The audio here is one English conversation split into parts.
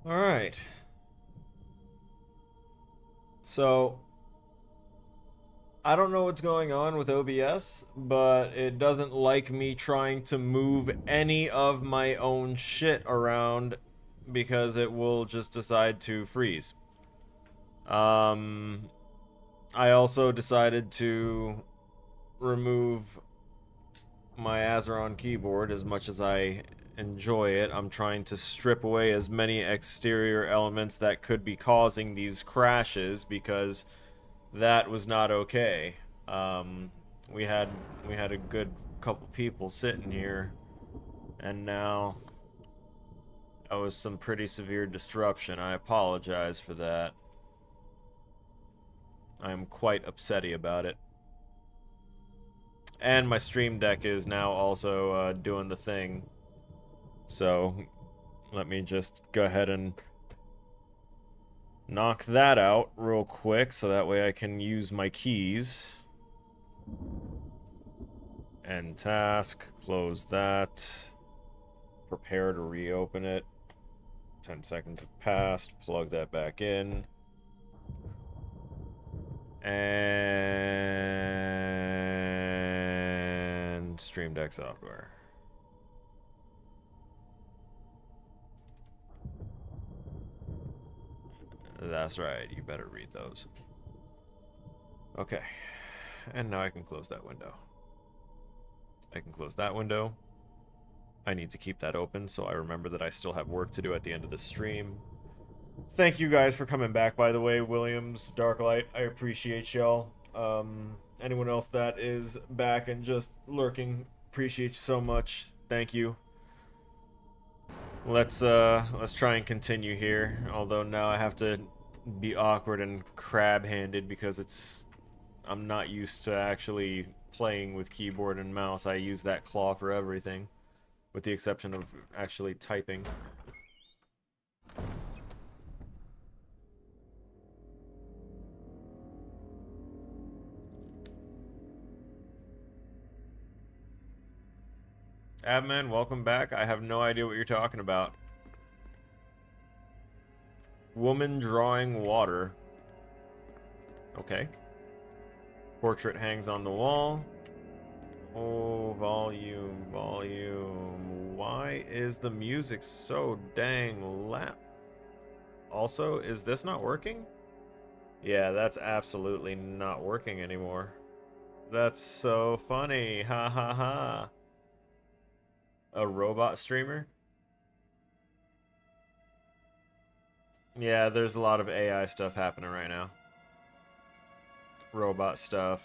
Alright. So, I don't know what's going on with OBS, but it doesn't like me trying to move any of my own shit around because it will just decide to freeze. Um, I also decided to remove my Azeron keyboard as much as I enjoy it. I'm trying to strip away as many exterior elements that could be causing these crashes because that was not okay. Um, we had we had a good couple people sitting here, and now that was some pretty severe disruption. I apologize for that. I am quite upsetty about it. And my stream deck is now also doing the thing. So let me just go ahead and knock that out real quick so that way I can use my keys. End task, close that. Prepare to reopen it. 10 seconds have passed. Plug that back in. And Stream Deck software. That's right, you better read those. Okay. And now I can close that window. I can close that window. I need to keep that open so I remember that I still have work to do at the end of the stream. Thank you guys for coming back, by the way, Williams, Darklight. I appreciate y'all. Anyone else that is back and just lurking, appreciate you so much. Thank you. Let's try and continue here. Although now I have to be awkward and crab-handed because I'm not used to actually playing with keyboard and mouse. I use that claw for everything, with the exception of actually typing. Abman, welcome back. I have no idea what you're talking about. Woman drawing water. Okay. Portrait hangs on the wall. Oh, volume, volume. Why is the music so dang loud? Also, is this not working? Yeah, that's absolutely not working anymore. That's so funny. Ha ha ha. A robot streamer? Yeah, there's a lot of AI stuff happening right now. Robot stuff.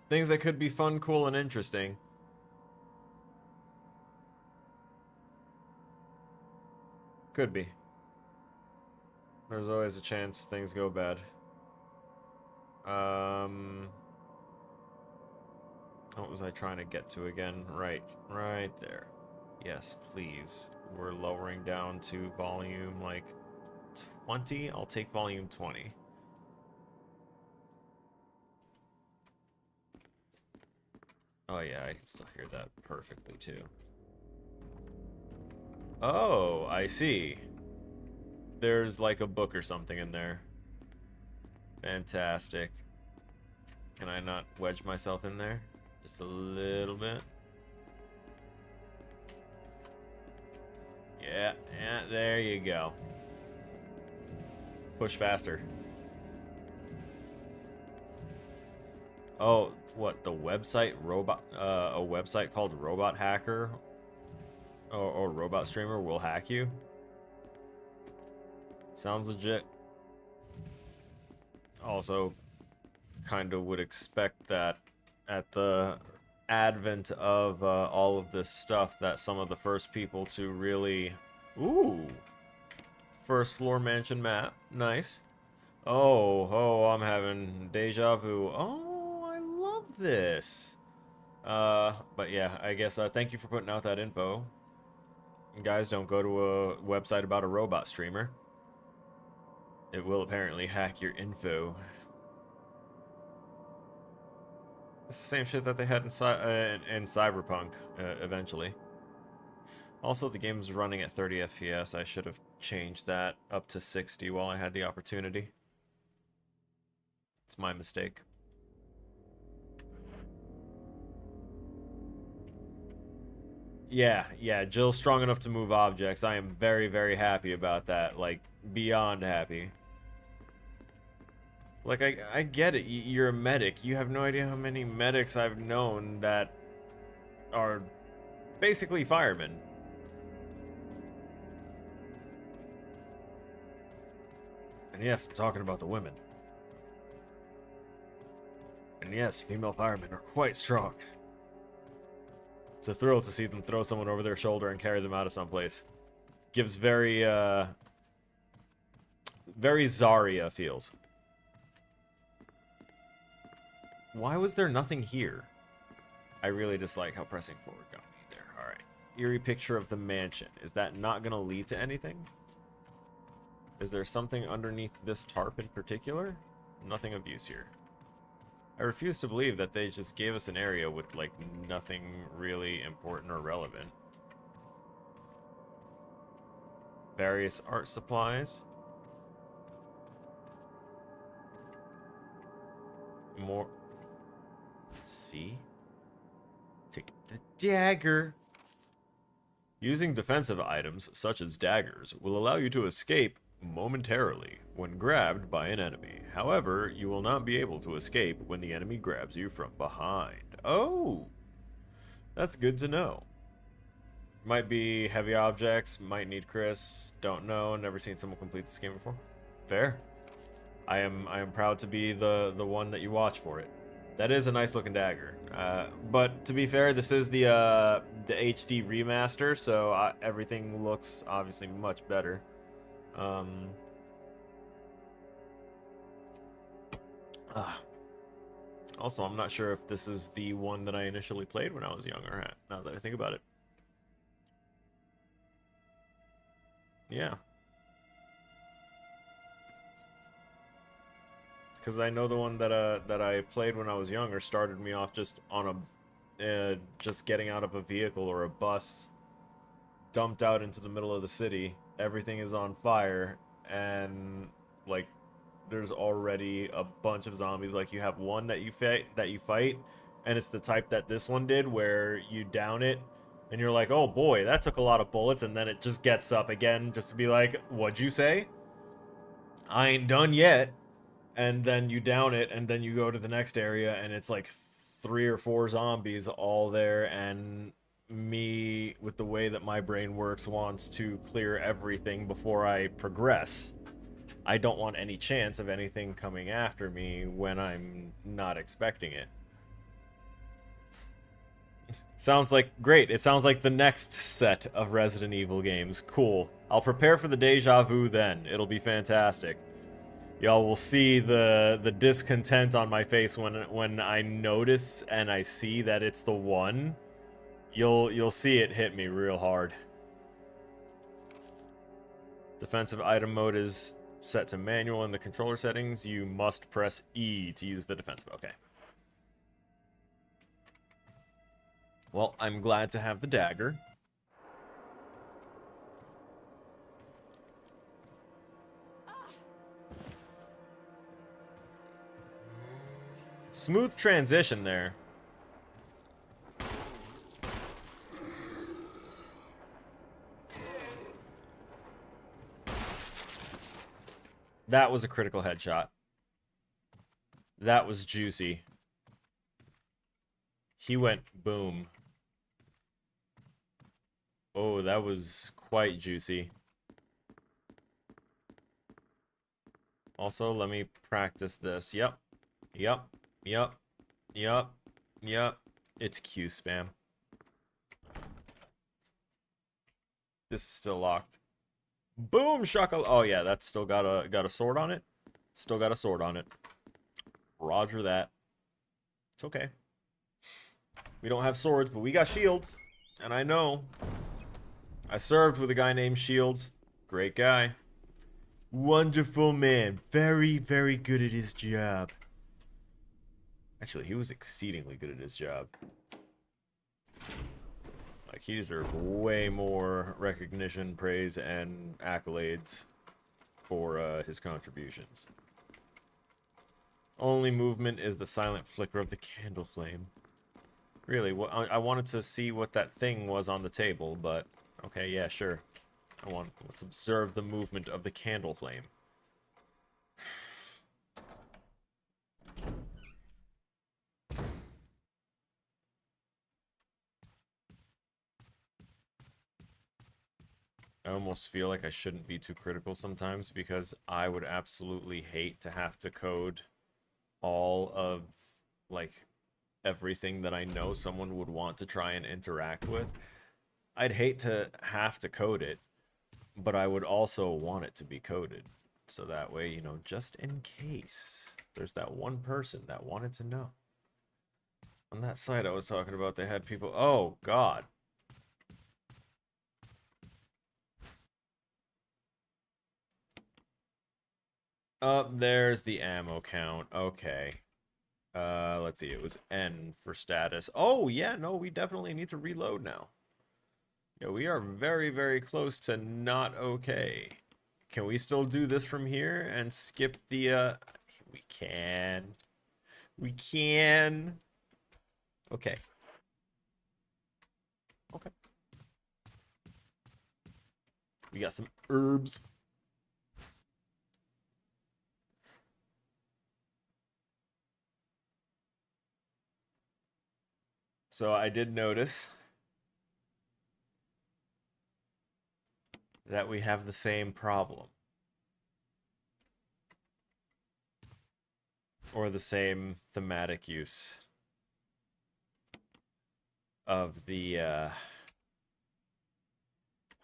Things that could be fun, cool, and interesting. Could be. There's always a chance things go bad. What was I trying to get to again? Right there. Yes, please. We're lowering down to volume, like, 20? I'll take volume 20. Oh yeah, I can still hear that perfectly, too. Oh, I see. There's, like, a book or something in there. Fantastic. Can I not wedge myself in there? Just a little bit. Yeah, there you go. Push faster. Oh, what, the website robot, a website called Robot Hacker or Robot Streamer will hack you? Sounds legit. Also, kind of would expect that at the advent of all of this stuff that some of the first people to really... Ooh! First floor mansion map. Nice. Oh, I'm having deja vu. Oh, I love this. But yeah, I guess thank you for putting out that info. Guys, don't go to a website about a robot streamer. It will apparently hack your info. It's the same shit that they had in Cyberpunk, eventually. Also, the game's running at 30 FPS. I should have changed that up to 60 while I had the opportunity. It's my mistake. Yeah, Jill's strong enough to move objects. I am very, very happy about that. Like, beyond happy. Like, I get it. You're a medic. You have no idea how many medics I've known that are basically firemen. And yes, I'm talking about the women. And yes, female firemen are quite strong. It's a thrill to see them throw someone over their shoulder and carry them out of someplace. Gives very Zarya feels. Why was there nothing here? I really dislike how pressing forward got me there. Alright. Eerie picture of the mansion. Is that not gonna lead to anything? Is there something underneath this tarp in particular? Nothing of use here. I refuse to believe that they just gave us an area with, like, nothing really important or relevant. Various art supplies. More. Let's see. Take the dagger. Using defensive items, such as daggers, will allow you to escape momentarily when grabbed by an enemy. However, you will not be able to escape when the enemy grabs you from behind. Oh! That's good to know. Might be heavy objects, might need Chris, don't know, never seen someone complete this game before. Fair. I am proud to be the one that you watch for it. That is a nice looking dagger. But to be fair, this is the HD remaster, so everything looks obviously much better. Also, I'm not sure if this is the one that I initially played when I was younger, now that I think about it. Yeah. Because I know the one that I played when I was younger started me off just on a just getting out of a vehicle or a bus, dumped out into the middle of the city. Everything is on fire, and like there's already a bunch of zombies. Like you have one that you fight, and it's the type that this one did, where you down it, and you're like, oh boy, that took a lot of bullets, and then it just gets up again just to be like, what'd you say? I ain't done yet. And then you down it, and then you go to the next area, and it's like 3 or 4 zombies all there, and me, with the way that my brain works, wants to clear everything before I progress. I don't want any chance of anything coming after me when I'm not expecting it. Sounds like great. It sounds like the next set of Resident Evil games. Cool. I'll prepare for the deja vu then. It'll be fantastic. Y'all will see the discontent on my face when I notice and I see that it's the one. You'll see it hit me real hard. Defensive item mode is set to manual in the controller settings. You must press E to use the defensive. Okay. Well, I'm glad to have the dagger. Smooth transition there. That was a critical headshot. That was juicy. He went boom. Oh, that was quite juicy. Also, let me practice this. Yep. Yep. Yep. Yep. Yep. It's Q spam. This is still locked. Boom shaka. Oh yeah, that's still got a sword on it. Still got a sword on it. Roger that. It's okay. We don't have swords, but we got shields. And I know. I served with a guy named Shields. Great guy. Wonderful man. Very, very good at his job. Actually, he was exceedingly good at his job. Like, Like, he deserved way more recognition, praise, and accolades for his contributions. Only movement is the silent flicker of the candle flame. Really, I wanted to see what that thing was on the table, but okay, yeah, sure. Let's observe the movement of the candle flame. I almost feel like I shouldn't be too critical sometimes because I would absolutely hate to have to code all of, like, everything that I know someone would want to try and interact with. I'd hate to have to code it, but I would also want it to be coded. So that way, you know, just in case there's that one person that wanted to know. On that site I was talking about, they had people... Oh, God. There's the ammo count. Okay. Let's see. It was N for status. Oh, yeah, no, we definitely need to reload now. Yeah, we are very, very close to not okay. Can we still do this from here and skip the, We can. We can. Okay. Okay. We got some herbs. So I did notice that we have the same problem. Or the same thematic use of the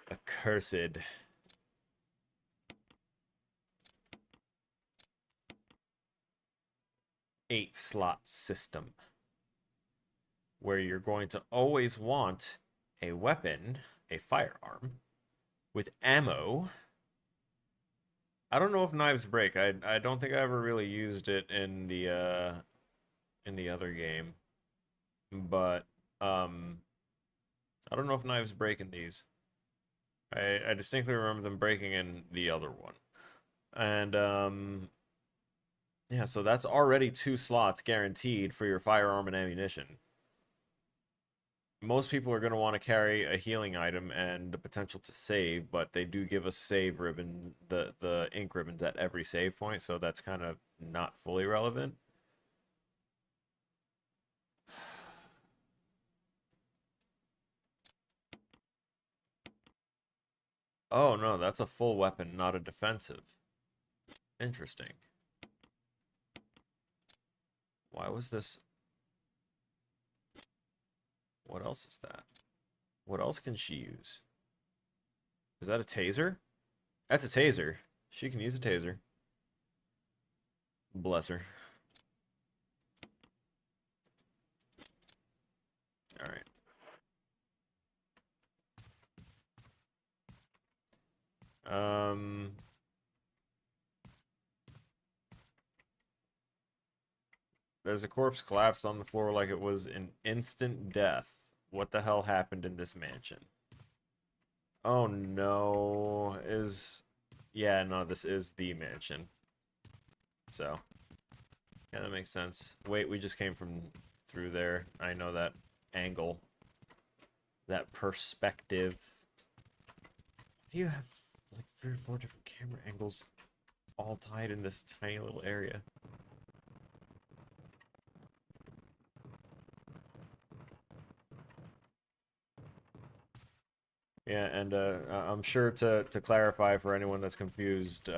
accursed eight-slot system, where you're going to always want a weapon, a firearm, with ammo. I don't know if knives break. I don't think I ever really used it in the other game, but I don't know if knives break in these. I distinctly remember them breaking in the other one. And yeah, so that's already 2 slots guaranteed for your firearm and ammunition. Most people are going to want to carry a healing item and the potential to save, but they do give us save ribbons, the ink ribbons at every save point, so that's kind of not fully relevant. Oh no, that's a full weapon, not a defensive. Interesting. Why was this... What else is that? What else can she use? Is that a taser? That's a taser. She can use a taser. Bless her. Alright. There's a corpse collapsed on the floor like it was an instant death. What the hell happened in this mansion? Oh no. Yeah, no, this is the mansion. So, yeah, that makes sense. Wait, we just came from through there. I know that angle. That perspective. You have like 3 or 4 different camera angles all tied in this tiny little area. Yeah, and I'm sure to clarify for anyone that's confused,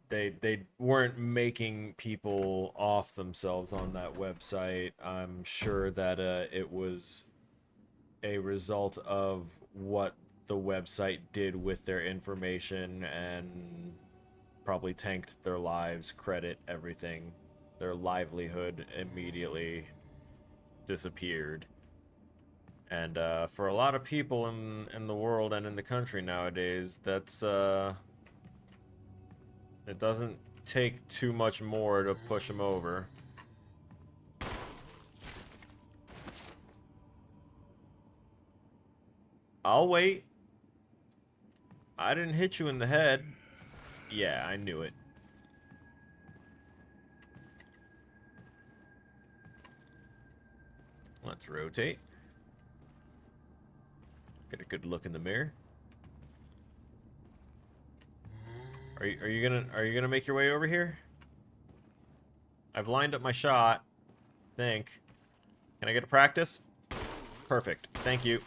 they weren't making people off themselves on that website. I'm sure that it was a result of what the website did with their information and probably tanked their lives, credit, everything. Their livelihood immediately disappeared. And for a lot of people in the world and in the country nowadays, that's it doesn't take too much more to push them over. I'll wait. I didn't hit you in the head. Yeah, I knew it. Let's rotate. Get a good look in the mirror. Are you gonna make your way over here? I've lined up my shot. Think. Can I get a practice? Perfect. Thank you.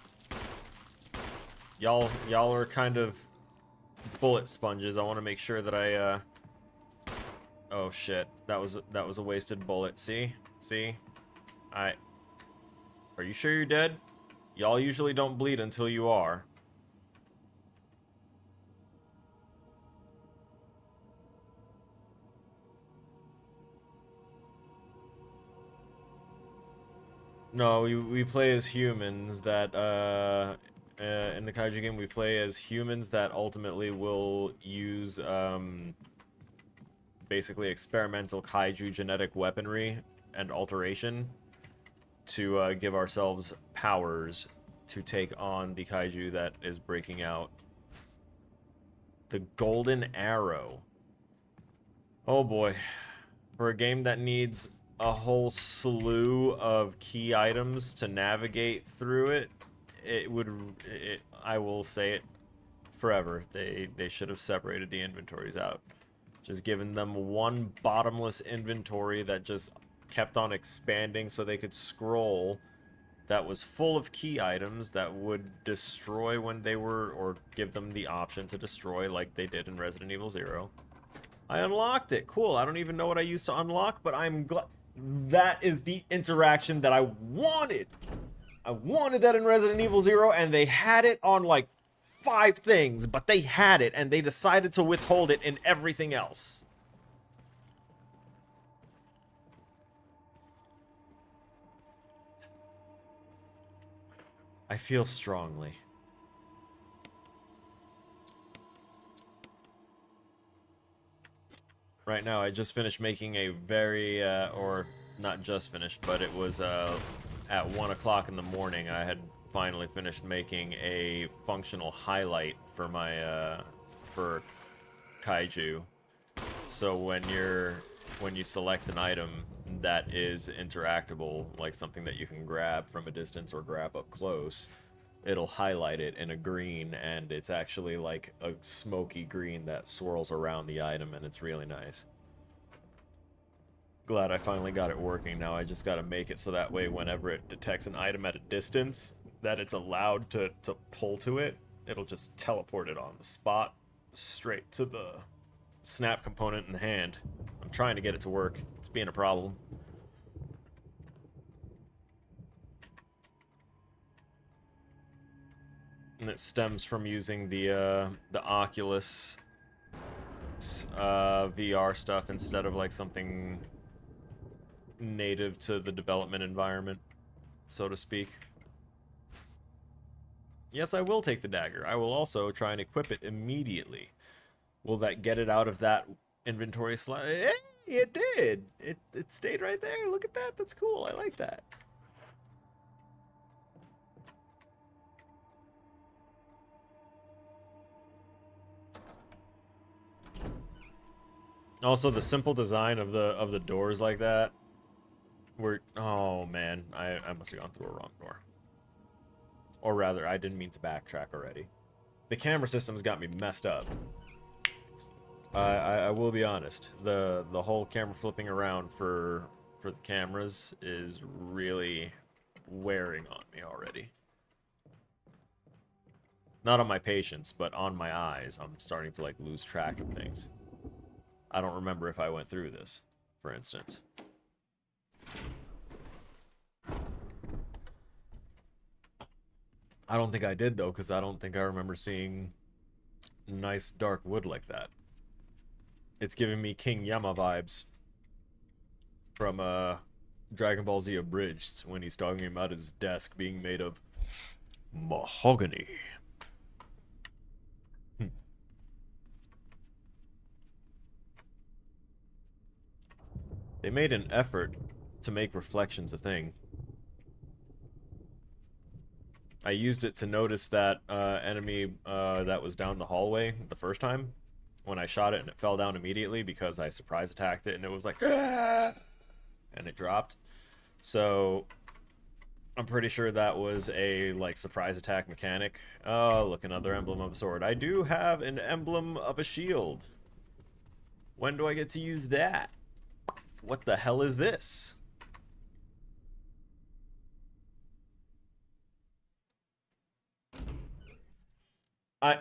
Y'all are kind of bullet sponges. I want to make sure that I oh shit. That was a wasted bullet. See? See? Are you sure you're dead? Y'all usually don't bleed until you are. No, we play as humans that, in the kaiju game, we play as humans that ultimately will use, basically experimental kaiju genetic weaponry and alteration to, give ourselves powers to take on the kaiju that is breaking out. The Golden Arrow. Oh boy. For a game that needs a whole slew of key items to navigate through it, I will say it forever. They should have separated the inventories out. Just given them one bottomless inventory that just kept on expanding so they could scroll, that was full of key items that would destroy when they were, or give them the option to destroy like they did in Resident Evil 0. I unlocked it. Cool. I don't even know what I used to unlock, but I'm glad. That is the interaction that I wanted. I wanted that in Resident Evil 0, and they had it on like 5 things, but they had it, and they decided to withhold it in everything else. I feel strongly. Right now, I just finished making a very, or not just finished, but it was at 1 o'clock in the morning. I had finally finished making a functional highlight for my, for kaiju. So when you select an item that is interactable, like something that you can grab from a distance or grab up close, it'll highlight it in a green, and it's actually like a smoky green that swirls around the item, and it's really nice. Glad I finally got it working. Now I just gotta make it so that way whenever it detects an item at a distance that it's allowed to pull to it, it'll just teleport it on the spot straight to the snap component in the hand. I'm trying to get it to work. It's being a problem. And it stems from using the Oculus VR stuff instead of like something native to the development environment, so to speak. Yes, I will take the dagger. I will also try and equip it immediately. Will that get it out of that inventory slot? Hey, it did! It stayed right there. Look at that. That's cool. I like that. Also, the simple design of the doors like that. Oh man, I must have gone through a wrong door. Or rather, I didn't mean to backtrack already. The camera system's got me messed up. I will be honest. The whole camera flipping around for the cameras is really wearing on me already. Not on my patience, but on my eyes. I'm starting to like lose track of things. I don't remember if I went through this, for instance. I don't think I did, though, because I don't think I remember seeing nice dark wood like that. It's giving me King Yama vibes from Dragon Ball Z Abridged when he's talking about his desk being made of mahogany. They made an effort to make reflections a thing. I used it to notice that enemy that was down the hallway the first time when I shot it, and it fell down immediately because I surprise attacked it, and it was like, "Ah!" And it dropped. So I'm pretty sure that was a like surprise attack mechanic. Oh, look, another emblem of a sword. I do have an emblem of a shield. When do I get to use that? What the hell is this? I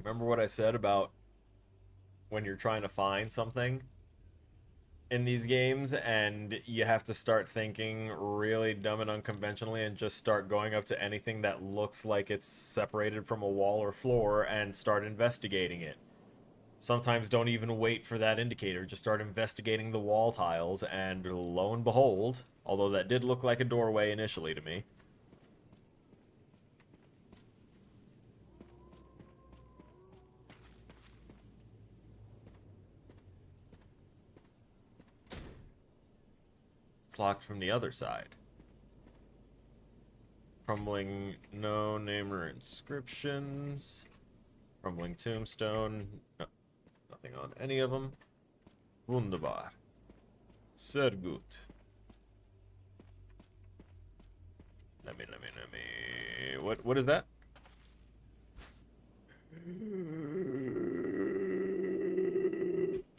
remember what I said about when you're trying to find something in these games and you have to start thinking really dumb and unconventionally and just start going up to anything that looks like it's separated from a wall or floor and start investigating it. Sometimes don't even wait for that indicator, just start investigating the wall tiles, and lo and behold, although that did look like a doorway initially to me. It's locked from the other side. Crumbling, no name or inscriptions. Crumbling tombstone, no, nothing on any of them. Wunderbar. Sehr gut. Let me. What is that?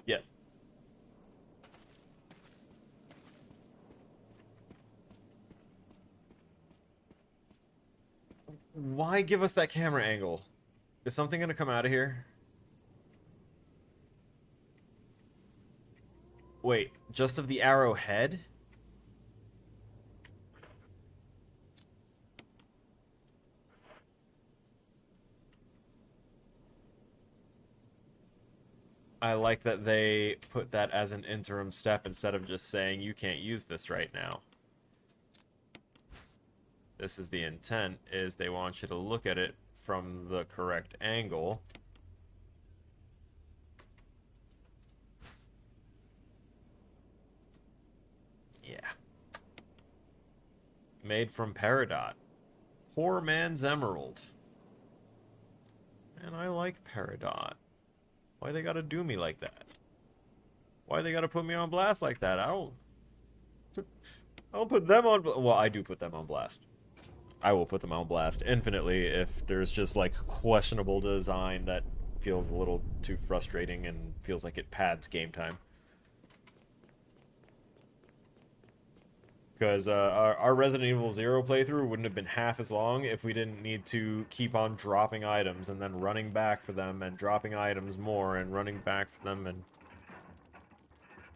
Yeah. Why give us that camera angle? Is something gonna come out of here? Wait, just of the arrowhead? I like that they put that as an interim step instead of just saying you can't use this right now. This is the intent, is they want you to look at it from the correct angle. Yeah. Made from Peridot. Poor man's emerald. And I like Peridot. Why they gotta do me like that? Why they gotta put me on blast like that? I don't put them on... Well, I do put them on blast. I will put them on blast infinitely if there's just, like, questionable design that feels a little too frustrating and feels like it pads game time. Because our Resident Evil 0 playthrough wouldn't have been half as long if we didn't need to keep on dropping items and then running back for them and dropping items more and running back for them, and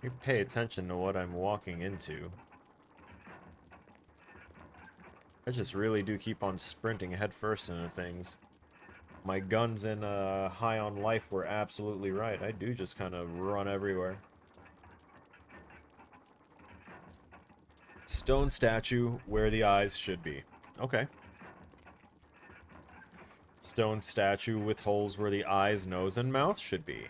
you pay attention to what I'm walking into. I just really do keep on sprinting headfirst into things. My guns in High on Life were absolutely right. I do just kind of run everywhere. Stone statue where the eyes should be. Okay. Stone statue with holes where the eyes, nose, and mouth should be.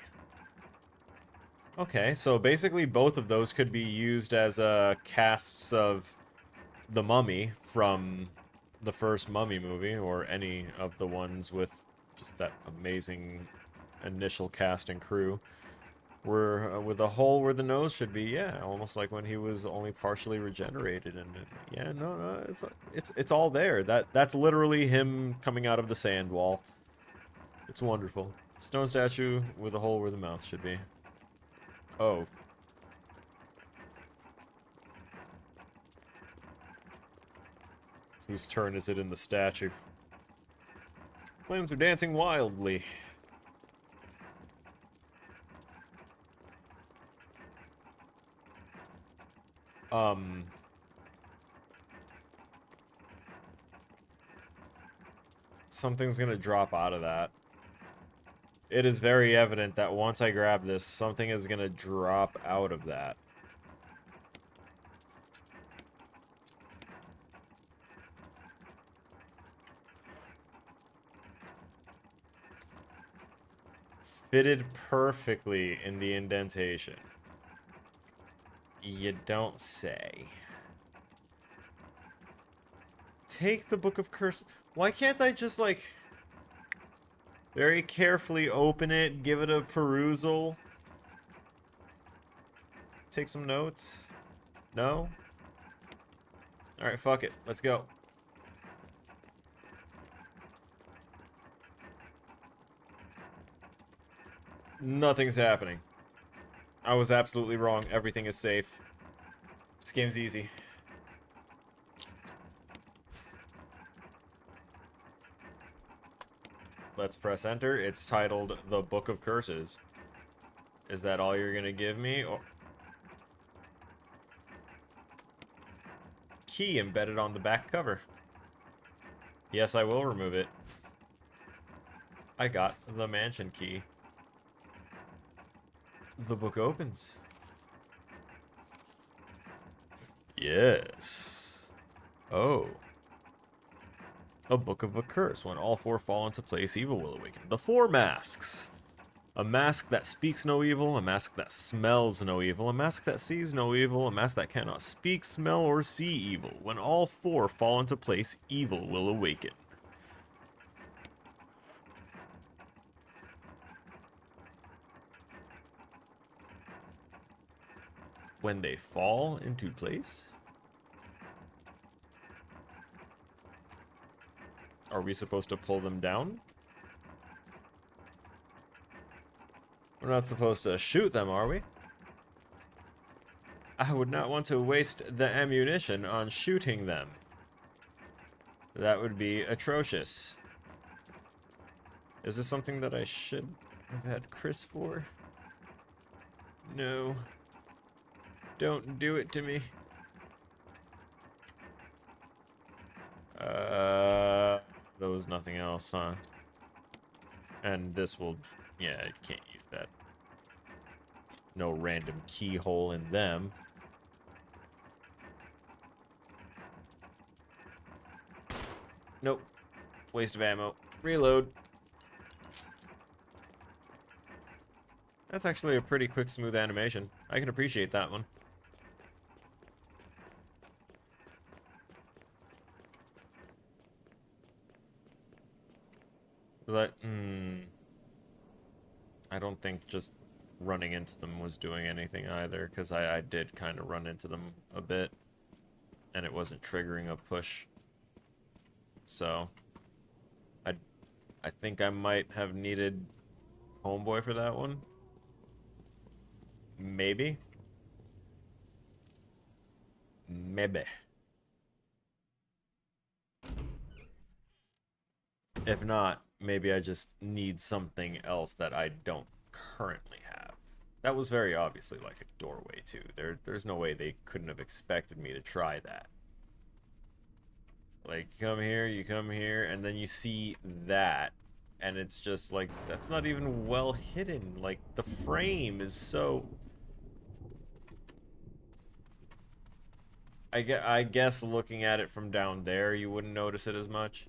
Okay, so basically both of those could be used as casts of the mummy from the first Mummy movie, or any of the ones with just that amazing initial cast and crew. Where with a hole where the nose should be, yeah, almost like when he was only partially regenerated, and yeah, no, it's all there. That's literally him coming out of the sand wall. It's wonderful. Stone statue with a hole where the mouth should be. Oh. Whose turn is it in the statue? Flames are dancing wildly. Something's gonna drop out of that. It is very evident that once I grab this, something is gonna drop out of that. Fitted perfectly in the indentation. You don't say. Take the Book of Curse. Why can't I just, like, very carefully open it, give it a perusal? Take some notes? No? Alright, fuck it. Let's go. Nothing's happening. I was absolutely wrong. Everything is safe. This game's easy. Let's press enter. It's titled The Book of Curses. Is that all you're gonna give me? Or... Key embedded on the back cover. Yes, I will remove it. I got the mansion key. The book opens. Yes. Oh. A book of a curse. When all four fall into place, evil will awaken. The four masks. A mask that speaks no evil, a mask that smells no evil, a mask that sees no evil, a mask that cannot speak, smell, or see evil. When all four fall into place, evil will awaken. When they fall into place? Are we supposed to pull them down? We're not supposed to shoot them, are we? I would not want to waste the ammunition on shooting them. That would be atrocious. Is this something that I should have had Chris for? No. Don't do it to me. There was nothing else, huh? And this will... Yeah, you can't use that. No random keyhole in them. Nope. Waste of ammo. Reload. That's actually a pretty quick, smooth animation. I can appreciate that one. Was I don't think just running into them was doing anything either, because I did kind of run into them a bit, and it wasn't triggering a push. So, I think I might have needed Homeboy for that one. Maybe. Maybe. If not, maybe I just need something else that I don't currently have. That was very obviously like a doorway, too. There's no way they couldn't have expected me to try that. Like, you come here, and then you see that, and it's just like, that's not even well hidden. Like, the frame is so... I guess looking at it from down there, you wouldn't notice it as much.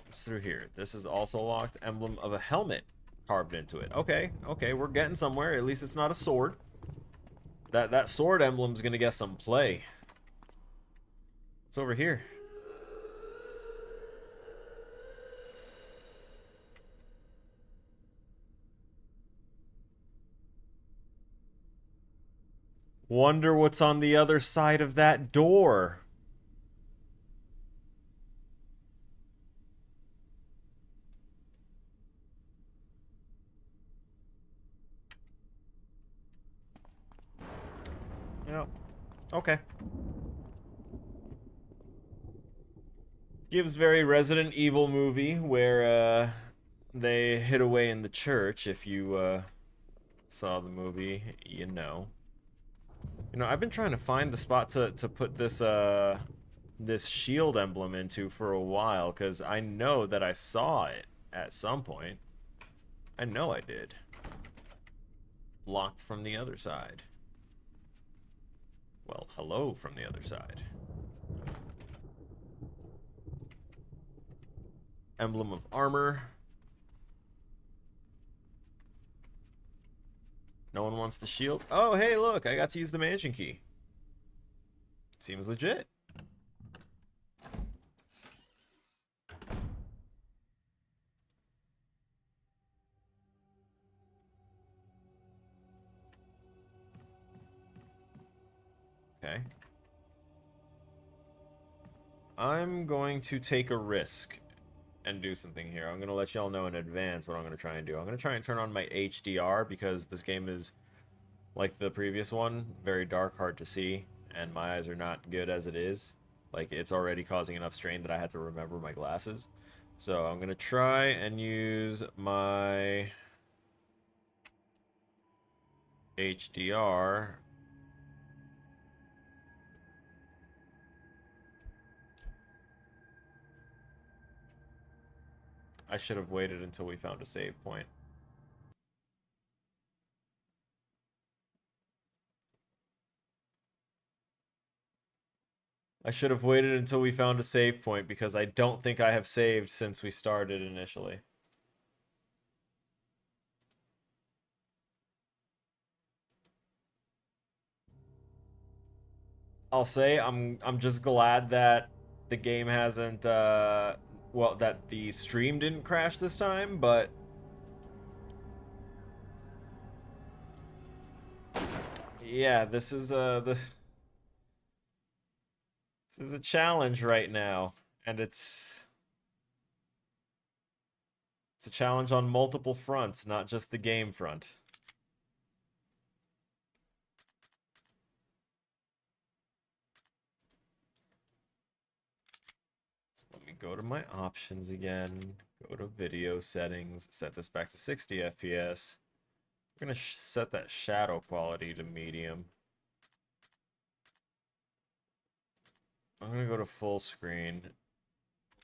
It's through here. This is also locked. Emblem of a helmet carved into it. Okay, okay, we're getting somewhere. At least it's not a sword. That sword emblem's gonna get some play. What's over here? Wonder what's on the other side of that door. Yep. Okay. Gives very Resident Evil movie where they hid away in the church. If you saw the movie, you know. You know, I've been trying to find the spot to put this this shield emblem into for a while, because I know that I saw it at some point. I know I did. Locked from the other side. Well, hello from the other side. Emblem of armor. No one wants the shield? Oh, hey, look, I got to use the mansion key. Seems legit. Okay. I'm going to take a risk and do something here. I'm going to let y'all know in advance what I'm going to try and do. I'm going to try and turn on my HDR because this game is, like the previous one, very dark, hard to see, and my eyes are not good as it is. Like, it's already causing enough strain that I had to remember my glasses. So I'm going to try and use my HDR. I should have waited until we found a save point. I should have waited until we found a save point because I don't think I have saved since we started initially. I'll say I'm just glad that the game hasn't well, that the stream didn't crash this time, but yeah, this is this is a challenge right now, and it's a challenge on multiple fronts, not just the game front. So let me go to my options again, go to video settings, set this back to 60 FPS. We're gonna set that shadow quality to medium. I'm gonna go to full screen.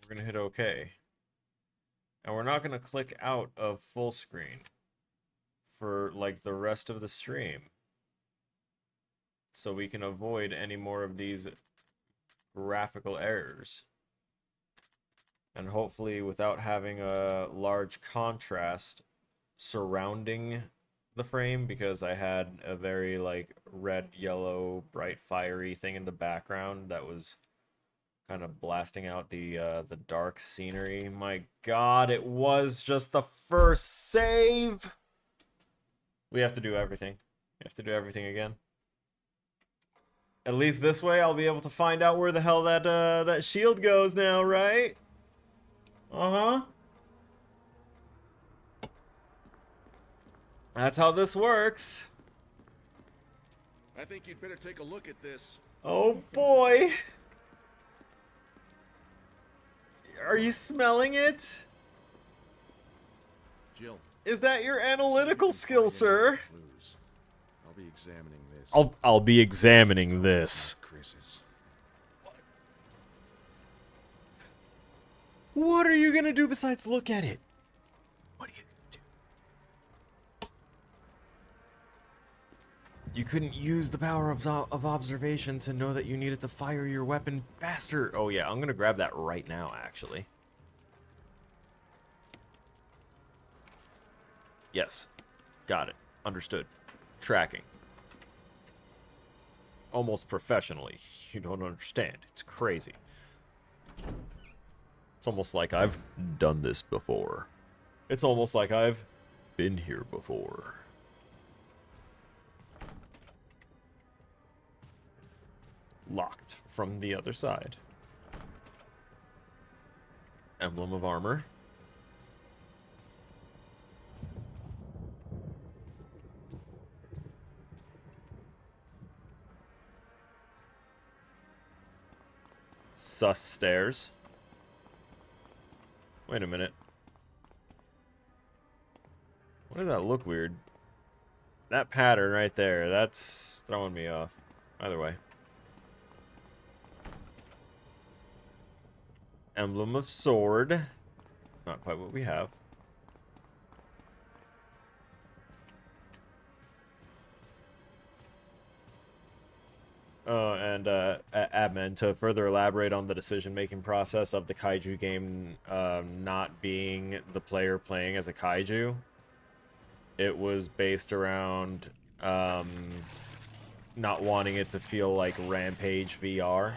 We're gonna hit OK. And we're not gonna click out of full screen for like the rest of the stream, so we can avoid any more of these graphical errors. And hopefully without having a large contrast surrounding the frame, because I had a very like red, yellow, bright, fiery thing in the background that was kind of blasting out the dark scenery. My God, it was just the first save. We have to do everything. We have to do everything again. At least this way, I'll be able to find out where the hell that shield goes now, right? Uh-huh. That's how this works. I think you'd better take a look at this. Oh boy. Are you smelling it? Jill. Is that your analytical skill, sir? I'll be examining this. I'll be examining this. Chris's. What are you gonna do besides look at it? What are you gonna do? You couldn't use the power of observation to know that you needed to fire your weapon faster. Oh yeah, I'm gonna grab that right now, actually. Yes. Got it. Understood. Tracking. Almost professionally. You don't understand. It's crazy. It's almost like I've done this before. It's almost like I've been here before. Locked from the other side. Emblem of armor. Sus stairs. Wait a minute. Why does that look weird? That pattern right there, that's throwing me off. Either way. Emblem of sword. Not quite what we have. Oh, and admin, to further elaborate on the decision-making process of the kaiju game not being the player playing as a kaiju, it was based around Um, not wanting it to feel like Rampage VR.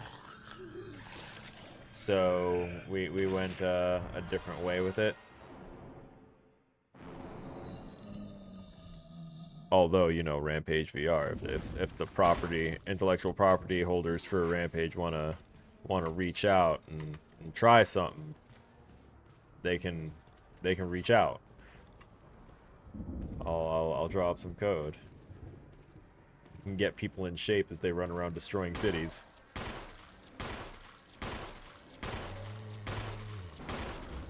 So we went a different way with it. Although, you know, Rampage VR, if the intellectual property holders for Rampage wanna reach out and try something, they can reach out. I'll draw up some code and get people in shape as they run around destroying cities.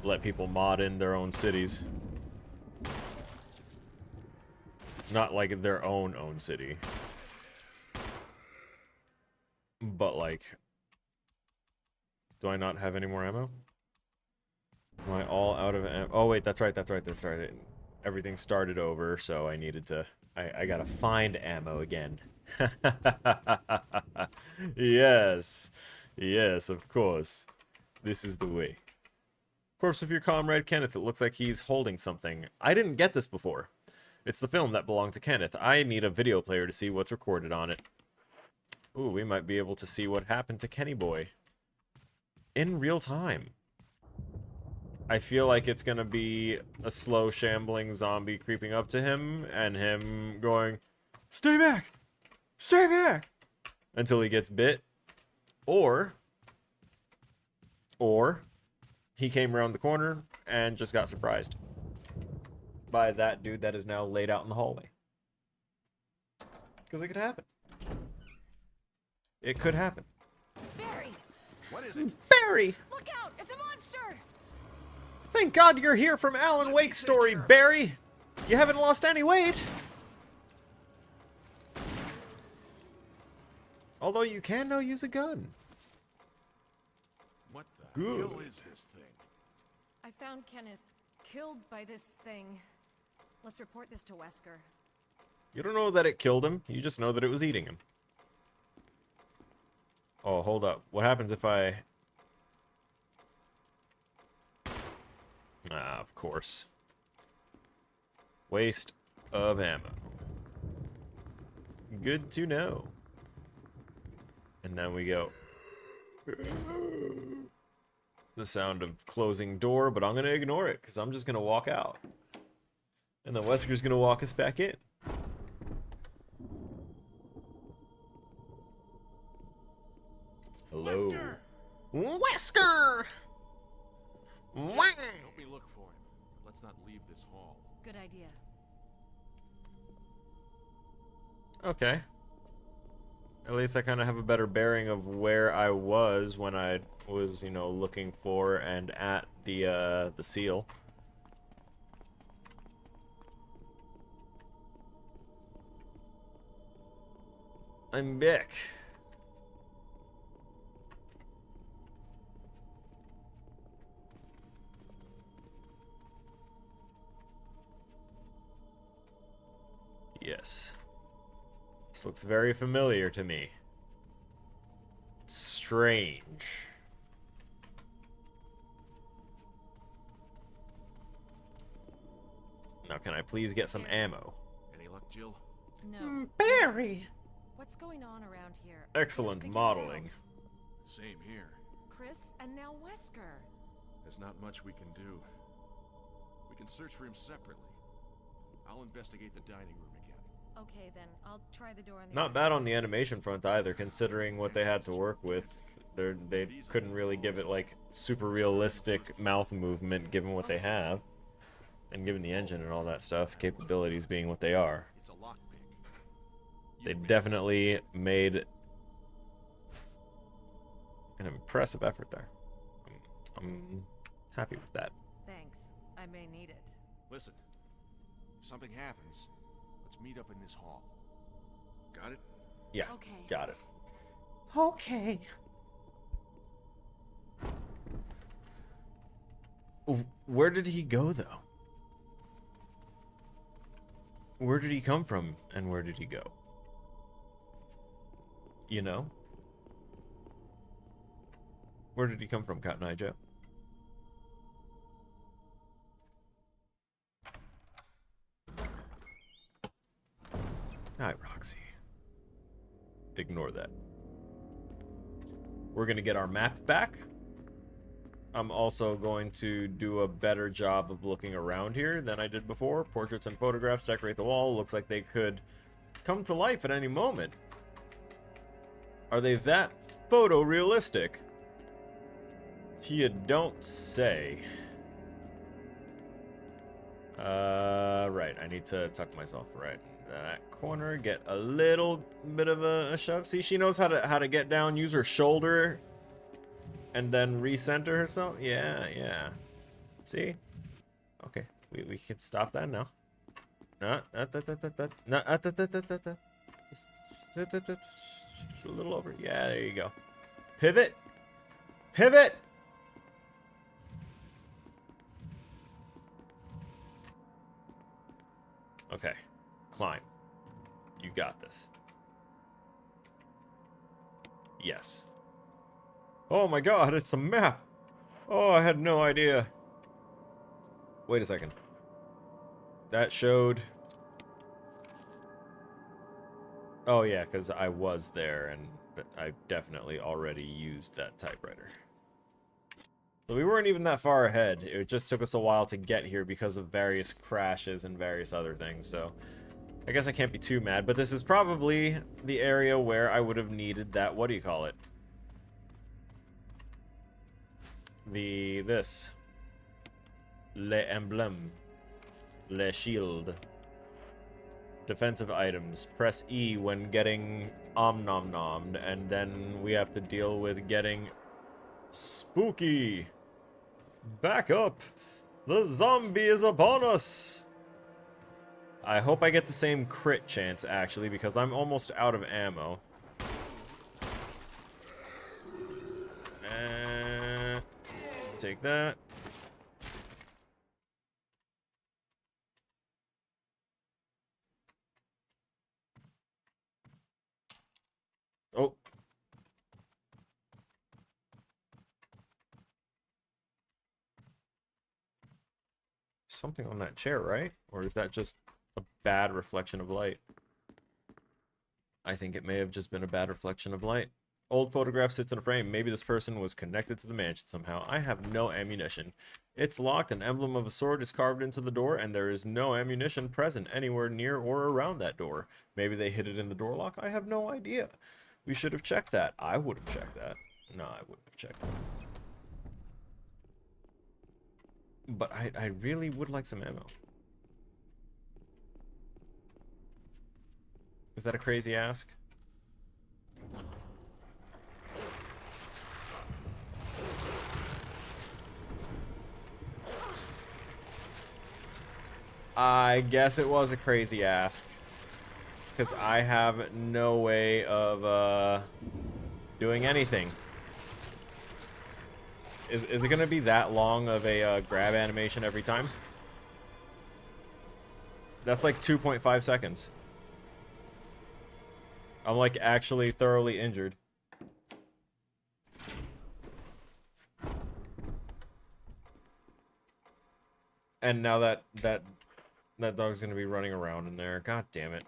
Let people mod in their own cities. Not like their own city. But like, do I not have any more ammo? Am I all out of ammo? Oh wait, that's right. Everything started over, so I needed to... I gotta find ammo again. Yes. Yes, of course. This is the way. Corpse of your comrade Kenneth. It looks like he's holding something. I didn't get this before. It's the film that belonged to Kenneth. I need a video player to see what's recorded on it. Ooh, we might be able to see what happened to Kenny Boy. In real time. I feel like it's gonna be a slow, shambling zombie creeping up to him, and him going, "Stay back! Stay back!" until he gets bit. Or he came around the corner and just got surprised by that dude that is now laid out in the hallway. Because it could happen. It could happen. Barry! What is it? Barry! Look out! It's a monster! Thank God you're here from Alan Wake's story, Barry! You haven't lost any weight! Although you can now use a gun. What the Good. hell is this thing? I found Kenneth killed by this thing. Let's report this to Wesker. You don't know that it killed him, you just know that it was eating him. Oh, hold up. What happens if I... Ah, of course. Waste of ammo. Good to know. And then we go. The sound of closing door, but I'm going to ignore it, because I'm just going to walk out. And then Wesker's going to walk us back in. Hello. Wesker! Wow. Help me look for him. Let's not leave this hall. Good idea. Okay. At least I kind of have a better bearing of where I was when I was, you know, looking for and at the seal. I'm back. Yes. This looks very familiar to me. It's strange. Now, can I please get some ammo? Any luck, Jill? No. Barry! What's going on around here? Excellent Figure it modeling. out. Same here. Chris, and now Wesker. There's not much we can do. We can search for him separately. I'll investigate the dining room again. Okay, then. I'll try the door on the Not other bad side. on the animation front either, considering what they had to work with. They couldn't really give it, like, super realistic mouth movement given what they have. And given the engine and all that stuff, capabilities being what they are. It's a lockpick. They definitely made an impressive effort there. I'm happy with that. Thanks. I may need it. Listen, if something happens, let's meet up in this hall. Got it? Yeah, Okay. got it. Okay. Where did he go, though? Where did he come from, and where did he go? You know? Where did he come from, Cotton Eye Joe? Ah, Ignore that. We're going to get our map back. I'm also going to do a better job of looking around here than I did before. Portraits and photographs decorate the wall. Looks like they could come to life at any moment. Are they that photorealistic? You don't say. Right. I need to tuck myself right in that corner. Get a little bit of a shove. See, she knows how to get down. Use her shoulder. And then recenter herself? Yeah, yeah. See? Okay, we can stop that now. Just a little over. Yeah, there you go. Pivot! Pivot! Okay. Climb. You got this. Yes. Oh my god, it's a map! Oh, I had no idea. Wait a second. That showed... Oh yeah, because I was there, and I definitely already used that typewriter. So we weren't even that far ahead. It just took us a while to get here because of various crashes and various other things, so... I guess I can't be too mad, but this is probably the area where I would have needed that, what do you call it? This. Le emblème. Le shield. Defensive items. Press E when getting om-nom-nommed, and then we have to deal with getting spooky. Back up! The zombie is upon us! I hope I get the same crit chance, actually, because I'm almost out of ammo. Take that. Oh. Something on that chair, right? Or is that just a bad reflection of light? I think it may have just been a bad reflection of light. Old photograph sits in a frame. Maybe this person was connected to the mansion somehow. I have no ammunition. It's locked. An emblem of a sword is carved into the door, and there is no ammunition present anywhere near or around that door. Maybe they hid it in the door lock? I have no idea. We should have checked that. I would have checked that. No, I wouldn't have checked that. But I really would like some ammo. Is that a crazy ask? I guess it was a crazy ask. Because I have no way of doing anything. Is it going to be that long of a grab animation every time? That's like 2.5 seconds. I'm like actually thoroughly injured. And now that dog's going to be running around in there. God damn it.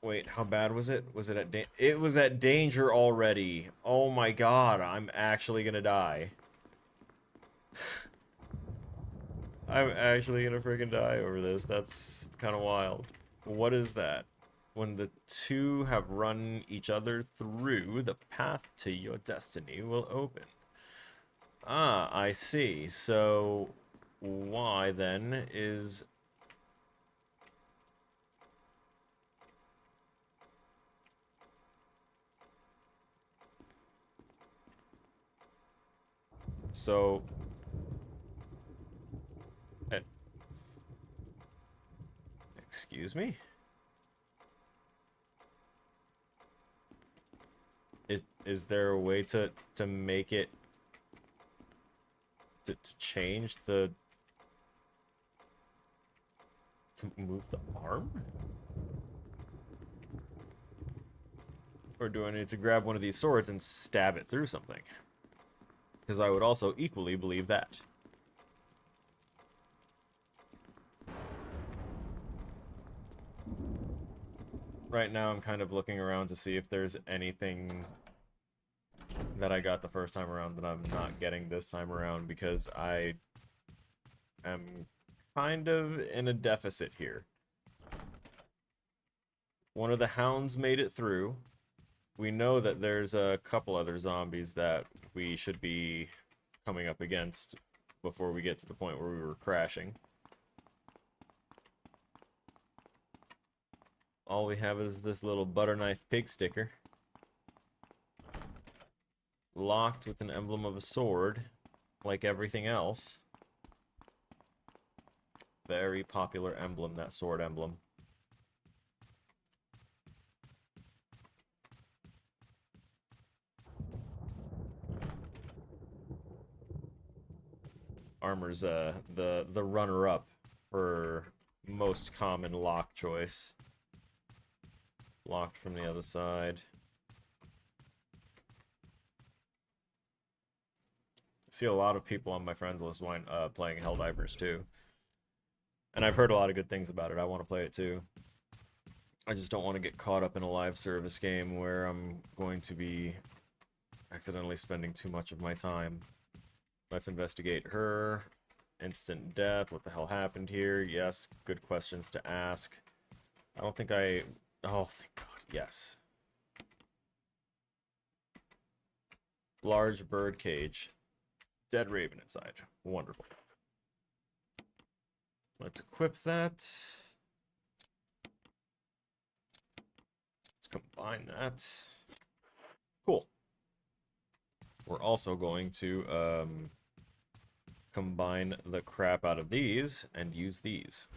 Wait, how bad was it? Was it at it was at danger already. Oh my god, I'm actually gonna die. I'm actually gonna freaking die over this. That's kind of wild. What is that? When the two have run each other through, the path to your destiny will open. Ah, I see. So, why then is... So... excuse me? Is there a way to make it... to change the... to move the arm? Or do I need to grab one of these swords and stab it through something? Because I would also equally believe that. right now I'm kind of looking around to see if there's anything that I got the first time around that I'm not getting this time around, because I am kind of in a deficit here. One of the hounds made it through. We know that there's a couple other zombies that we should be coming up against before we get to the point where we were crashing. All we have is this little butter knife pig sticker. Locked with an emblem of a sword, like everything else. Very popular emblem, that sword emblem. Armor's the runner-up for most common lock choice. Locked from the other side. See a lot of people on my friends list playing Helldivers too. And I've heard a lot of good things about it. I want to play it too. I just don't want to get caught up in a live service game where I'm going to be accidentally spending too much of my time. Let's investigate her. Instant death. What the hell happened here? Yes, good questions to ask. I don't think I... Oh, thank God. Yes. Large bird cage. Dead raven inside. Wonderful. Let's equip that. Let's combine that. Cool. We're also going to combine the crap out of these and use these.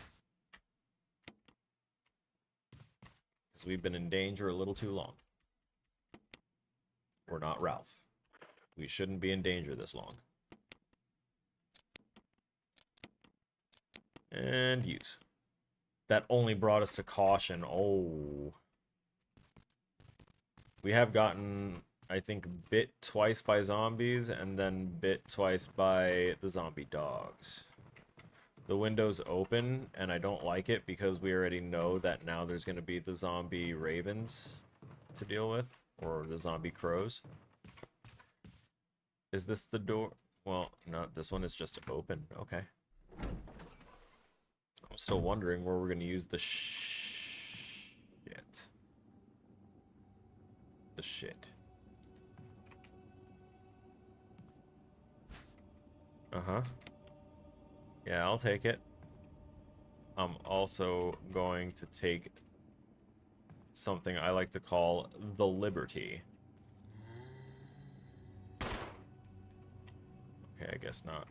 Because we've been in danger a little too long. We're not Ralph. We shouldn't be in danger this long. And use. That only brought us to caution. Oh. We have gotten, I think, bit twice by zombies and then bit twice by the zombie dogs. The window's open, and I don't like it because we already know that now there's going to be the zombie ravens to deal with, or the zombie crows. Is this the door? Well, no, this one is just open. Okay. I'm still wondering where we're going to use the shit. The shit. Uh-huh. Yeah, I'll take it. I'm also going to take something I like to call the Liberty. Okay, I guess not.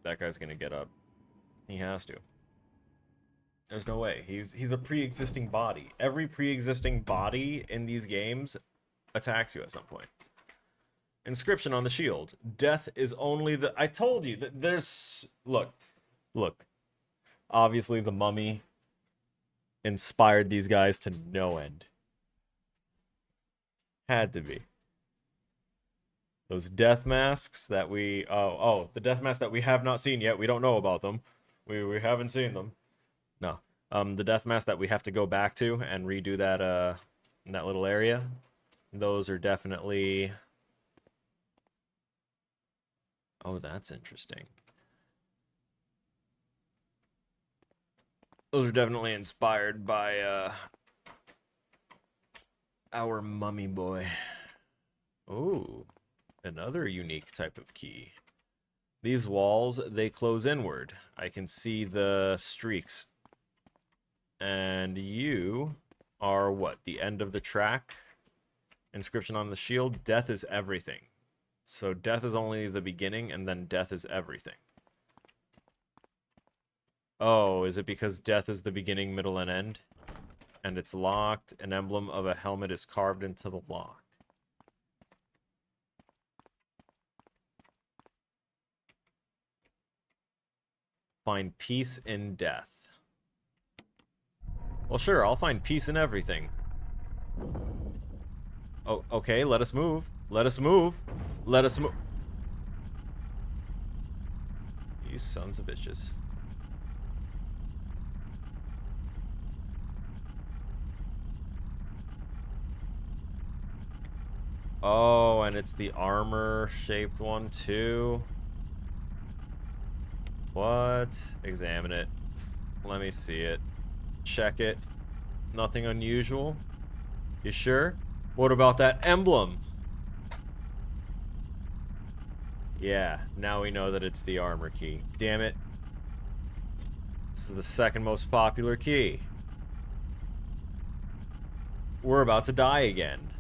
That guy's gonna get up. He has to. There's no way. He's a pre-existing body. Every pre-existing body in these games attacks you at some point. Inscription on the shield. Death is only the... I told you that there's... Look. Obviously the mummy inspired these guys to no end. Had to be. Those death masks that we... Oh, the death masks that we have not seen yet. We don't know about them. We haven't seen them. No. The death mask that we have to go back to and redo that, in that little area. Those are definitely... Oh, that's interesting. Those are definitely inspired by, our mummy boy. Ooh. Another unique type of key. These walls, they close inward. I can see the streaks. And you are what? The end of the track? Inscription on the shield. Death is everything. So death is only the beginning, and then death is everything. Oh, is it because death is the beginning, middle, and end? And it's locked. An emblem of a helmet is carved into the lock. Find peace in death. Well, sure, I'll find peace in everything. Oh, okay, let us move. Let us move. Let us move. You sons of bitches. Oh, and it's the armor-shaped one, too. What? Examine it. Let me see it. Check it. Nothing unusual? You sure? What about that emblem? Yeah, now we know that it's the armor key. Damn it. This is the second most popular key. We're about to die again.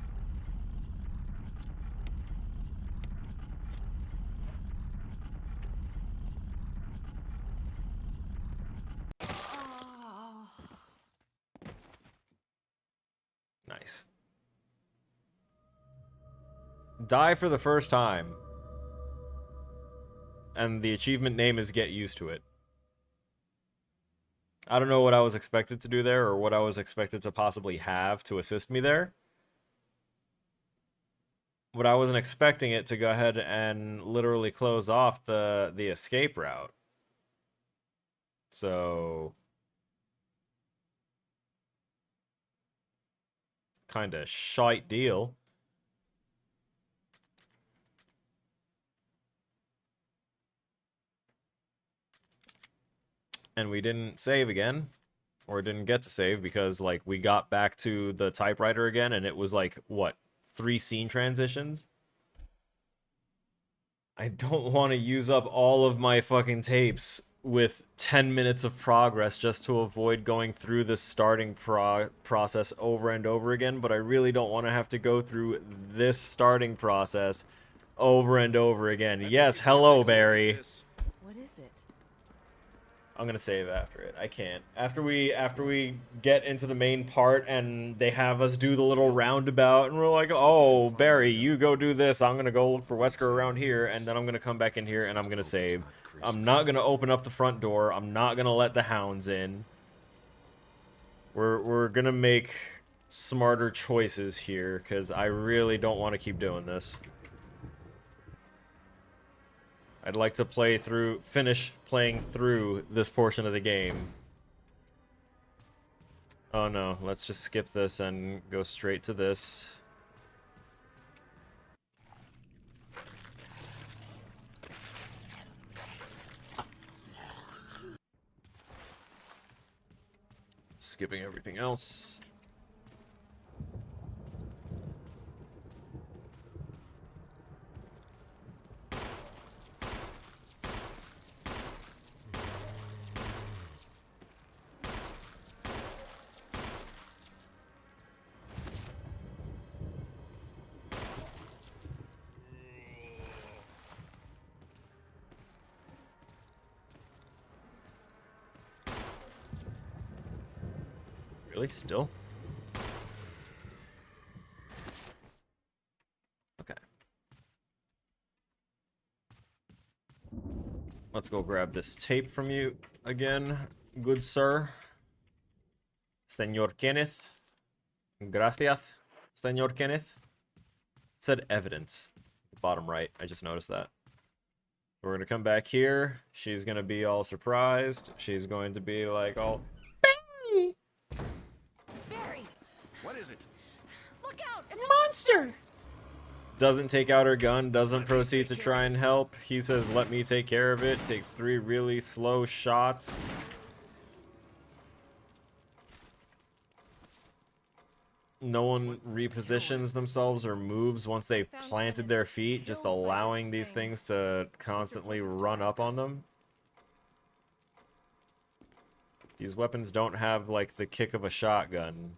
Nice. Die for the first time. And the achievement name is Get Used to It. I don't know what I was expected to do there or what I was expected to possibly have to assist me there. But I wasn't expecting it to go ahead and literally close off the escape route. So kind of shite deal. And we didn't save again. Or didn't get to save because, like, we got back to the typewriter again and it was like, what, 3 scene transitions? I don't want to use up all of my fucking tapes with 10 minutes of progress just to avoid going through the starting process over and over again, but I really don't want to have to go through this starting process over and over again. Yes, hello, Barry. What is it? I'm gonna save after it. I can't. After we get into the main part and they have us do the little roundabout and we're like, oh, Barry, you go do this. I'm gonna go look for Wesker around here and then I'm gonna come back in here and I'm gonna save. I'm not gonna open up the front door. I'm not gonna let the hounds in. We're gonna make smarter choices here because I really don't want to keep doing this. I'd like to finish playing through this portion of the game. Oh no, let's just skip this and go straight to this. Skipping everything else. Really? Still? Okay. Let's go grab this tape from you again, good sir. Senor Kenneth. Gracias, Senor Kenneth. It said evidence. Bottom right. I just noticed that. We're gonna come back here. She's gonna be all surprised. She's going to be like all... Barry! What is it? Look out! It's a Monster! Doesn't take out her gun, doesn't proceed to try and help. He says, let me take care of it. Takes 3 really slow shots. No one repositions themselves or moves once they've planted their feet, just allowing these things to constantly run up on them. These weapons don't have, like, the kick of a shotgun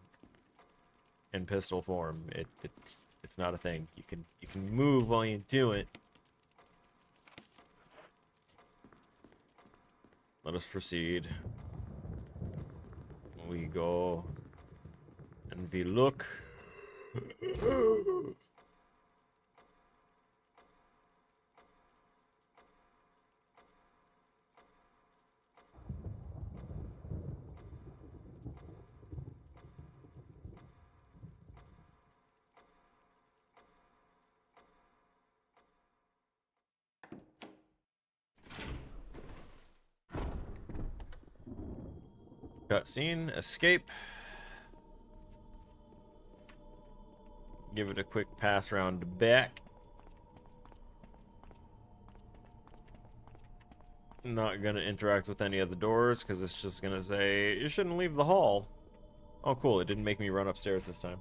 in pistol form. It's not a thing. You can move while you do it. Let us proceed. We go and we look. Cutscene, escape. Give it a quick pass round back. Not gonna interact with any of the doors because it's just gonna say you shouldn't leave the hall. Oh, cool! It didn't make me run upstairs this time.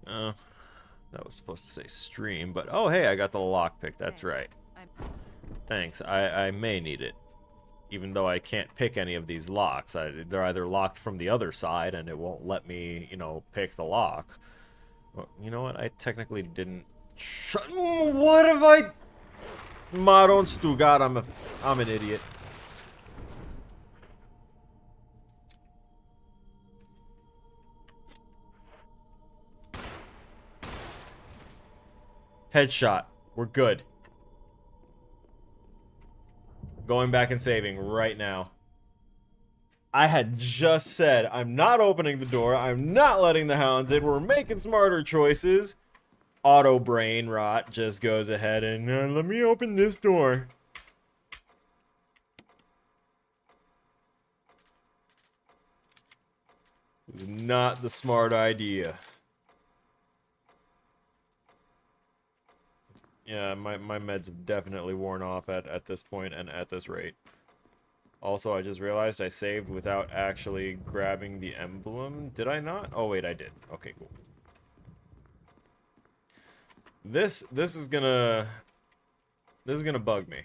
Oh, that was supposed to say stream, but oh hey, I got the lockpick. That's right. Thanks. I may need it. Even though I can't pick any of these locks. They're either locked from the other side and it won't let me, you know, pick the lock. Well, you know what? I technically didn't... What have I... Maron Stugat, I'm an idiot. Headshot. We're good. Going back and saving right now. I had just said, I'm not opening the door. I'm not letting the hounds in. We're making smarter choices. Auto brain rot just goes ahead and let me open this door. It was not the smart idea. Yeah, my meds have definitely worn off at this point and at this rate. Also, I just realized I saved without actually grabbing the emblem. Did I not? Oh, wait, I did. Okay, cool. This is gonna bug me.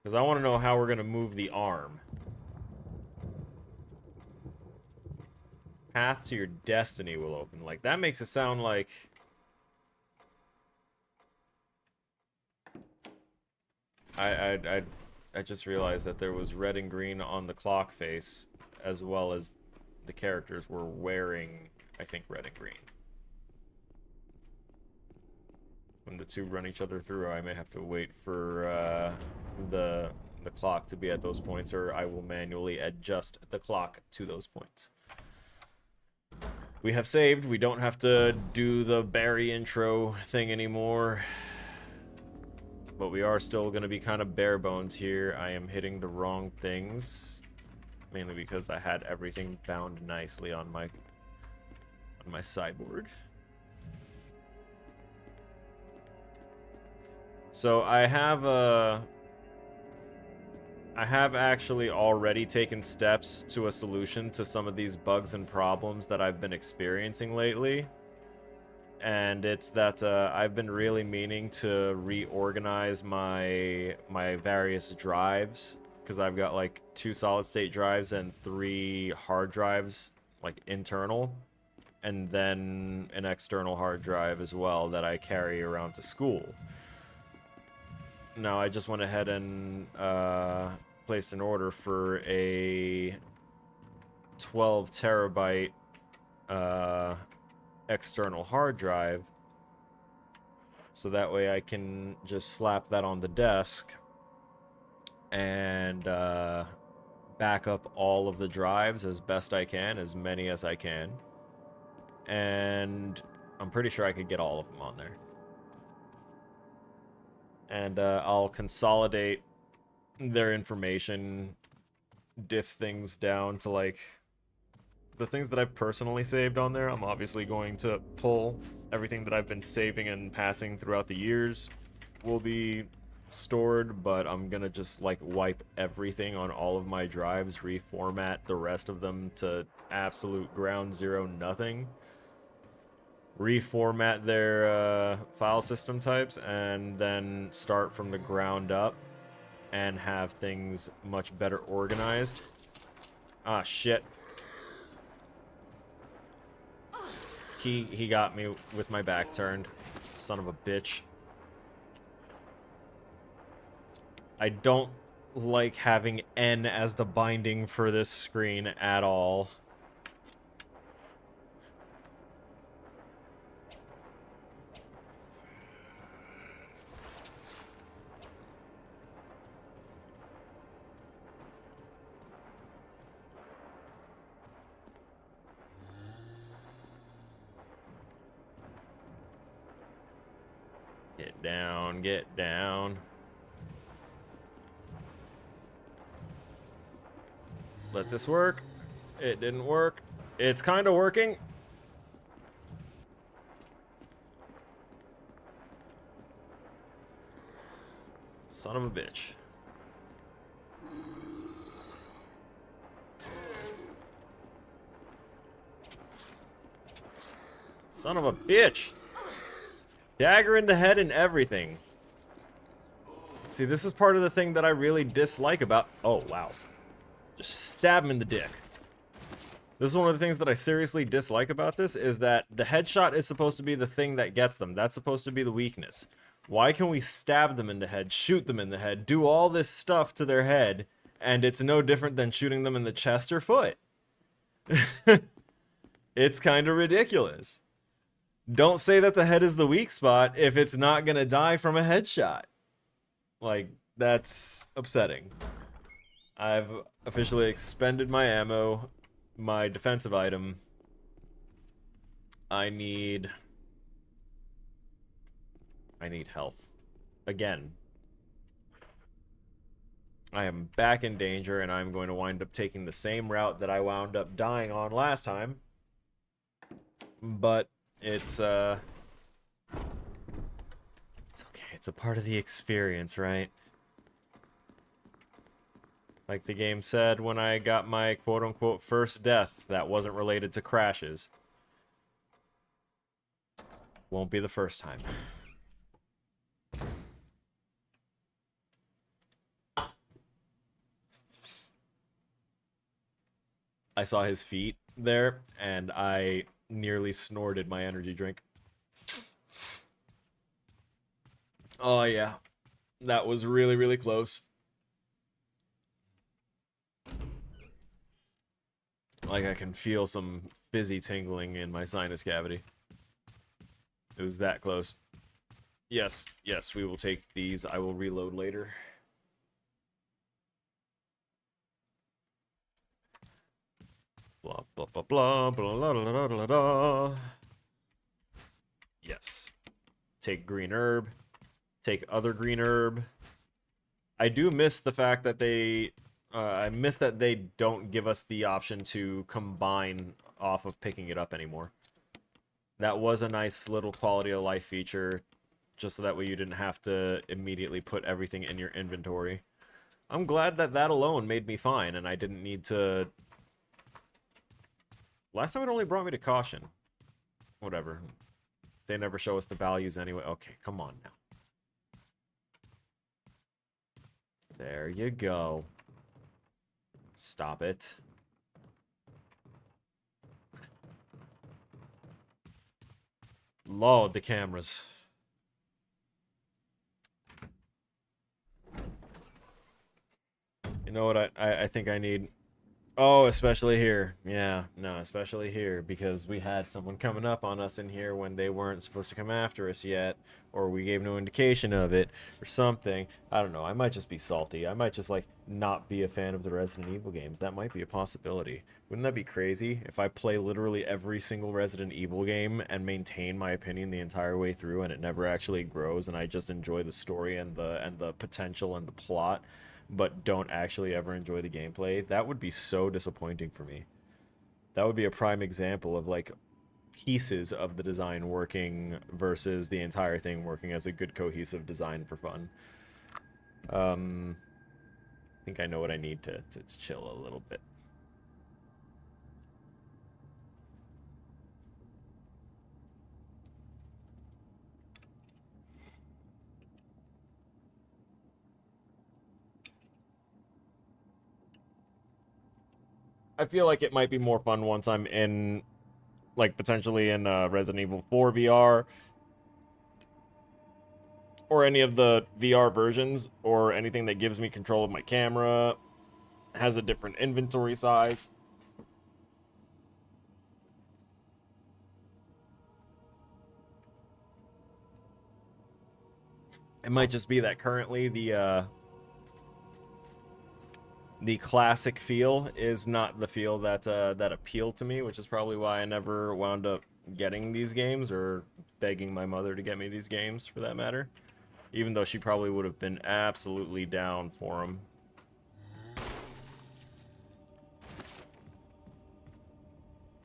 Because I want to know how we're gonna move the arm. Path to your destiny will open. Like, that makes it sound like... I just realized that there was red and green on the clock face, as well as the characters were wearing, I think, red and green. When the two run each other through, I may have to wait for the clock to be at those points, or I will manually adjust the clock to those points. We have saved. We don't have to do the Barry intro thing anymore. But we are still going to be kind of bare bones here. I am hitting the wrong things. Mainly because I had everything bound nicely on my sideboard. So I have actually already taken steps to a solution to some of these bugs and problems that I've been experiencing lately. And it's that I've been really meaning to reorganize my various drives, because I've got like 2 solid-state drives and 3 hard drives, like internal, and then an external hard drive as well that I carry around to school. Now, I just went ahead and placed an order for a 12 terabyte external hard drive, so that way I can just slap that on the desk and back up all of the drives as best I can, as many as I can, and I'm pretty sure I could get all of them on there. And I'll consolidate their information, diff things down to like the things that I've personally saved on there. I'm obviously going to pull everything that I've been saving and passing throughout the years will be stored, but I'm gonna just like wipe everything on all of my drives, reformat the rest of them to absolute ground zero nothing, reformat their file system types, and then start from the ground up and have things much better organized. Ah, shit. He got me with my back turned. Son of a bitch. I don't like having N as the binding for this screen at all. down, get down. Let this work. It didn't work. It's kind of working. Son of a bitch. Son of a bitch. Dagger in the head and everything. See, this is part of the thing that I really dislike about... Oh, wow. Just stab him in the dick. This is one of the things that I seriously dislike about this, is that the headshot is supposed to be the thing that gets them. That's supposed to be the weakness. Why can we stab them in the head, shoot them in the head, do all this stuff to their head, and it's no different than shooting them in the chest or foot? It's kind of ridiculous. Don't say that the head is the weak spot if it's not gonna die from a headshot. Like, that's upsetting. I've officially expended my ammo, my defensive item. I need health. Again. I am back in danger, and I'm going to wind up taking the same route that I wound up dying on last time. But it's okay. It's a part of the experience, right? Like the game said when I got my quote-unquote first death that wasn't related to crashes. Won't be the first time. I saw his feet there, and I nearly snorted my energy drink. Oh, yeah. That was really, really close. Like, I can feel some fizzy tingling in my sinus cavity. It was that close. Yes, yes, we will take these. I will reload later. Blah, blah, blah, blah, blah, blah, blah, blah, blah. Yes. Take green herb. Take other green herb. I do miss the fact that they... I miss that they don't give us the option to combine off of picking it up anymore. That was a nice little quality of life feature, just so that way you didn't have to immediately put everything in your inventory. I'm glad that that alone made me fine, and I didn't need to... Last time it only brought me to caution. Whatever. They never show us the values anyway. Okay, come on now. There you go. Stop it. Load the cameras. You know what I think I need? Oh, especially here. Yeah, no, especially here, because we had someone coming up on us in here when they weren't supposed to come after us yet, or we gave no indication of it, or something. I don't know, I might just be salty. I might just, like, not be a fan of the Resident Evil games. That might be a possibility. Wouldn't that be crazy if I play literally every single Resident Evil game and maintain my opinion the entire way through and it never actually grows and I just enjoy the story and the potential and the plot, but don't actually ever enjoy the gameplay? That would be so disappointing for me. That would be a prime example of, like, pieces of the design working versus the entire thing working as a good cohesive design for fun. I think I know what I need to chill a little bit. I feel like it might be more fun once I'm in, like, potentially in Resident Evil 4 VR, or any of the VR versions, or anything that gives me control of my camera, has a different inventory size. It might just be that currently the classic feel is not the feel that that appealed to me, which is probably why I never wound up getting these games or begging my mother to get me these games, for that matter. Even though she probably would have been absolutely down for him.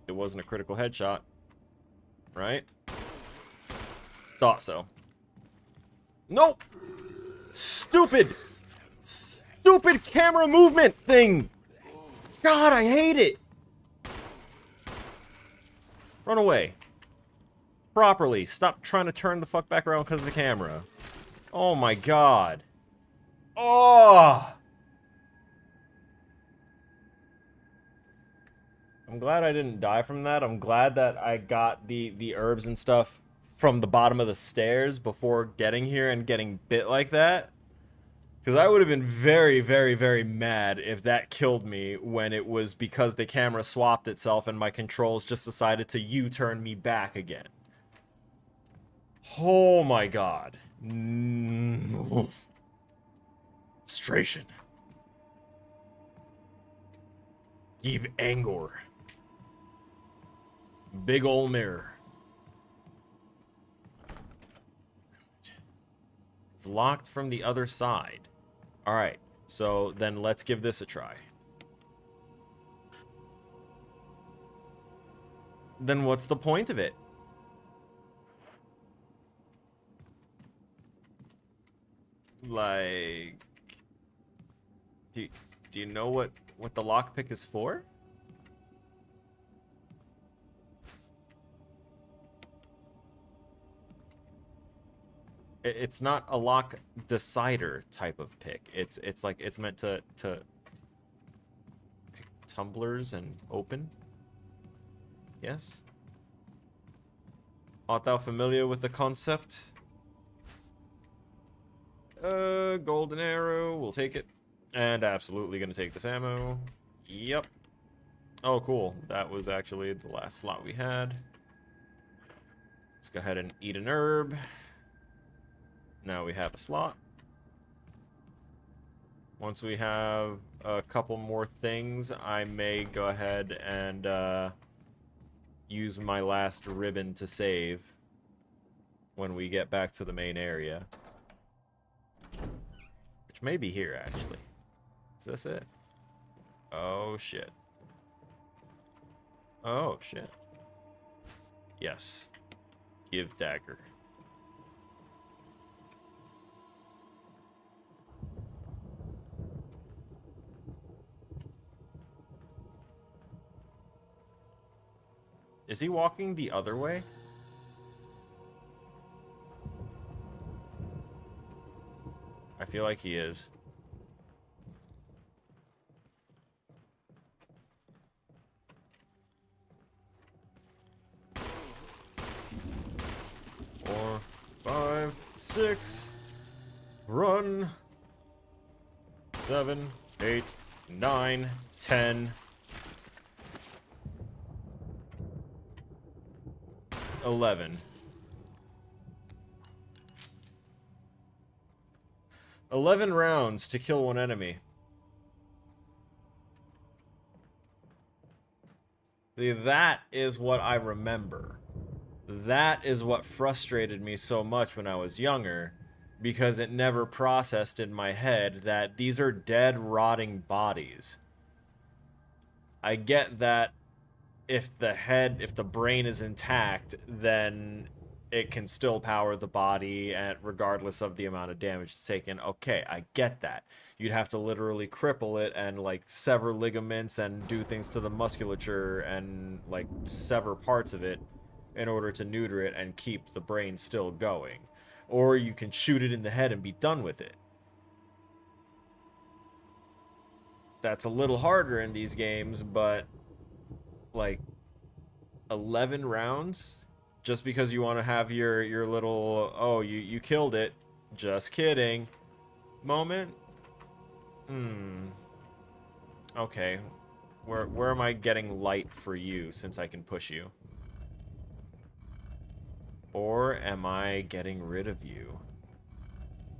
It wasn't a critical headshot, right? Thought so. Nope! Stupid! Stupid camera movement thing! God, I hate it! Run away. Properly. Stop trying to turn the fuck back around because of the camera. Oh my god. Oh! I'm glad I didn't die from that. I'm glad that I got the herbs and stuff from the bottom of the stairs before getting here and getting bit like that. Because I would have been very, very, very mad if that killed me when it was because the camera swapped itself and my controls just decided to U-turn me back again. Oh my god. Frustration. Give anger. Big ol' mirror. It's locked from the other side. Alright, so then let's give this a try. Then what's the point of it? Like... Do you know what the lockpick is for? It's not a lock decider type of pick. It's like it's meant to pick tumblers and open. Yes. Art thou familiar with the concept? Golden arrow. We'll take it. And absolutely gonna take this ammo. Yep. Oh, cool. That was actually the last slot we had. Let's go ahead and eat an herb. Now we have a slot. Once we have a couple more things, I may go ahead and use my last ribbon to save when we get back to the main area. Which may be here, actually. Is this it? Oh, shit. Oh, shit. Yes. Give dagger. Is he walking the other way? I feel like he is. Four, 5, 6. Run. 7, 8, 9, 10. 11. 11 rounds to kill one enemy. That is what I remember. That is what frustrated me so much when I was younger, because it never processed in my head that these are dead, rotting bodies. I get that if the brain is intact, then it can still power the body and regardless of the amount of damage it's taken. Okay, I get that. You'd have to literally cripple it and like sever ligaments and do things to the musculature and like sever parts of it in order to neuter it and keep the brain still going. Or you can shoot it in the head and be done with it. That's a little harder in these games, but like 11 rounds just because you want to have your little, oh, you killed it, just kidding moment. Okay, where am I getting light for you since I can push you? Or am I getting rid of you?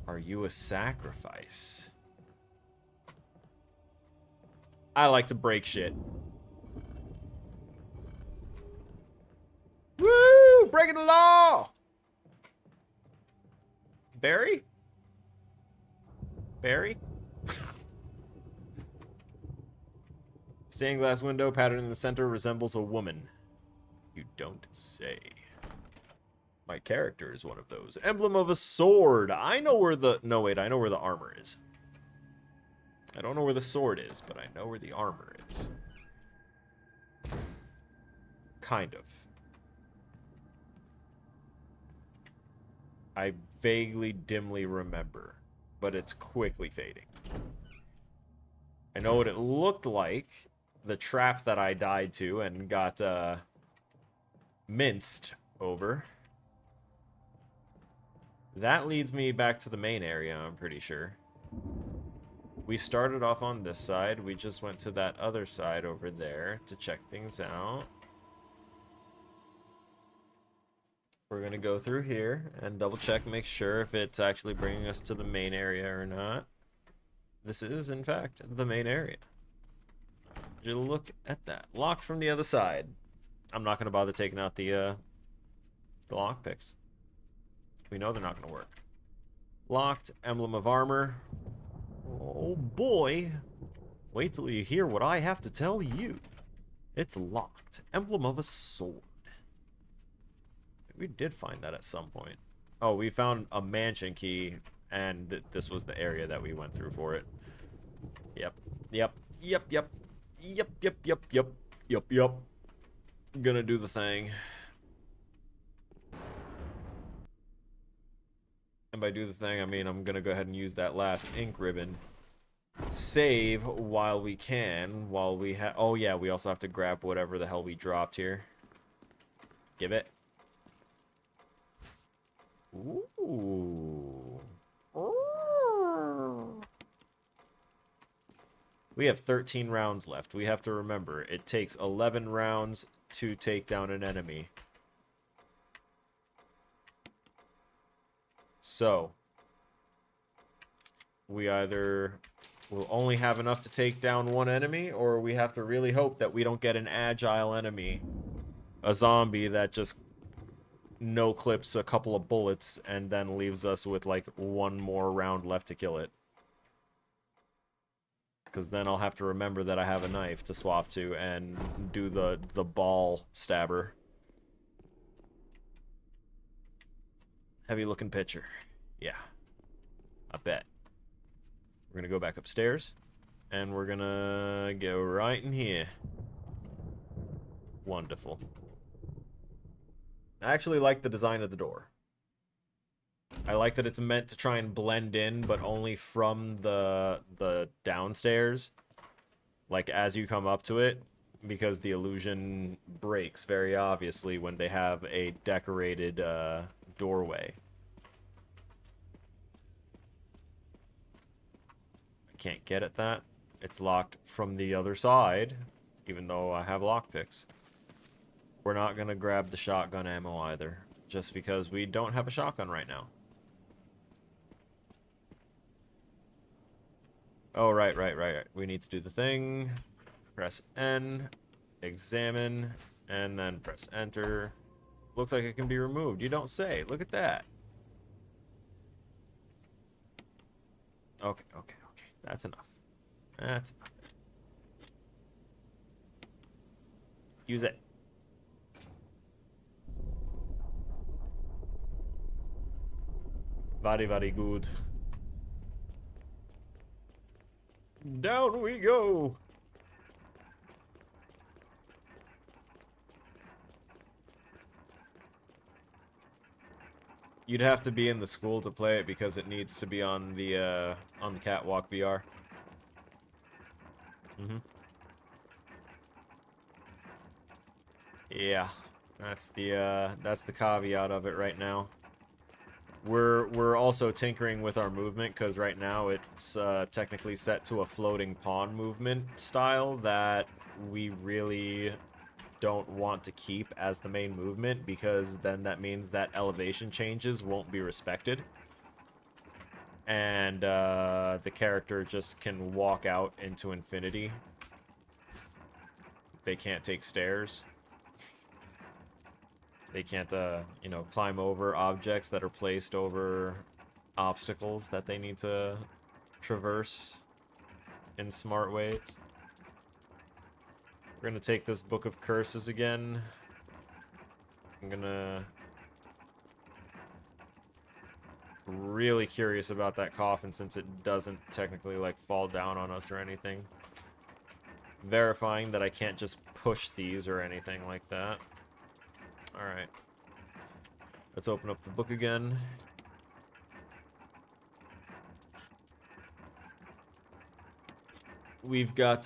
Are you a sacrifice? I like to break shit. Woo! Breaking the law! Barry? Fairy? Stained glass window pattern in the center resembles a woman. You don't say. My character is one of those. Emblem of a sword. I know where the... No, wait. I know where the armor is. I don't know where the sword is, but I know where the armor is. Kind of. I vaguely, dimly remember, but it's quickly fading. I know what it looked like. The trap that I died to and got minced over. That leads me back to the main area, I'm pretty sure. We started off on this side. We just went to that other side over there to check things out. We're going to go through here and double check, make sure if it's actually bringing us to the main area or not. This is, in fact, the main area. Would you look at that? Locked from the other side. I'm not going to bother taking out the lockpicks. We know they're not going to work. Locked, emblem of armor. Oh boy. Wait till you hear what I have to tell you. It's locked. Emblem of a sword. We did find that at some point. Oh, we found a mansion key, and this was the area that we went through for it. Yep. Yep. Yep. Yep. Yep. Yep. Yep. Yep. Yep. Yep. Gonna do the thing. And by do the thing, I mean I'm gonna go ahead and use that last ink ribbon. Save while we can, while we have... Oh, yeah, we also have to grab whatever the hell we dropped here. Give it. Ooh. We have 13 rounds left. We have to remember, it takes 11 rounds to take down an enemy. So, we either will only have enough to take down one enemy, or we have to really hope that we don't get an agile enemy. A zombie that just no-clips a couple of bullets and then leaves us with, like, one more round left to kill it. Because then I'll have to remember that I have a knife to swap to and do the ball stabber. Heavy-looking picture. Yeah. I bet. We're gonna go back upstairs. And we're gonna go right in here. Wonderful. I actually like the design of the door. I like that it's meant to try and blend in, but only from the downstairs. Like, as you come up to it. Because the illusion breaks very obviously when they have a decorated doorway. I can't get at that. It's locked from the other side, even though I have lockpicks. We're not going to grab the shotgun ammo either, just because we don't have a shotgun right now. Oh, right. We need to do the thing. Press N, examine, and then press enter. Looks like it can be removed. You don't say. Look at that. Okay. That's enough. That's enough. Use it. Very good. Down we go. You'd have to be in the school to play it because it needs to be on the Catwalk VR. Yeah, that's the caveat of it right now. We're also tinkering with our movement because right now it's technically set to a floating pawn movement style that we really don't want to keep as the main movement, because then that means that elevation changes won't be respected. And the character just can walk out into infinity. They can't take stairs. They can't, you know, climb over objects that are placed over obstacles that they need to traverse in smart ways. We're gonna take this Book of Curses again. I'm gonna... really curious about that coffin since it doesn't technically, like, fall down on us or anything. Verifying that I can't just push these or anything like that. Alright. Let's open up the book again. We've got,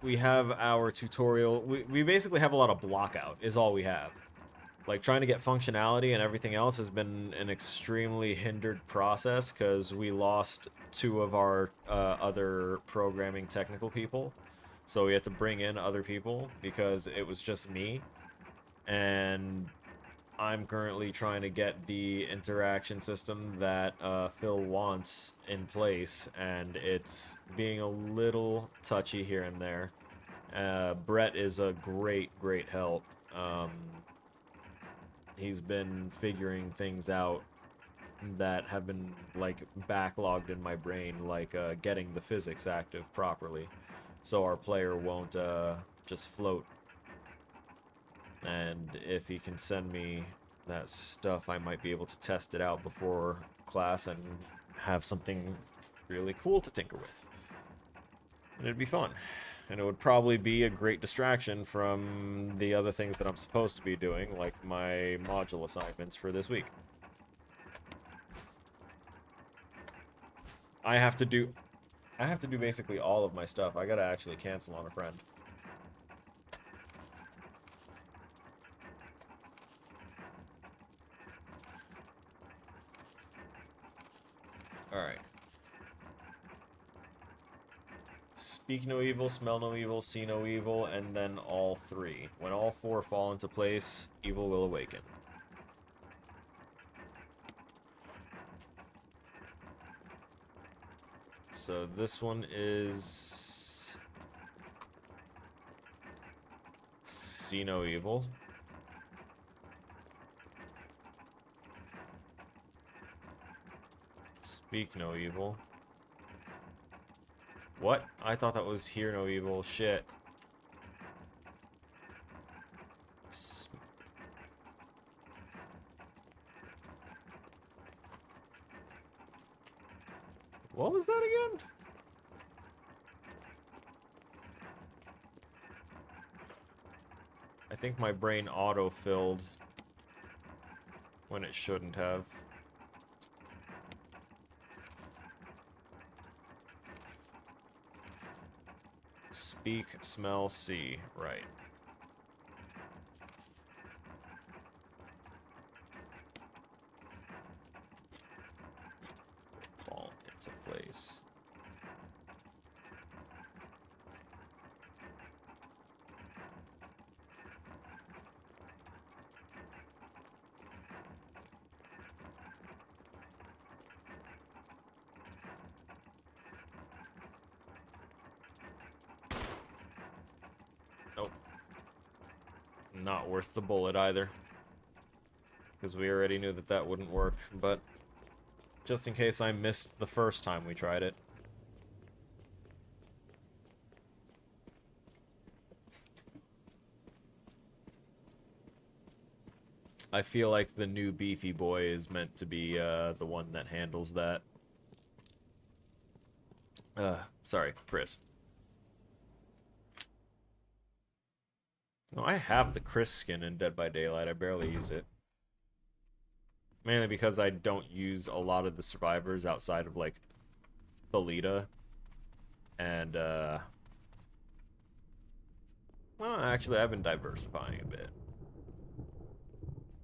we have our tutorial. We basically have a lot of blockout, is all we have. Like, trying to get functionality and everything else has been an extremely hindered process, because we lost 2 of our other programming technical people. So we had to bring in other people, because it was just me. And I'm currently trying to get the interaction system that Phil wants in place, and it's being a little touchy here and there. Brett is a great help. He's been figuring things out that have been, like, backlogged in my brain, like getting the physics active properly, so our player won't just float. And if he can send me that stuff, I might be able to test it out before class and have something really cool to tinker with. And it'd be fun. And it would probably be a great distraction from the other things that I'm supposed to be doing, like my module assignments for this week. I have to do basically all of my stuff. I gotta actually cancel on a friend. Alright. Speak no evil, smell no evil, see no evil, and then all 3. When all 4 fall into place, evil will awaken. So this one is... see no evil. Speak no evil. What? I thought that was hear no evil. Shit. What was that again? I think my brain auto-filled when it shouldn't have. Speak, smell, see. Right. Fall into place. Nope. Not worth the bullet either. Because we already knew that that wouldn't work, but just in case I missed the first time we tried it. I feel like the new beefy boy is meant to be the one that handles that. Sorry, Chris. No, I have the Chris skin in Dead by Daylight. I barely use it. Mainly because I don't use a lot of the survivors outside of, like, Thalita. And, well, actually, I've been diversifying a bit.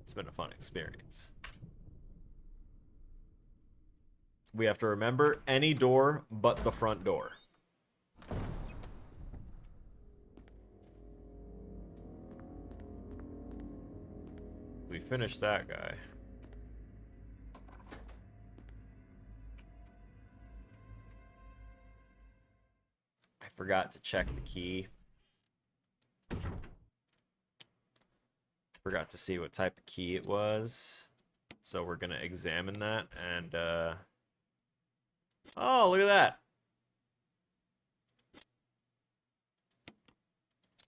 It's been a fun experience. We have to remember any door but the front door. We finished that guy. I forgot to check the key. Forgot to see what type of key it was. So we're gonna examine that and Oh, look at that.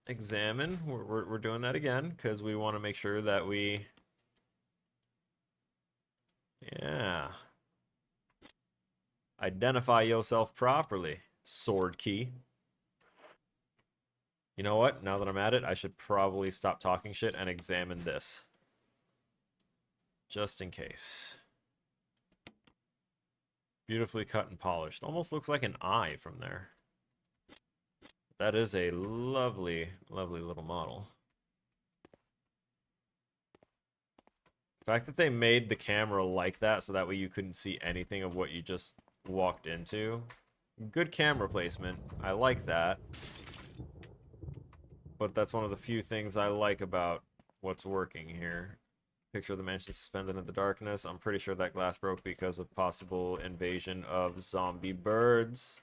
Examine. We're doing that again because we want to make sure that we... Yeah. Identify yourself properly. Sword key. You know what? Now that I'm at it, I should probably stop talking shit and examine this. Just in case. Beautifully cut and polished. Almost looks like an eye from there. That is a lovely, lovely little model. The fact that they made the camera like that so that way you couldn't see anything of what you just walked into. Good camera placement. I like that. But that's one of the few things I like about what's working here. Picture of the mansion suspended in the darkness. I'm pretty sure that glass broke because of possible invasion of zombie birds.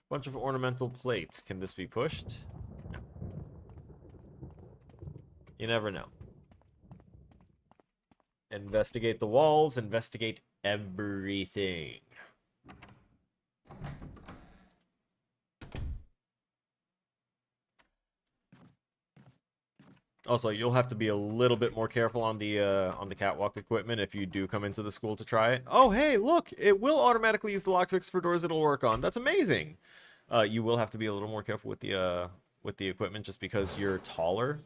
Bunch of ornamental plates. Can this be pushed? No. You never know. Investigate the walls. Investigate everything. Also, you'll have to be a little bit more careful on the catwalk equipment if you do come into the school to try it. Oh, hey, look! It will automatically use the lockpicks for doors it'll work on. That's amazing! You will have to be a little more careful with the equipment just because you're taller.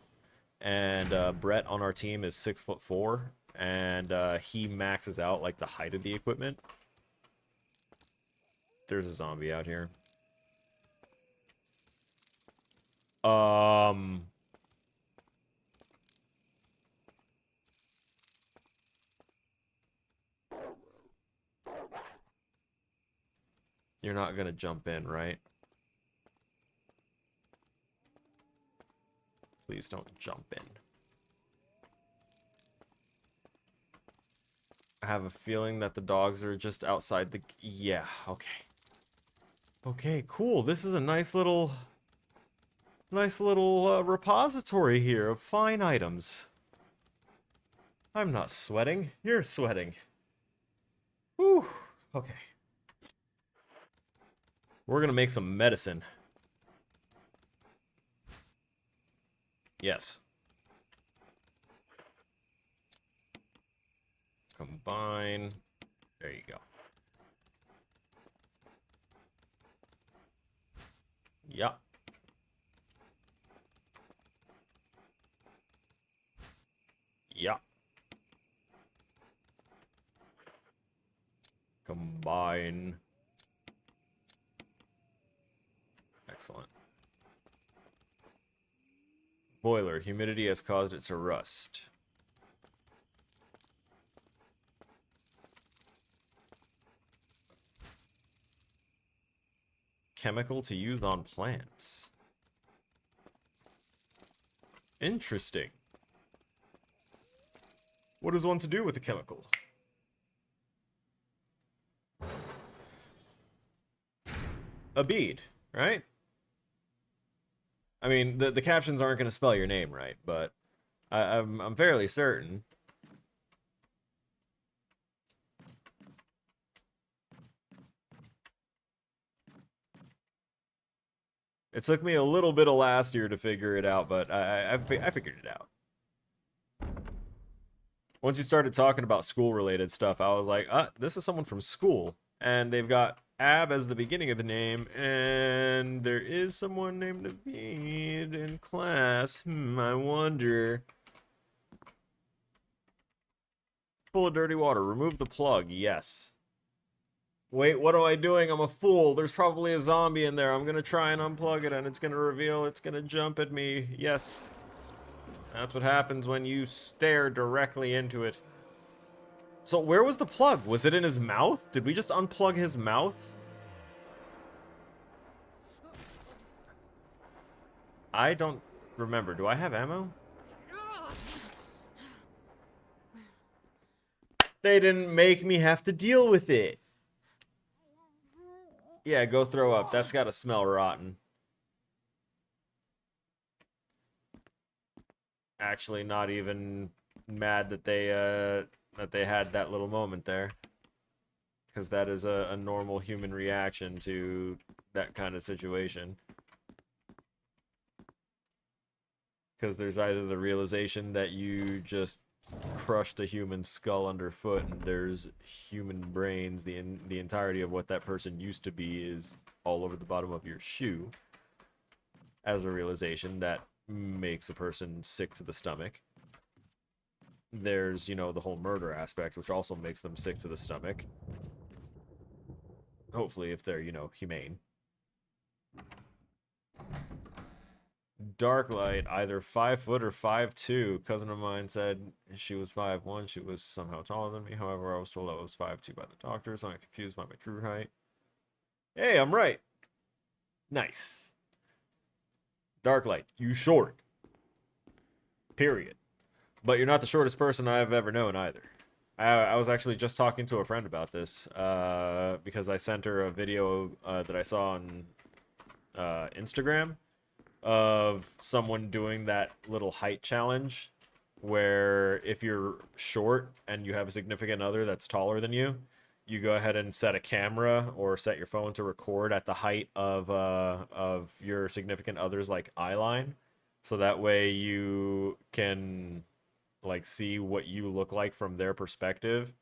And Brett on our team is 6'4", and he maxes out like the height of the equipment. There's a zombie out here. You're not gonna jump in, right? Please don't jump in. I have a feeling that the dogs are just outside the... Yeah, okay. Okay, cool. This is a nice little repository here of fine items. I'm not sweating. You're sweating. Whew. Okay. We're gonna make some medicine. Yes. Combine. There you go. Yup. Yup. Combine. Excellent. Boiler. Humidity has caused it to rust. Chemical to use on plants. Interesting. What is one to do with the chemical? A bead, right? I mean, the captions aren't going to spell your name right, but I'm fairly certain. It took me a little bit of last year to figure it out, but I figured it out. Once you started talking about school-related stuff, I was like, this is someone from school. And they've got Ab as the beginning of the name, and there is someone named Naveed in class. I wonder. Full of dirty water. Remove the plug. Yes. Wait, what am I doing? I'm a fool. There's probably a zombie in there. I'm gonna try and unplug it, and it's gonna reveal it's gonna jump at me. Yes. That's what happens when you stare directly into it. So where was the plug? Was it in his mouth? Did we just unplug his mouth? I don't remember. Do I have ammo? They didn't make me have to deal with it. Yeah, go throw up. That's gotta smell rotten. Actually, not even mad that they had that little moment there. because that is a normal human reaction to that kind of situation. Because there's either the realization that you just crushed a human skull underfoot, and there's human brains, the entirety of what that person used to be is all over the bottom of your shoe, as a realization that makes a person sick to the stomach. There's, you know, the whole murder aspect, which also makes them sick to the stomach. Hopefully, if they're, you know, humane. Dark light, either 5 foot or 5'2". Cousin of mine said she was 5'1". She was somehow taller than me. However, I was told I was 5'2" by the doctor, so I'm confused by my true height. Hey, I'm right. Nice. Dark light, you short. Period. But you're not the shortest person I've ever known either. I was actually just talking to a friend about this because I sent her a video that I saw on Instagram of someone doing that little height challenge where if you're short and you have a significant other that's taller than you go ahead and set a camera or set your phone to record at the height of your significant other's like eye line, so that way you can like see what you look like from their perspective.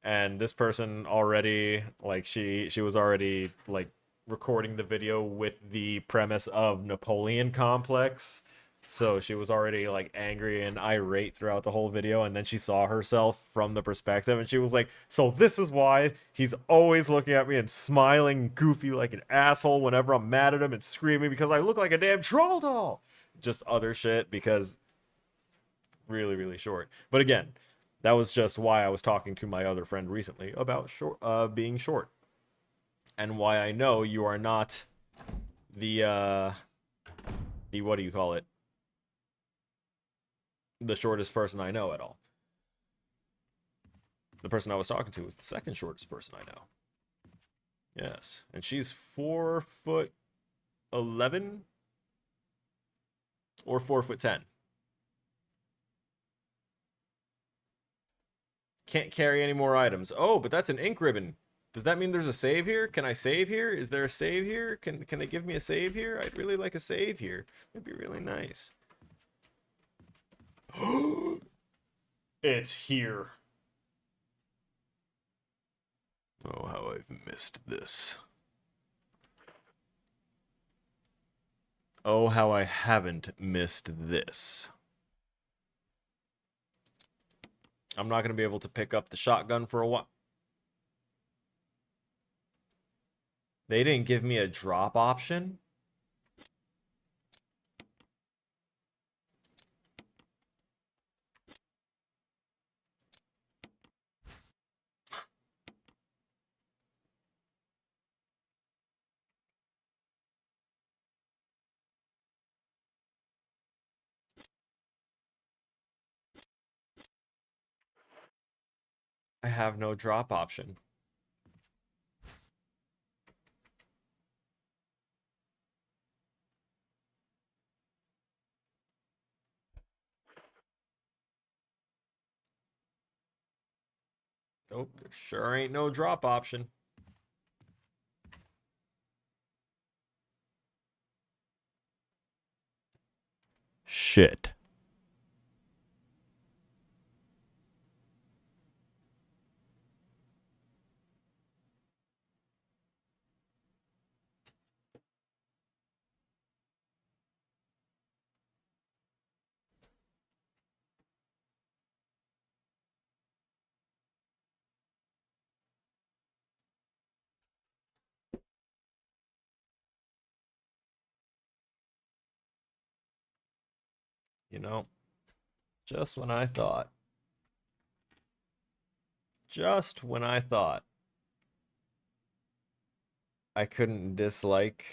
And this person already like she was already like recording the video with the premise of Napoleon complex. So she was already like angry and irate throughout the whole video, and then she saw herself from the perspective and she was like, so this is why he's always looking at me and smiling goofy like an asshole whenever I'm mad at him and screaming because I look like a damn troll doll. Just other shit because really, really short. But again, that was just why I was talking to my other friend recently about being short. And why I know you are not the what do you call it? The shortest person I know at all. The person I was talking to was the second shortest person I know. Yes. And she's 4'11" or 4'10". Can't carry any more items. Oh, but that's an ink ribbon. Does that mean there's a save here? Can I save here? Is there a save here? Can they give me a save here? I'd really like a save here. It'd be really nice. It's here. Oh, how I've missed this. Oh, how I haven't missed this. I'm not going to be able to pick up the shotgun for a while. They didn't give me a drop option? I have no drop option. Nope, there sure ain't no drop option. Shit. You know, just when I thought. Just when I thought I couldn't dislike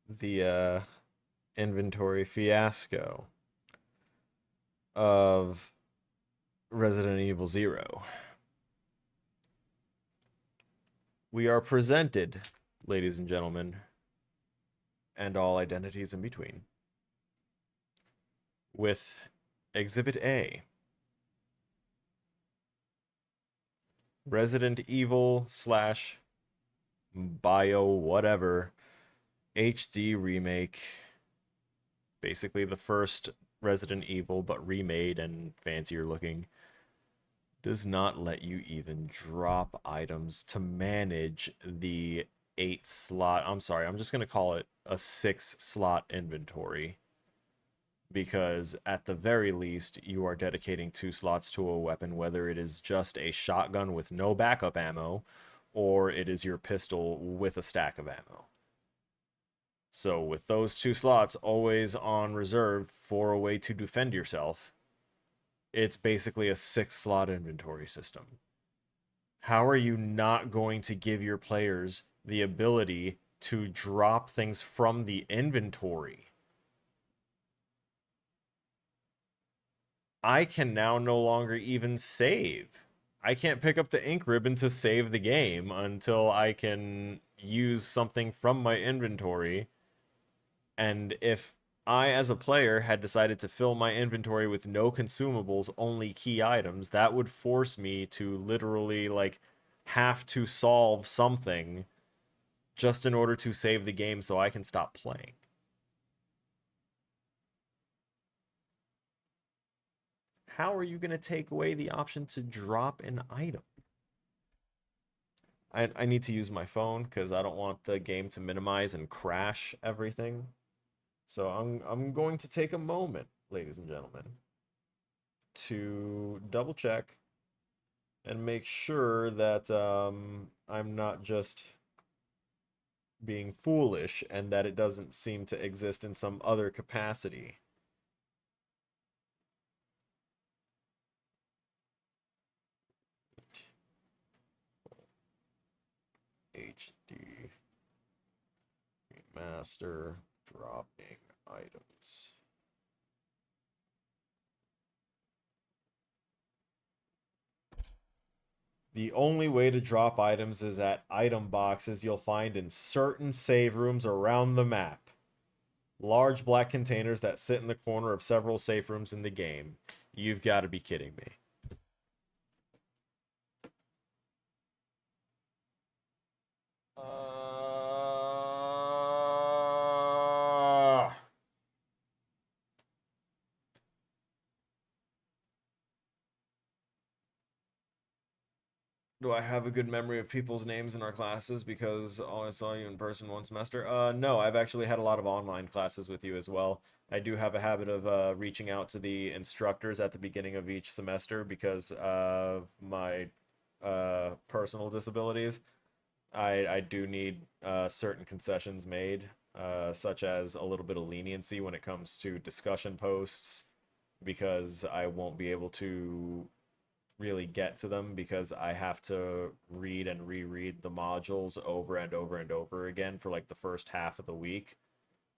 the inventory fiasco of Resident Evil 0. We are presented, ladies and gentlemen, and all identities in between, with Exhibit A. Resident Evil slash Bio whatever HD remake. Basically the first Resident Evil, but remade and fancier looking. Does not let you even drop items to manage the 8 slot. I'm sorry, I'm just going to call it a 6 slot inventory. Because at the very least, you are dedicating 2 slots to a weapon, whether it is just a shotgun with no backup ammo, or it is your pistol with a stack of ammo. So with those 2 slots always on reserve for a way to defend yourself, it's basically a 6 slot inventory system. How are you not going to give your players the ability to drop things from the inventory? I can now no longer even save. I can't pick up the ink ribbon to save the game until I can use something from my inventory. And if I, as a player, had decided to fill my inventory with no consumables, only key items, that would force me to literally, like, have to solve something just in order to save the game so I can stop playing. How are you going to take away the option to drop an item? I need to use my phone because I don't want the game to minimize and crash everything. So I'm going to take a moment, ladies and gentlemen, to double check and make sure that I'm not just being foolish and that it doesn't seem to exist in some other capacity. HD remaster dropping items. The only way to drop items is at item boxes you'll find in certain save rooms around the map. Large black containers that sit in the corner of several safe rooms in the game. You've got to be kidding me. Do I have a good memory of people's names in our classes because I saw you in person one semester? No, I've actually had a lot of online classes with you as well. I do have a habit of reaching out to the instructors at the beginning of each semester because of my personal disabilities. I do need certain concessions made, such as a little bit of leniency when it comes to discussion posts, because I won't be able to really get to them because I have to read and reread the modules over and over and over again for like the first half of the week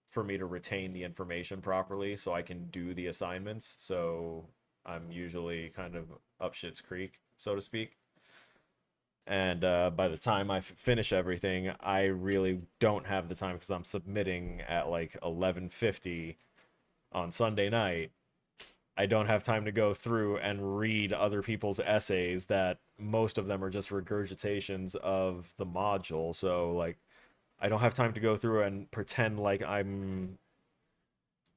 for me to retain the information properly so I can do the assignments. So I'm usually kind of up shit's creek, so to speak. And by the time I finish everything, I really don't have the time because I'm submitting at like 11:50 on Sunday night. I don't have time to go through and read other people's essays that most of them are just regurgitations of the module. So like I don't have time to go through and pretend like I'm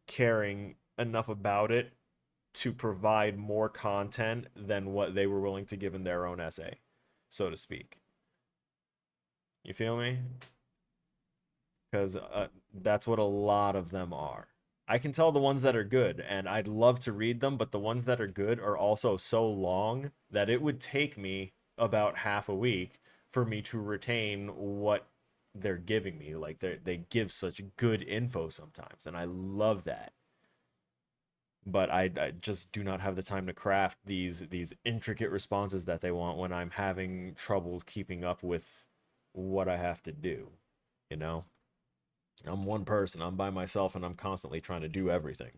caring enough about it to provide more content than what they were willing to give in their own essay, so to speak. You feel me? Because that's what a lot of them are. I can tell the ones that are good, and I'd love to read them, but the ones that are good are also so long that it would take me about half a week for me to retain what they're giving me. Like they give such good info sometimes, and I love that. But I just do not have the time to craft these intricate responses that they want when I'm having trouble keeping up with what I have to do, you know? I'm one person, I'm by myself, and I'm constantly trying to do everything.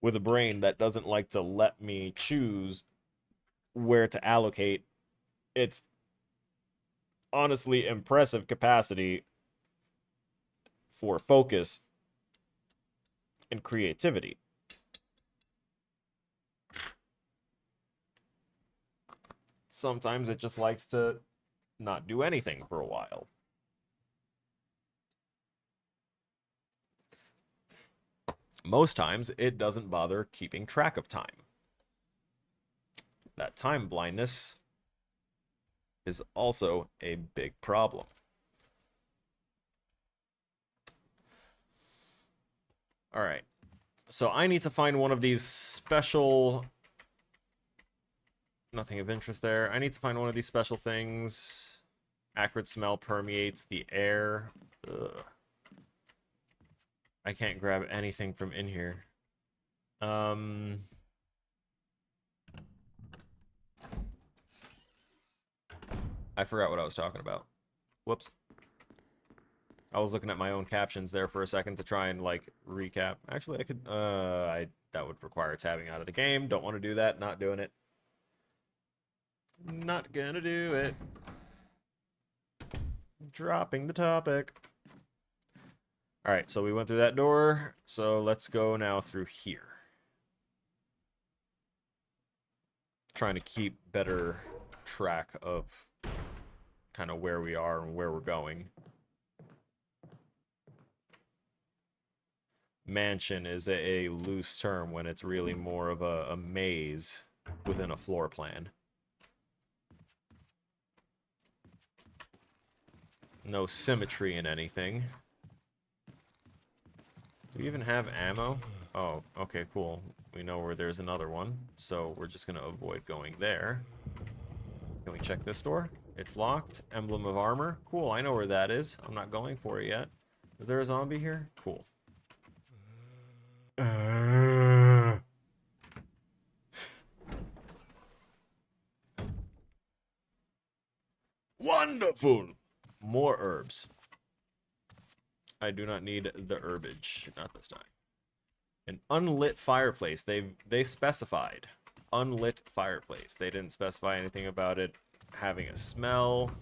With a brain that doesn't like to let me choose where to allocate its honestly impressive capacity for focus and creativity. Sometimes it just likes to not do anything for a while. Most times, it doesn't bother keeping track of time. That time blindness is also a big problem. All right. So I need to find one of these special... Nothing of interest there. I need to find one of these special things. Acrid smell permeates the air. Ugh. I can't grab anything from in here. I forgot what I was talking about. Whoops. I was looking at my own captions there for a second to try and, like, recap. Actually, I could, that would require tabbing out of the game. Don't want to do that. Not doing it. Not gonna do it. Dropping the topic. Alright, so we went through that door. So let's go now through here. Trying to keep better track of kind of where we are and where we're going. Mansion is a loose term when it's really more of a maze within a floor plan. No symmetry in anything. Do we even have ammo? Oh, okay, cool. We know where there's another one, so we're just going to avoid going there. Can we check this door? It's locked. Emblem of armor. Cool, I know where that is. I'm not going for it yet. Is there a zombie here? Cool. Wonderful! More herbs. I do not need the herbage. Not this time. An unlit fireplace. They specified. Unlit fireplace. They didn't specify anything about it having a smell.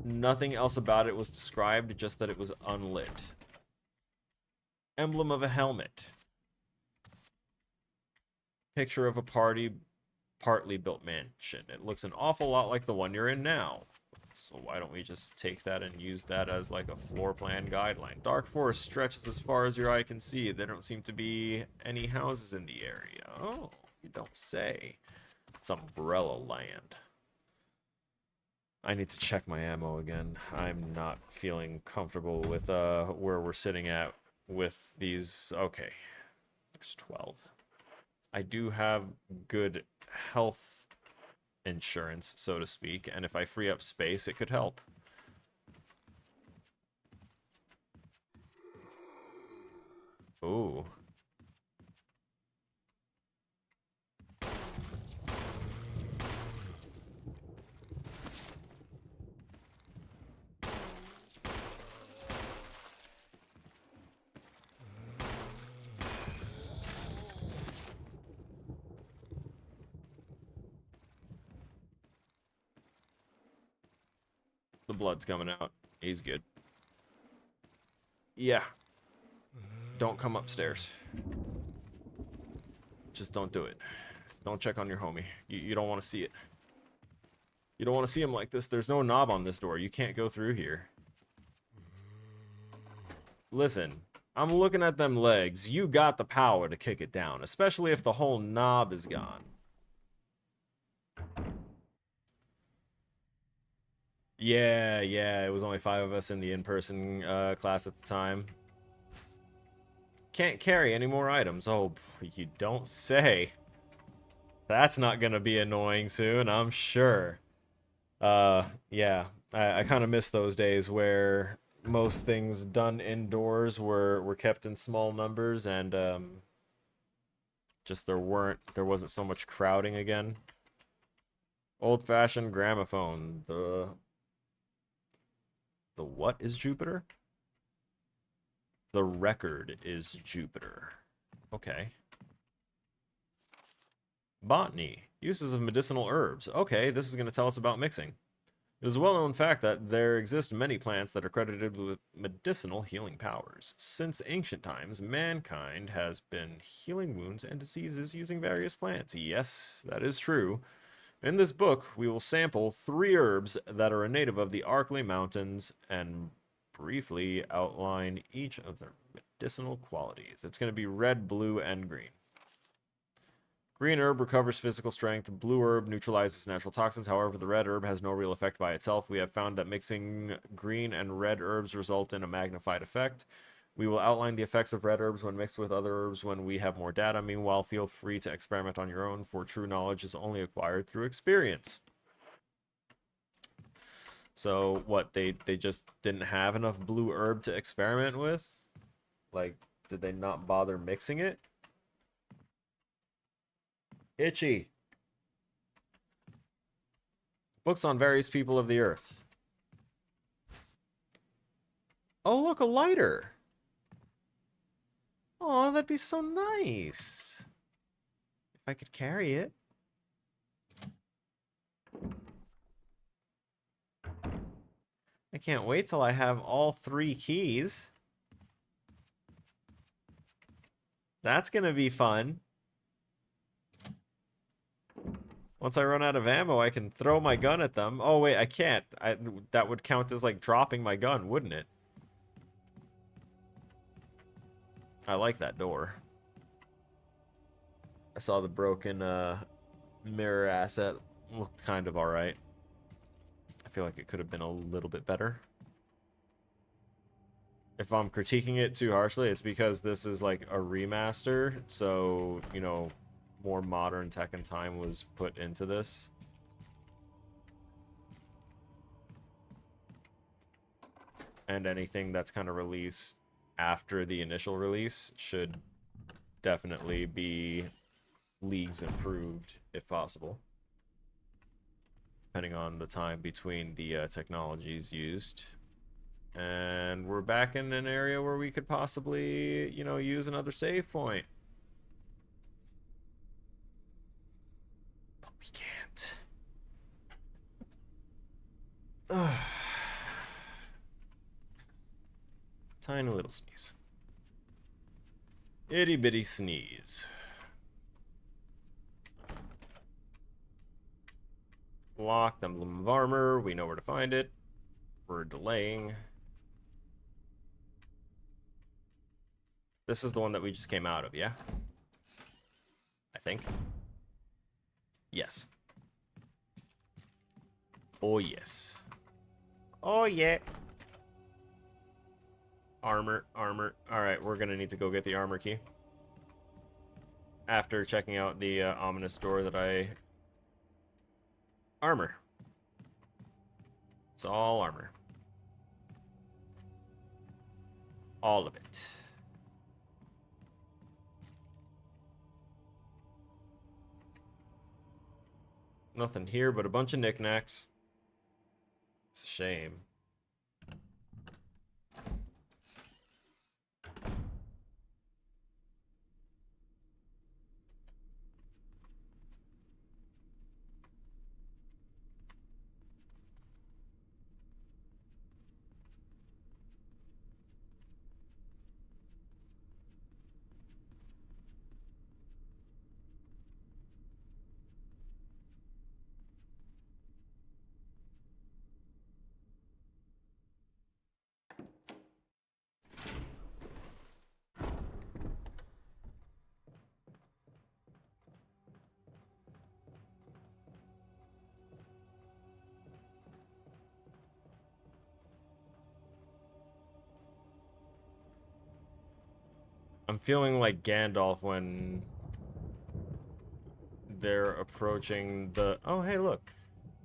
Nothing else about it was described, just that it was unlit. Emblem of a helmet. Picture of a partly built mansion. It looks an awful lot like the one you're in now. So why don't we just take that and use that as like a floor plan guideline? Dark forest stretches as far as your eye can see. There don't seem to be any houses in the area. Oh, you don't say. It's umbrella land. I need to check my ammo again. I'm not feeling comfortable with where we're sitting at with these. Okay, there's 12. I do have good health insurance, so to speak, and if I free up space, it could help. Ooh. The blood's coming out. He's good. Yeah. Don't come upstairs. Just don't do it. Don't check on your homie. You don't want to see it. You don't want to see him like this. There's no knob on this door. You can't go through here. Listen, I'm looking at them legs. You got the power to kick it down, especially if the whole knob is gone. Yeah, it was only 5 of us in the in-person class at the time. Can't carry any more items. Oh, you don't say. That's not gonna be annoying soon, I'm sure. Yeah, I kind of miss those days where most things done indoors were kept in small numbers and just there wasn't so much crowding again. Old-fashioned gramophone. The what is Jupiter? The record is Jupiter. Okay. Botany. Uses of medicinal herbs. Okay, this is going to tell us about mixing. It is a well-known fact that there exist many plants that are credited with medicinal healing powers. Since ancient times, mankind has been healing wounds and diseases using various plants. Yes, that is true. In this book, we will sample 3 herbs that are a native of the Arklay Mountains and briefly outline each of their medicinal qualities. It's going to be red, blue, and green. Green herb recovers physical strength. Blue herb neutralizes natural toxins. However, the red herb has no real effect by itself. We have found that mixing green and red herbs result in a magnified effect. We will outline the effects of red herbs when mixed with other herbs when we have more data. Meanwhile, feel free to experiment on your own, for true knowledge is only acquired through experience. So, what, they just didn't have enough blue herb to experiment with? Like, did they not bother mixing it? Itchy. Books on various people of the earth. Oh, look, a lighter. Oh, that'd be so nice. If I could carry it. I can't wait till I have all 3 keys. That's gonna be fun. Once I run out of ammo, I can throw my gun at them. Oh, wait, I can't. That would count as, like, dropping my gun, wouldn't it? I like that door. I saw the broken mirror asset. Looked kind of alright. I feel like it could have been a little bit better. If I'm critiquing it too harshly, it's because this is like a remaster, so, you know, more modern tech and time was put into this. And anything that's kind of released after the initial release should definitely be leagues improved, if possible. Depending on the time between the technologies used. And we're back in an area where we could possibly, you know, use another save point. But we can't. Ugh. Tiny little sneeze. Itty bitty sneeze. Locked emblem of armor. We know where to find it. We're delaying. This is the one that we just came out of, yeah? I think. Yes. Oh, yes. Oh, yeah. Armor, armor. Alright, we're gonna need to go get the armor key. After checking out the ominous door that I... Armor. It's all armor. All of it. Nothing here but a bunch of knickknacks. It's a shame. I'm feeling like Gandalf when they're approaching the... Oh, hey, look.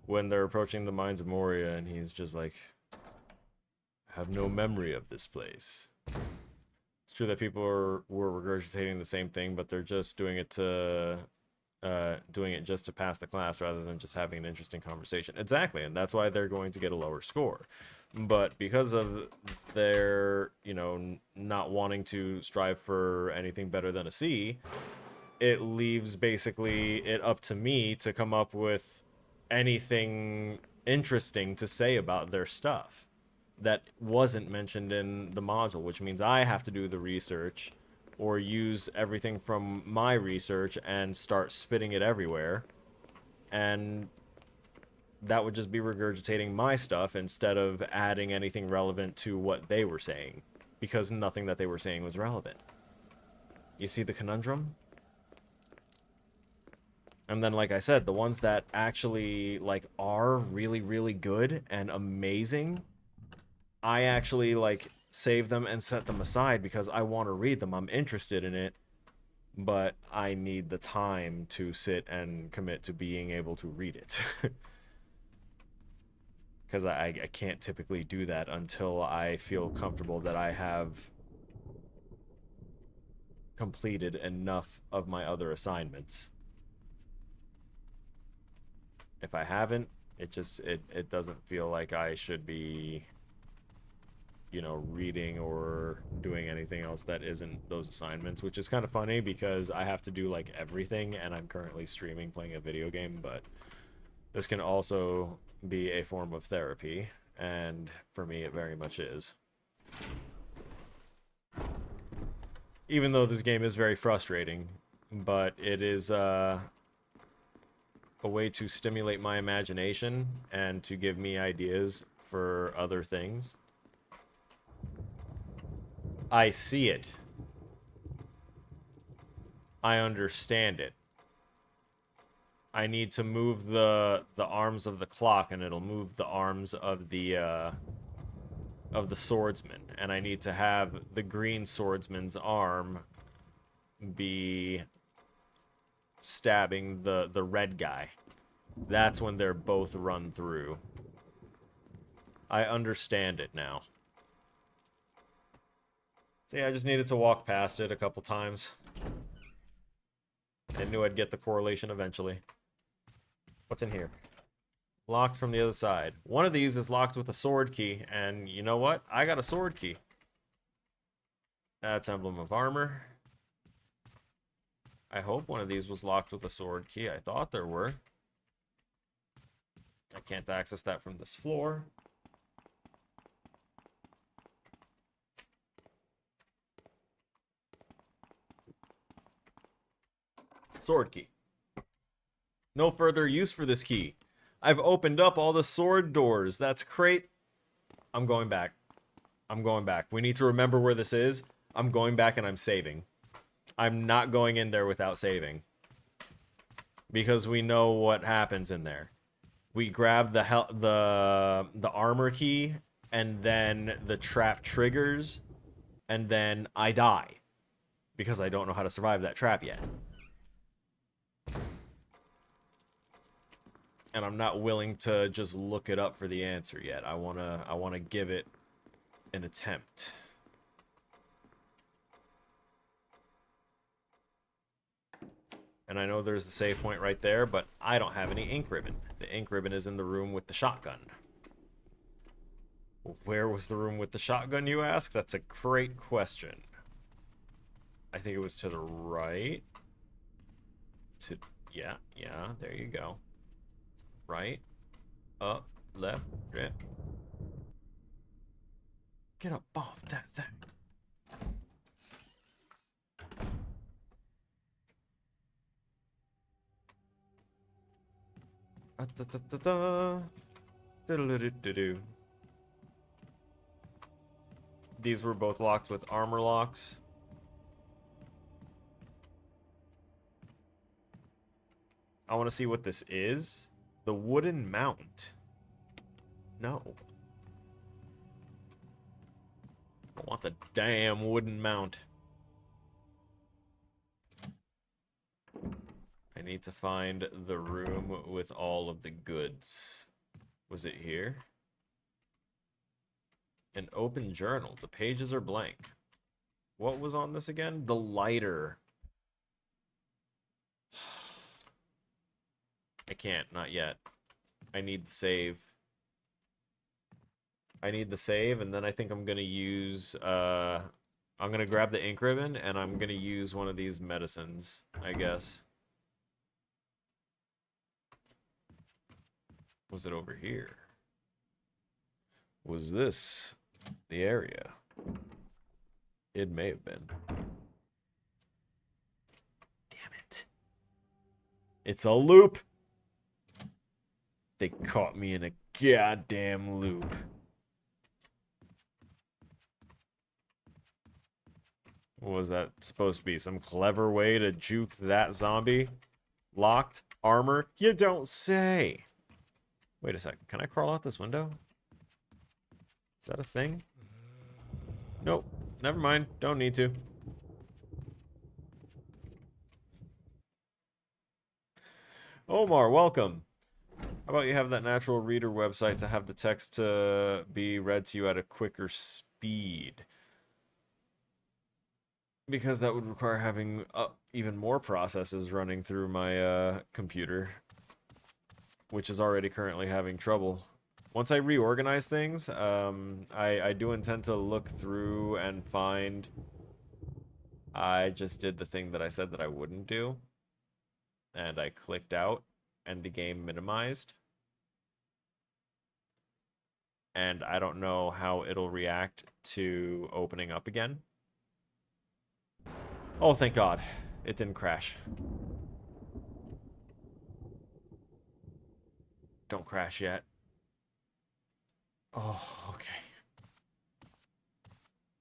When they're approaching the mines of Moria, and he's just like, I have no memory of this place. It's true that people were regurgitating the same thing, but they're just doing it to... doing it just to pass the class rather than just having an interesting conversation. Exactly, and that's why they're going to get a lower score. But because of their, you know, not wanting to strive for anything better than a C, it leaves basically it up to me to come up with anything interesting to say about their stuff that wasn't mentioned in the module, which means I have to do the research or use everything from my research and start spitting it everywhere. And that would just be regurgitating my stuff instead of adding anything relevant to what they were saying, because nothing that they were saying was relevant. You see the conundrum? And then, like I said, the ones that actually, like, are really, really good and amazing, I actually, like, save them and set them aside because I want to read them. I'm interested in it, but I need the time to sit and commit to being able to read it. Because I can't typically do that until I feel comfortable that I have completed enough of my other assignments. If I haven't, it doesn't feel like I should be, you know, reading or doing anything else that isn't those assignments, which is kind of funny because I have to do like everything and I'm currently streaming playing a video game, but this can also be a form of therapy, and for me it very much is. Even though this game is very frustrating, but it is a way to stimulate my imagination and to give me ideas for other things. I see it. I understand it. I need to move the arms of the clock, and it'll move the arms of the swordsman. And I need to have the green swordsman's arm be stabbing the red guy. That's when they're both run through. I understand it now. So yeah, I just needed to walk past it a couple times. I knew I'd get the correlation eventually. What's in here? Locked from the other side. One of these is locked with a sword key, and you know what? I got a sword key. That's emblem of armor. I hope one of these was locked with a sword key. I thought there were. I can't access that from this floor. Sword key. No further use for this key. I've opened up all the sword doors. That's great. I'm going back. I'm going back. We need to remember where this is. I'm going back and I'm saving. I'm not going in there without saving. Because we know what happens in there. We grab the armor key, and then the trap triggers, and then I die. Because I don't know how to survive that trap yet. And I'm not willing to just look it up for the answer yet. I wanna give it an attempt. And I know there's the save point right there, but I don't have any ink ribbon. The ink ribbon is in the room with the shotgun. Where was the room with the shotgun, you ask? That's a great question. I think it was to the right. Yeah, there you go. Right, up, left, right. Get up off that thing. These were both locked with armor locks. I want to see what this is. The wooden mount. No. I want the damn wooden mount. I need to find the room with all of the goods. Was it here? An open journal. The pages are blank. What was on this again? The lighter. I can't, not yet. I need the save. I need the save, and then I think I'm gonna use, I'm gonna grab the ink ribbon, and I'm gonna use one of these medicines, I guess. Was it over here? Was this the area? It may have been. Damn it. It's a loop. They caught me in a goddamn loop. What was that supposed to be? Some clever way to juke that zombie? Locked? Armor? You don't say. Wait a second. Can I crawl out this window? Is that a thing? Nope. Never mind. Don't need to. Omar, welcome. How about you have that natural reader website to have the text to be read to you at a quicker speed? Because that would require having even more processes running through my computer, which is already currently having trouble. Once I reorganize things, I do intend to look through and find... I just did the thing that I said that I wouldn't do. And I clicked out, and the game minimized. And I don't know how it'll react to opening up again. Oh, thank God. It didn't crash. Don't crash yet. Oh, okay.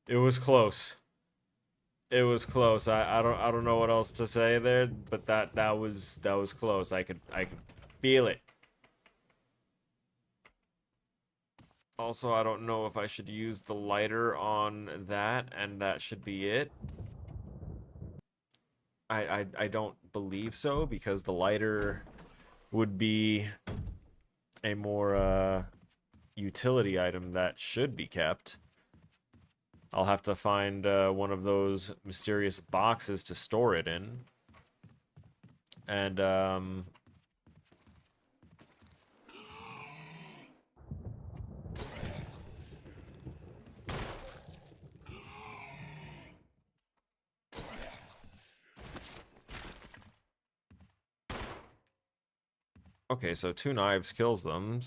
It was close. It was close. I don't know what else to say there, but that was close. I could feel it. Also, I don't know if I should use the lighter on that, and that should be it. I don't believe so, because the lighter would be a more utility item that should be kept. I'll have to find one of those mysterious boxes to store it in. And okay, so 2 knives kills them.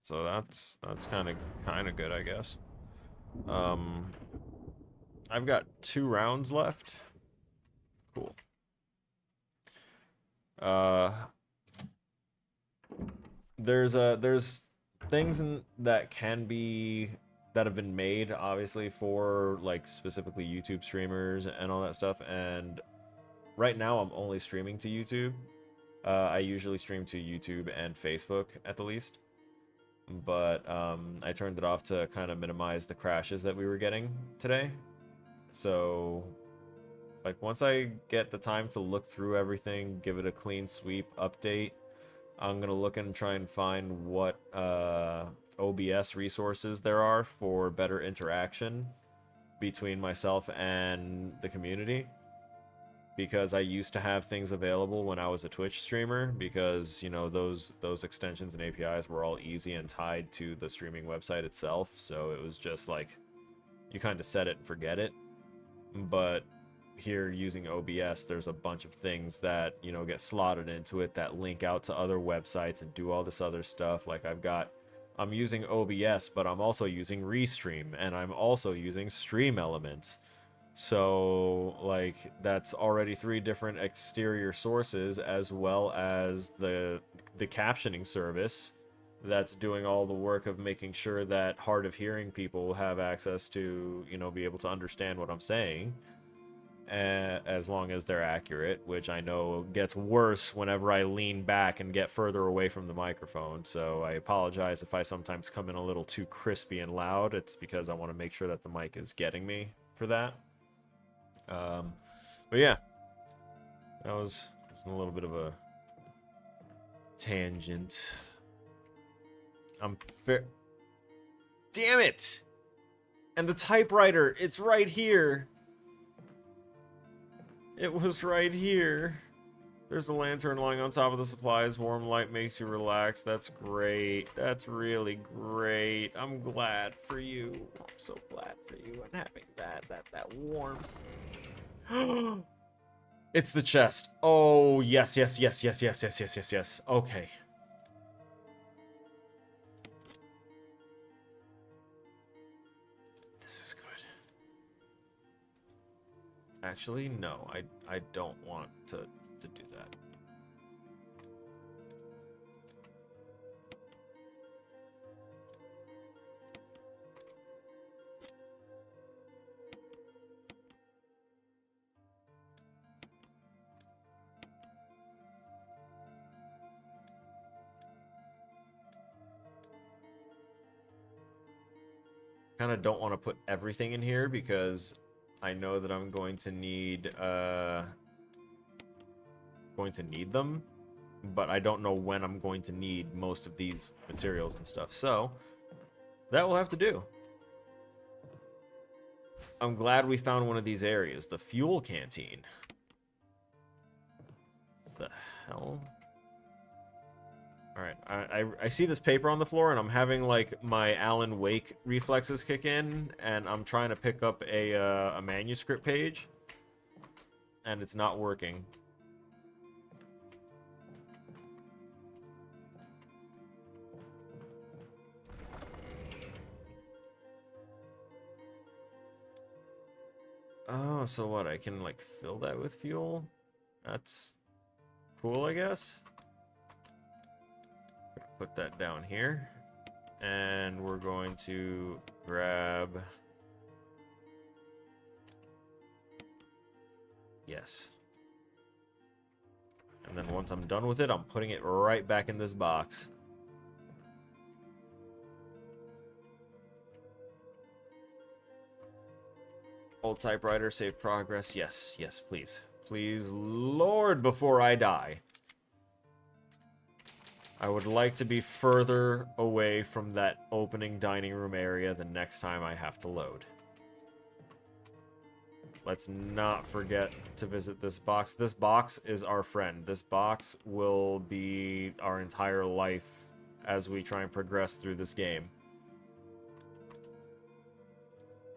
So that's kind of good, I guess. I've got 2 rounds left. Cool. There's things that have been made, obviously, for like specifically YouTube streamers and all that stuff. And right now I'm only streaming to YouTube. I usually stream to YouTube and Facebook at the least. But I turned it off to kind of minimize the crashes that we were getting today. So, like, once I get the time to look through everything, give it a clean sweep, update, I'm going to look and try and find what OBS resources there are for better interaction between myself and the community. Because I used to have things available when I was a Twitch streamer, because, you know, those extensions and APIs were all easy and tied to the streaming website itself, so it was just like, you kind of set it and forget it. But here, using OBS, there's a bunch of things that, you know, get slotted into it that link out to other websites and do all this other stuff. Like, I'm using OBS, but I'm also using Restream, and I'm also using Stream Elements. So, like, that's already 3 different exterior sources, as well as the captioning service that's doing all the work of making sure that hard of hearing people have access to, you know, be able to understand what I'm saying, as long as they're accurate, which I know gets worse whenever I lean back and get further away from the microphone. So I apologize if I sometimes come in a little too crispy and loud. It's because I want to make sure that the mic is getting me for that. But yeah, that was a little bit of a tangent. Damn it! And the typewriter, it's right here. It was right here. There's a lantern lying on top of the supplies. Warm light makes you relax. That's great. That's really great. I'm glad for you. I'm so glad for you and having that warmth. It's the chest. Oh, yes. Okay. Actually, no. I don't want to do that. Kind of don't want to put everything in here because I know that I'm going to need them, but I don't know when I'm going to need most of these materials and stuff. So that will have to do. I'm glad we found one of these areas, the fuel canteen. The hell? Alright, I see this paper on the floor, and I'm having, like, my Alan Wake reflexes kick in, and I'm trying to pick up a manuscript page, and it's not working. Oh, so what? I can, like, fill that with fuel? That's cool, I guess. Put that down here. And we're going to grab... Yes. And then once I'm done with it, I'm putting it right back in this box. Old typewriter, save progress. Yes, yes, please. Please, Lord, before I die. I would like to be further away from that opening dining room area the next time I have to load. Let's not forget to visit this box. This box is our friend. This box will be our entire life as we try and progress through this game.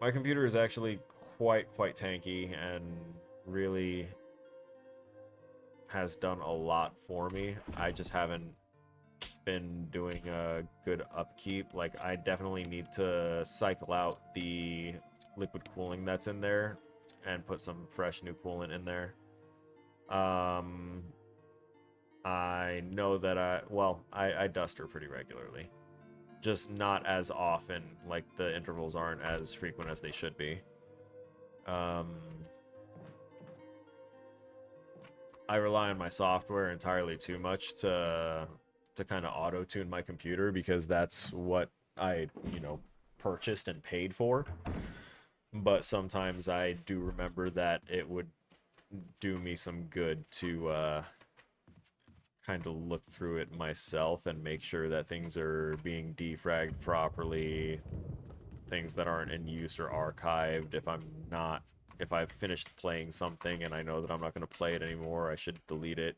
My computer is actually quite tanky and really has done a lot for me. I just haven't been doing a good upkeep. Like, I definitely need to cycle out the liquid cooling that's in there and put some fresh new coolant in there. I know that I dust her pretty regularly. Just not as often. Like, the intervals aren't as frequent as they should be. I rely on my software entirely too much to kind of auto-tune my computer because that's what I, purchased and paid for. But sometimes I do remember that it would do me some good to kind of look through it myself and make sure that things are being defragged properly, things that aren't in use or archived. If I've finished playing something and I know that I'm not going to play it anymore, I should delete it.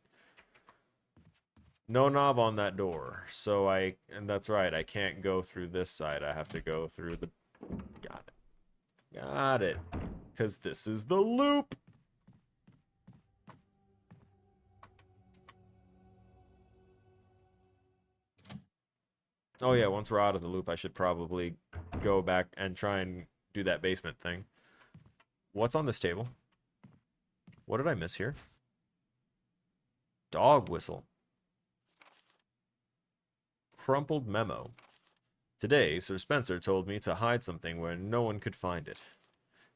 No knob on that door, and that's right, I can't go through this side. I have to go through the... Got it. Because this is the loop! Oh yeah, once we're out of the loop, I should probably go back and try and do that basement thing. What's on this table? What did I miss here? Dog whistle. Crumpled memo. Today, Sir Spencer told me to hide something where no one could find it.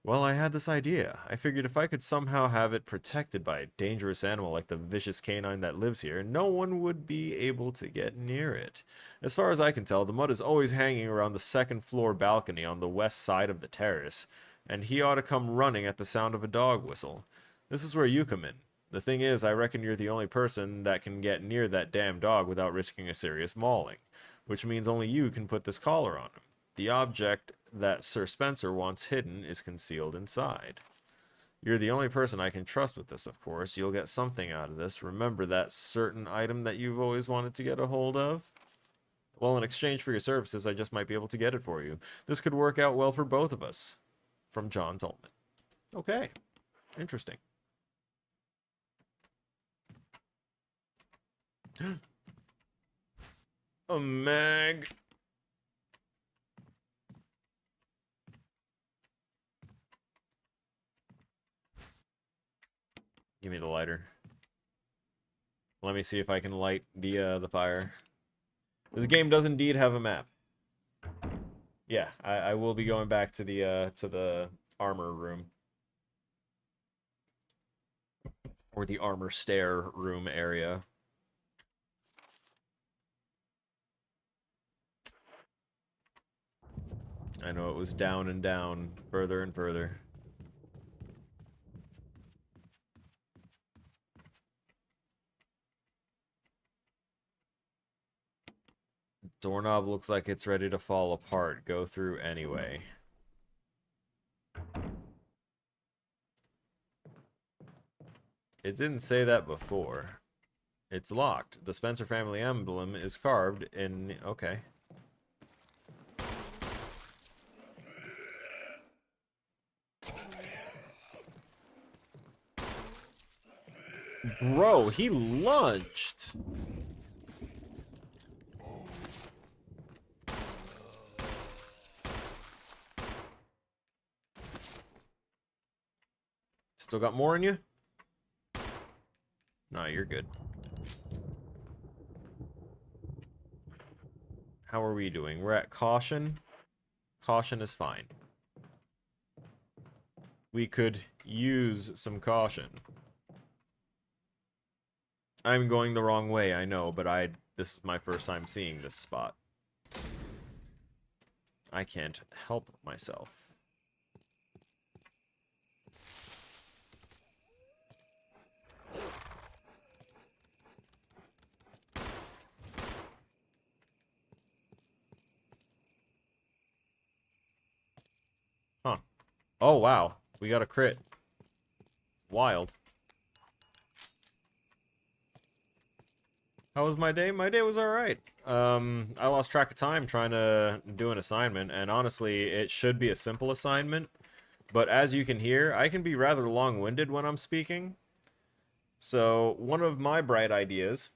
Well, I had this idea. I figured if I could somehow have it protected by a dangerous animal like the vicious canine that lives here, no one would be able to get near it. As far as I can tell, the mud is always hanging around the second floor balcony on the west side of the terrace, and he ought to come running at the sound of a dog whistle. This is where you come in. The thing is, I reckon you're the only person that can get near that damn dog without risking a serious mauling, which means only you can put this collar on him. The object that Sir Spencer wants hidden is concealed inside. You're the only person I can trust with this, of course. You'll get something out of this. Remember that certain item that you've always wanted to get a hold of? Well, in exchange for your services, I just might be able to get it for you. This could work out well for both of us. From John Tolman. Okay. Interesting. A mag. Give me the lighter. Let me see if I can light the fire. This game does indeed have a map. Yeah, I will be going back to the armor room. Or the armor stair room area. I know it was down and down, further and further. Doorknob looks like it's ready to fall apart. Go through anyway. It didn't say that before. It's locked. The Spencer family emblem is carved in... Okay. Bro, he lunged. Still got more in you? No, you're good. How are we doing? We're at caution. Caution is fine. We could use some caution. I'm going the wrong way, I know, but this is my first time seeing this spot. I can't help myself. Huh. Oh, wow. We got a crit. Wild. How was my day? My day was alright. I lost track of time trying to do an assignment, and honestly, it should be a simple assignment. But as you can hear, I can be rather long-winded when I'm speaking. So, one of my bright ideas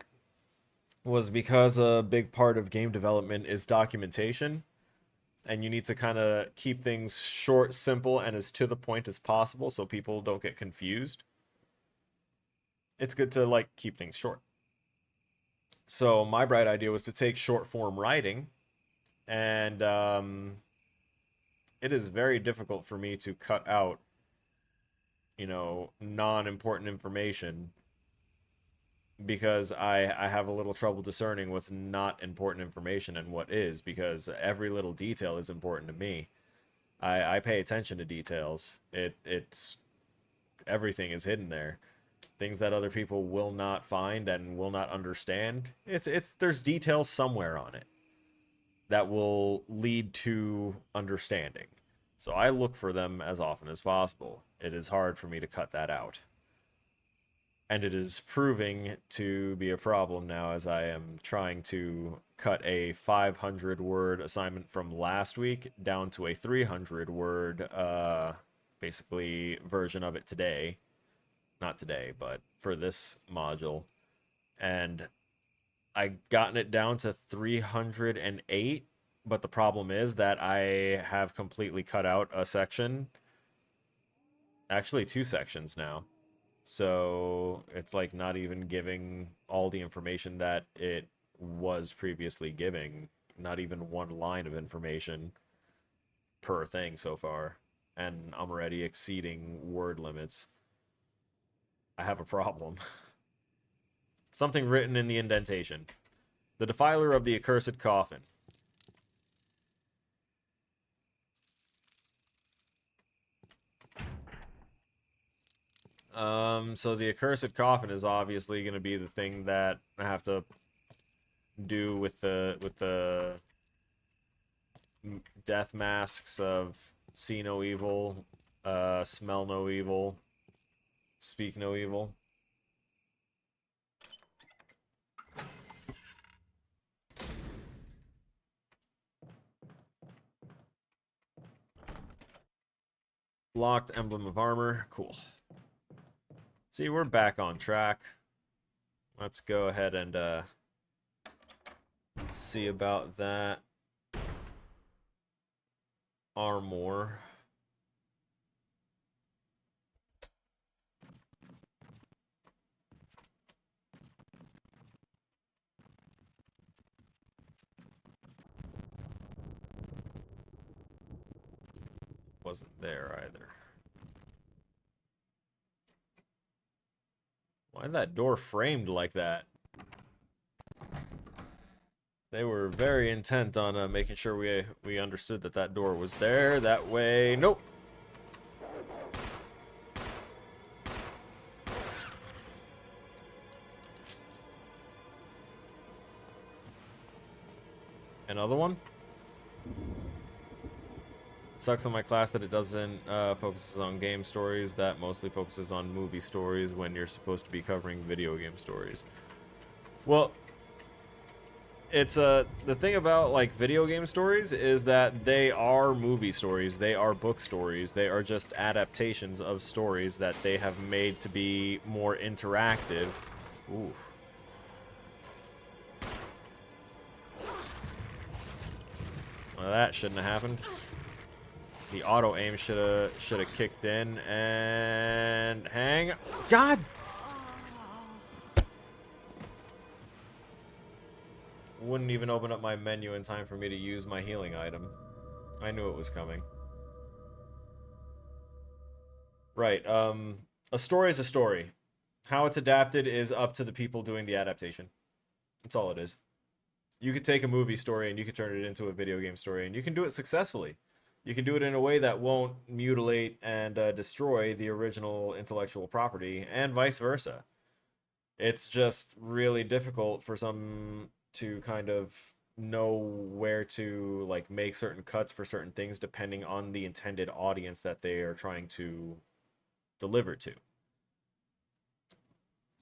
was because a big part of game development is documentation, and you need to kind of keep things short, simple, and as to the point as possible so people don't get confused. It's good to, like, keep things short. So my bright idea was to take short form writing, and it is very difficult for me to cut out, you know, non-important information because I have a little trouble discerning what's not important information and what is, because every little detail is important to me. I pay attention to details. It's everything is hidden there. Things that other people will not find and will not understand. There's details somewhere on it that will lead to understanding. So I look for them as often as possible. It is hard for me to cut that out. And it is proving to be a problem now as I am trying to cut a 500 word assignment from last week down to a 300 word basically version of it today. Not today, but for this module. And I gotten it down to 308, but the problem is that I have completely cut out a section. Actually, two sections now. So it's like not even giving all the information that it was previously giving. Not even one line of information per thing so far. And I'm already exceeding word limits. I have a problem. Something written in the indentation. The defiler of the accursed coffin. So the accursed coffin is obviously going to be the thing that I have to do with the death masks of see no evil, smell no evil, speak no evil. Locked emblem of armor. Cool. See, we're back on track. Let's go ahead and see about that. Armor. wasn't there either. Why that door framed like that? They were very intent on making sure we understood that that door was there. That way, nope. Another one? Sucks on my class that it doesn't focuses on game stories. That mostly focuses on movie stories when you're supposed to be covering video game stories. Well, it's the thing about like video game stories is that they are movie stories, they are book stories, they are just adaptations of stories that they have made to be more interactive. Ooh. Well, that shouldn't have happened. The auto aim should have kicked in and hang. God. Wouldn't even open up my menu in time for me to use my healing item. I knew it was coming. Right. A story is a story. How it's adapted is up to the people doing the adaptation. That's all it is. You could take a movie story and you could turn it into a video game story, and you can do it successfully. You can do it in a way that won't mutilate and destroy the original intellectual property, and vice versa. It's just really difficult for some to kind of know where to like make certain cuts for certain things depending on the intended audience that they are trying to deliver to.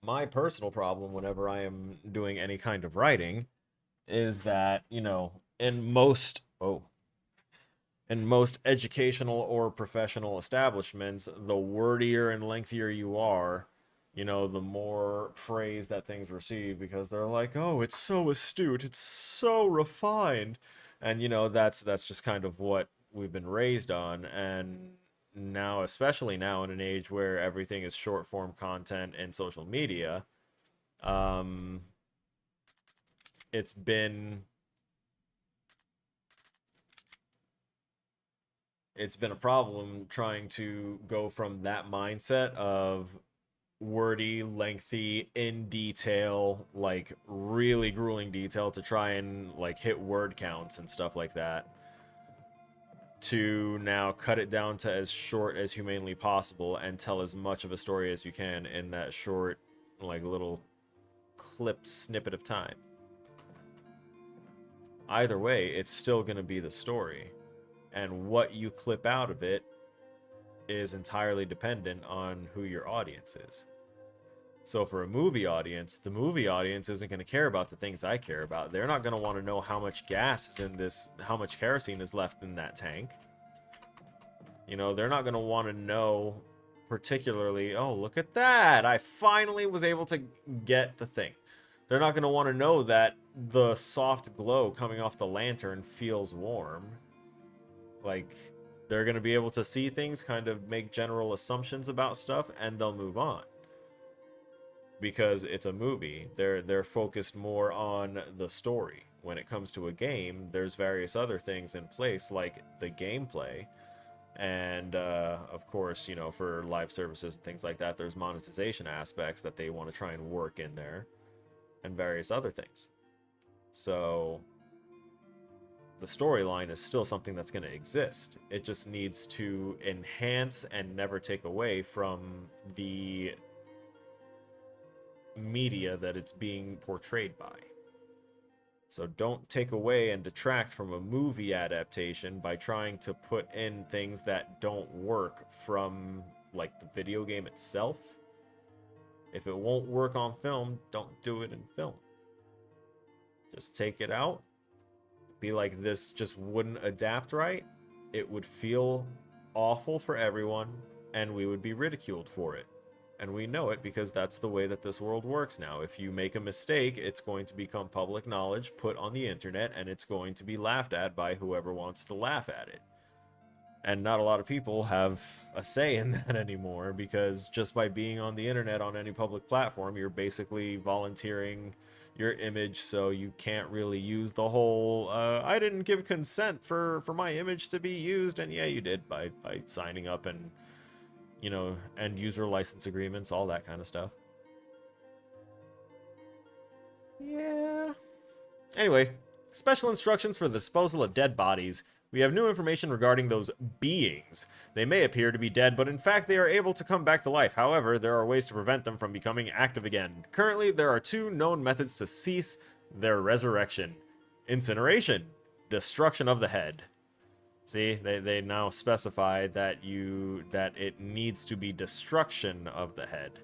My personal problem whenever I am doing any kind of writing is that, you know, in most educational or professional establishments, the wordier and lengthier you are, you know, the more praise that things receive because they're like, "Oh, it's so astute, it's so refined." And you know, that's just kind of what we've been raised on, and now, especially now in an age where everything is short form content and social media, um it's been it's been a problem trying to go from that mindset of wordy, lengthy, in detail, like really grueling detail to try and like hit word counts and stuff like that, to now cut it down to as short as humanly possible and tell as much of a story as you can in that short, like little clip snippet of time. Either way, it's still going to be the story. And what you clip out of it is entirely dependent on who your audience is. So for a movie audience, the movie audience isn't going to care about the things I care about. They're not going to want to know how much gas is in this, how much kerosene is left in that tank. You know, they're not going to want to know particularly, oh, look at that, I finally was able to get the thing. They're not going to want to know that the soft glow coming off the lantern feels warm. Like, they're going to be able to see things, kind of make general assumptions about stuff, and they'll move on. Because it's a movie, they're focused more on the story. When it comes to a game, there's various other things in place, like the gameplay, and of course, you know, for live services and things like that, there's monetization aspects that they want to try and work in there, and various other things. So the storyline is still something that's going to exist. It just needs to enhance and never take away from the media that it's being portrayed by. So don't take away and detract from a movie adaptation by trying to put in things that don't work from like the video game itself. If it won't work on film, don't do it in film. Just take it out. Be like, this just wouldn't adapt right. It would feel awful for everyone, and we would be ridiculed for it. And we know it because that's the way that this world works now. If you make a mistake, it's going to become public knowledge, put on the internet, and it's going to be laughed at by whoever wants to laugh at it. And not a lot of people have a say in that anymore, because just by being on the internet on any public platform, you're basically volunteering your image, so you can't really use the whole, I didn't give consent for my image to be used, and yeah, you did by signing up and, you know, end user license agreements, all that kind of stuff. Yeah. Anyway, special instructions for the disposal of dead bodies. We have new information regarding those beings. They may appear to be dead, but in fact they are able to come back to life. However, there are ways to prevent them from becoming active again. Currently, there are 2 known methods to cease their resurrection. Incineration. Destruction of the head. See, they now specify that it needs to be destruction of the head.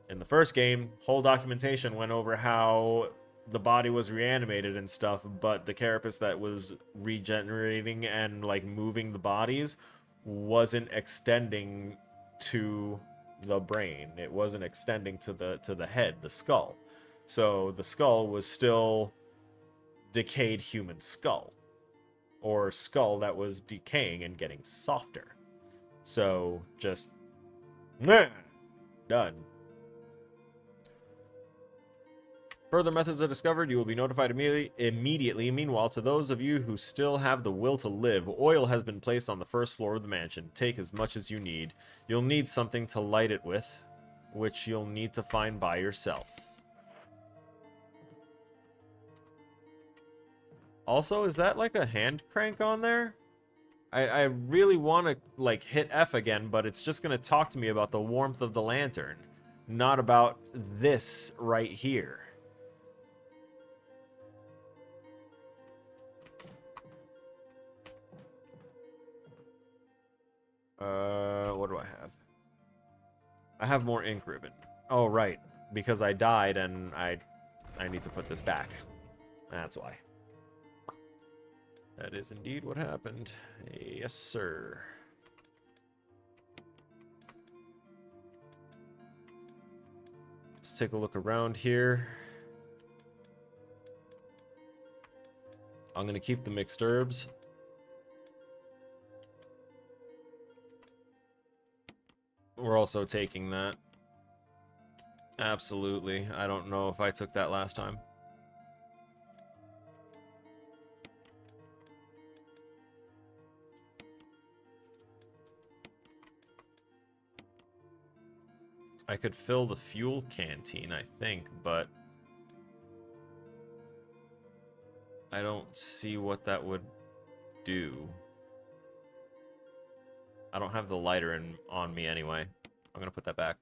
In the first game, whole documentation went over how the body was reanimated and stuff, but the carapace that was regenerating and like moving the bodies wasn't extending to the brain. It wasn't extending to the head, the skull. So the skull was still decayed human skull, or skull that was decaying and getting softer. So just done. Further methods are discovered, you will be notified immediately. Meanwhile, to those of you who still have the will to live, oil has been placed on the first floor of the mansion. Take as much as you need. You'll need something to light it with, which you'll need to find by yourself. Also, is that like a hand crank on there? I really want to like hit F again, but it's just going to talk to me about the warmth of the lantern, not about this right here. What do I have? I have more ink ribbon. Oh, right. Because I died and I need to put this back. That's why. That is indeed what happened. Yes, sir. Let's take a look around here. I'm going to keep the mixed herbs. We're also taking that. Absolutely. I don't know if I took that last time. I could fill the fuel canteen, I think, but I don't see what that would do. I don't have the lighter on me anyway. I'm gonna put that back.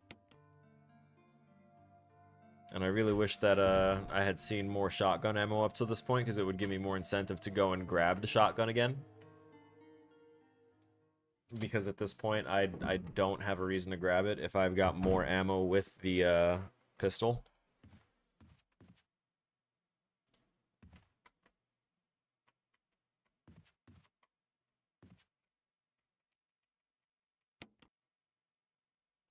And I really wish that I had seen more shotgun ammo up to this point, because it would give me more incentive to go and grab the shotgun again. Because at this point, I don't have a reason to grab it if I've got more ammo with the pistol.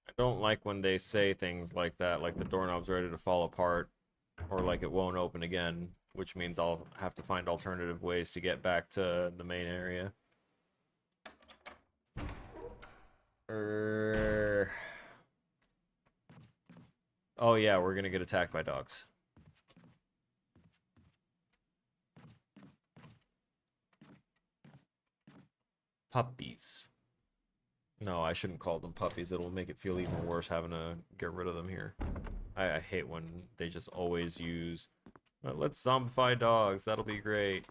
I don't like when they say things like that, like the doorknob's ready to fall apart, or like it won't open again, which means I'll have to find alternative ways to get back to the main area. Oh yeah, we're gonna get attacked by dogs. Puppies. No, I shouldn't call them puppies. It'll make it feel even worse having to get rid of them here. I hate when they just always use, well, let's zombify dogs. That'll be great.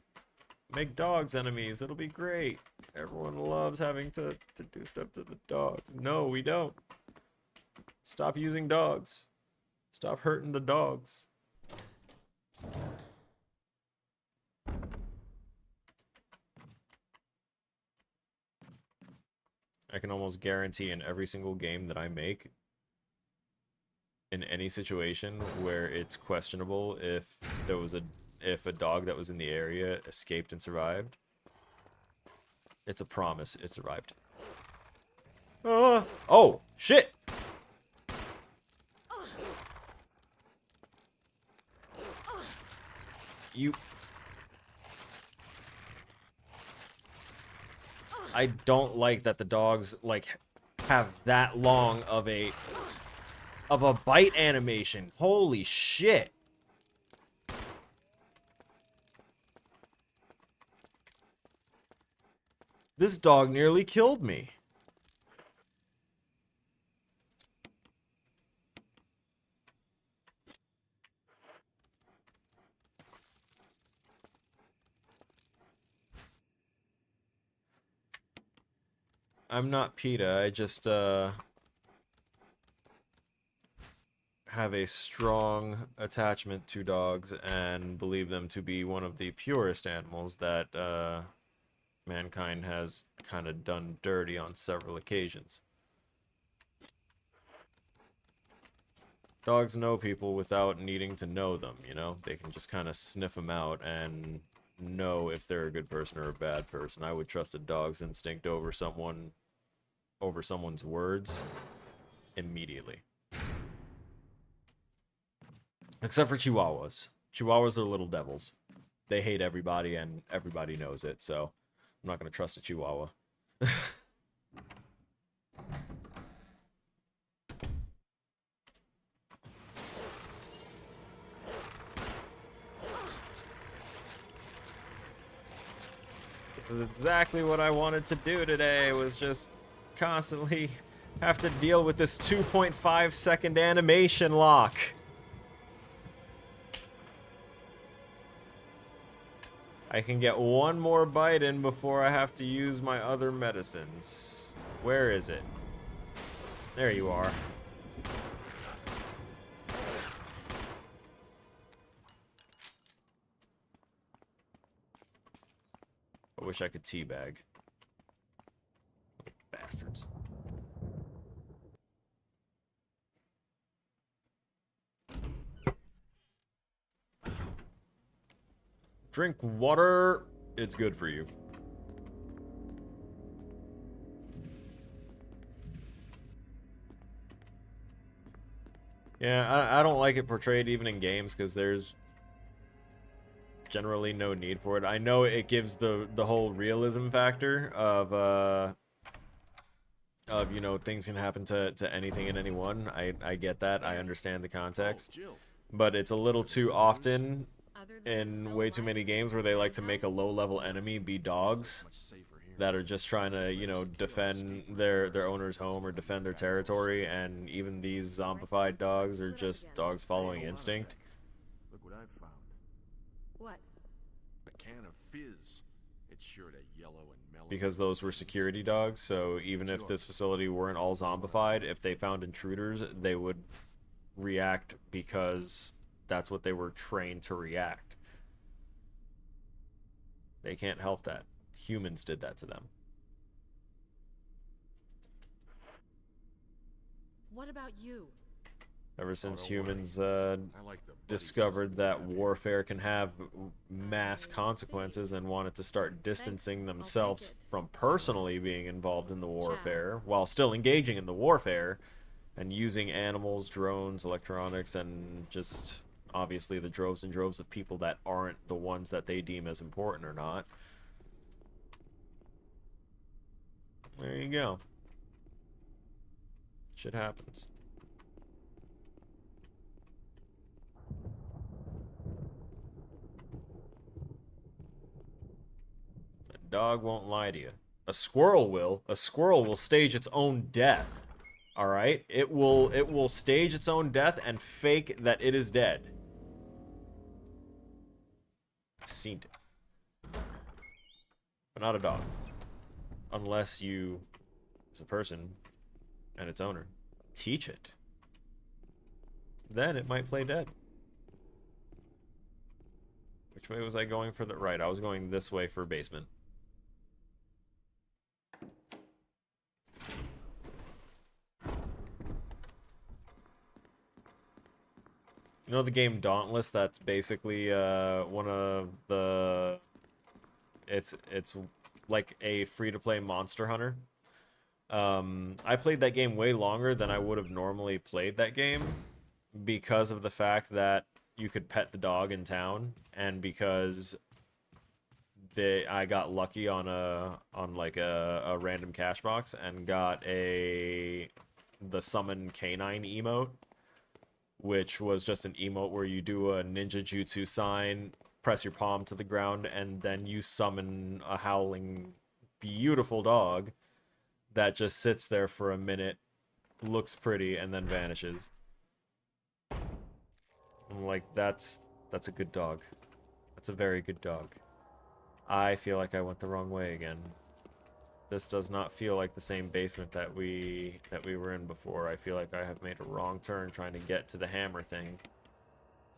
Make dogs enemies. It'll be great. Everyone loves having to do stuff to the dogs. No, we don't. Stop using dogs. Stop hurting the dogs. I can almost guarantee in every single game that I make, in any situation where it's questionable if there was if a dog that was in the area escaped and survived, it's a promise it survived. Oh, shit! You... I don't like that the dogs, like, have that long of a bite animation. Holy shit. This dog nearly killed me. I'm not PETA, I just, have a strong attachment to dogs and believe them to be one of the purest animals that, mankind has kind of done dirty on several occasions. Dogs know people without needing to know them, you know? They can just kind of sniff them out and know if they're a good person or a bad person. I would trust a dog's instinct over someone's words immediately. Except for Chihuahuas. Chihuahuas are little devils. They hate everybody and everybody knows it, so I'm not going to trust a Chihuahua. This is exactly what I wanted to do today, was just constantly have to deal with this 2.5 second animation lock. I can get one more bite in before I have to use my other medicines. Where is it? There you are. I wish I could teabag. Bastards. Drink water. It's good for you. Yeah, I don't like it portrayed even in games because there's generally no need for it. I know it gives the whole realism factor of you know, things can happen to anything and anyone. I get that. I understand the context. Jill. But it's a little too often Other than it's in still way too many alive, games where they like to make a low-level enemy be dogs Much safer here. that are just trying to, you know, defend their owner's home or defend their territory, and even these zombified dogs are just dogs following Hold on a instinct. sec. Look what I've found. What? A can of fizz. It's sure to yellow and mellow. Because those were security dogs, so even if this facility weren't all zombified, if they found intruders, they would react because that's what they were trained to react. They can't help that. Humans did that to them. What about you? Ever since don't worry. humans I like the buddy discovered system that we have here. warfare can have mass consequences and wanted to start distancing themselves from personally being involved in the warfare while still engaging in the warfare and using animals, drones, electronics, and just obviously the droves and droves of people that aren't the ones that they deem as important or not. There you go. Shit happens. A dog won't lie to you. A squirrel will. A squirrel will stage its own death. All right? It will stage its own death and fake that it is dead. I've seen it. But not a dog. Unless you, as a person and its owner, teach it. Then it might play dead. Which way was I going for the right? I was going this way for basement. You know the game Dauntless? That's basically one of the it's like a free-to-play Monster Hunter. I played that game way longer than I would have normally played that game because of the fact that you could pet the dog in town, and because I got lucky on like a random cash box and got the summon canine emote, which was just an emote where you do a ninja jutsu sign, press your palm to the ground, and then you summon a howling beautiful dog that just sits there for a minute, looks pretty, and then vanishes. I'm like, that's a good dog. That's a very good dog. I feel like I went the wrong way again. This does not feel like the same basement that we were in before. I feel like I have made a wrong turn trying to get to the hammer thing.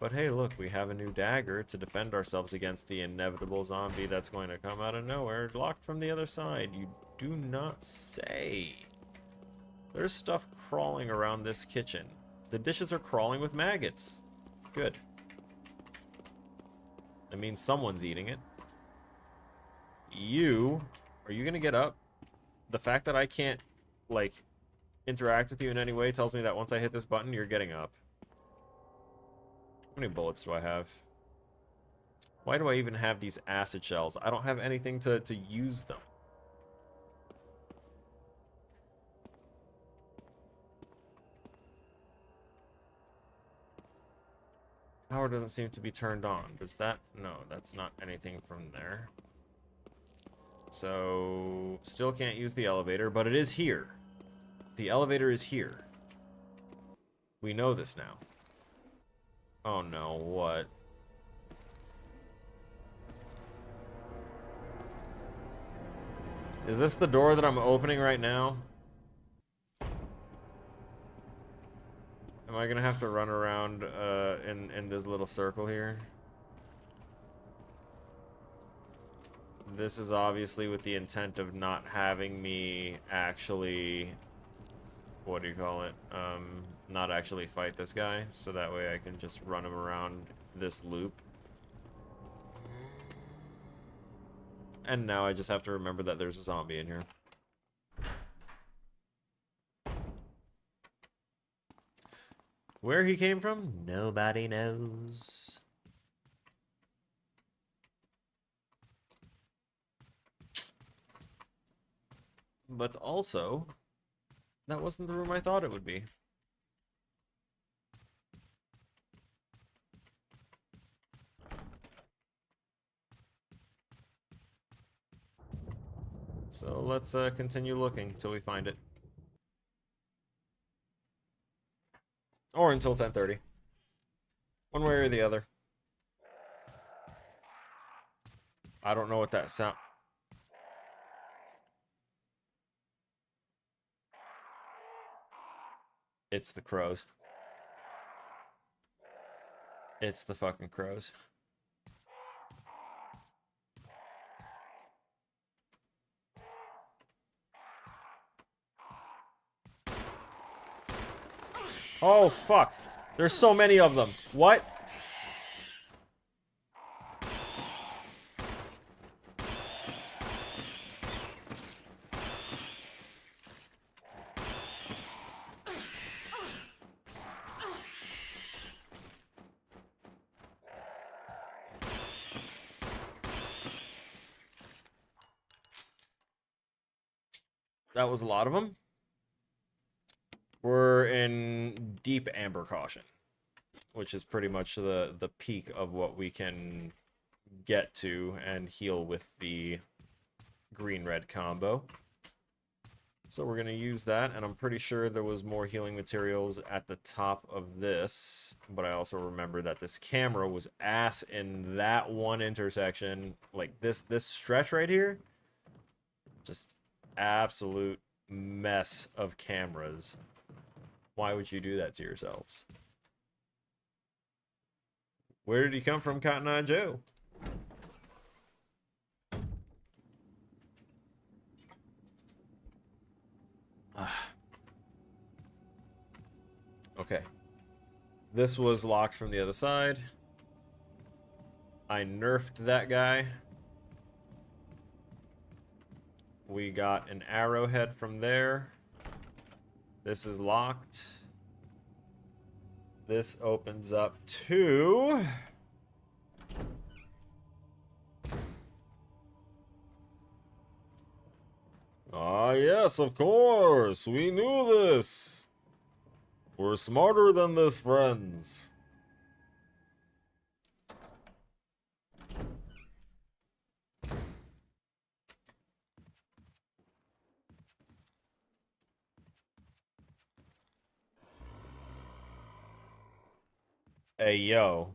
But hey, look, we have a new dagger to defend ourselves against the inevitable zombie that's going to come out of nowhere, locked from the other side. You do not say. There's stuff crawling around this kitchen. The dishes are crawling with maggots. Good. That means someone's eating it. Are you gonna get up? The fact that I can't, like, interact with you in any way tells me that once I hit this button, you're getting up. How many bullets do I have? Why do I even have these acid shells? I don't have anything to use them. Power doesn't seem to be turned on. Does that? No, that's not anything from there. So, still can't use the elevator, but it is here. The elevator is here. We know this now. Oh no, what? Is this the door that I'm opening right now? Am I gonna have to run around in this little circle here? This is obviously with the intent of not having me actually, what do you call it? Not actually fight this guy, so that way I can just run him around this loop. And now I just have to remember that there's a zombie in here. Where he came from, nobody knows. But also, that wasn't the room I thought it would be. So let's continue looking till we find it. Or until 10:30. One way or the other. I don't know what that sound... It's the crows. It's the fucking crows. Oh, fuck. There's so many of them. What? That was a lot of them. We're in deep amber caution, which is pretty much the peak of what we can get to and heal with the green-red combo. So we're going to use that, and I'm pretty sure there was more healing materials at the top of this, but I also remember that this camera was ass in that one intersection. Like, this stretch right here, just absolute mess of cameras. Why would you do that to yourselves? Where did he come from, Cotton Eye Joe? Okay. This was locked from the other side. I nerfed that guy. We got an arrowhead from there. This is locked. This opens up to... Ah, yes, of course. We knew this. We're smarter than this, friends. Hey, yo.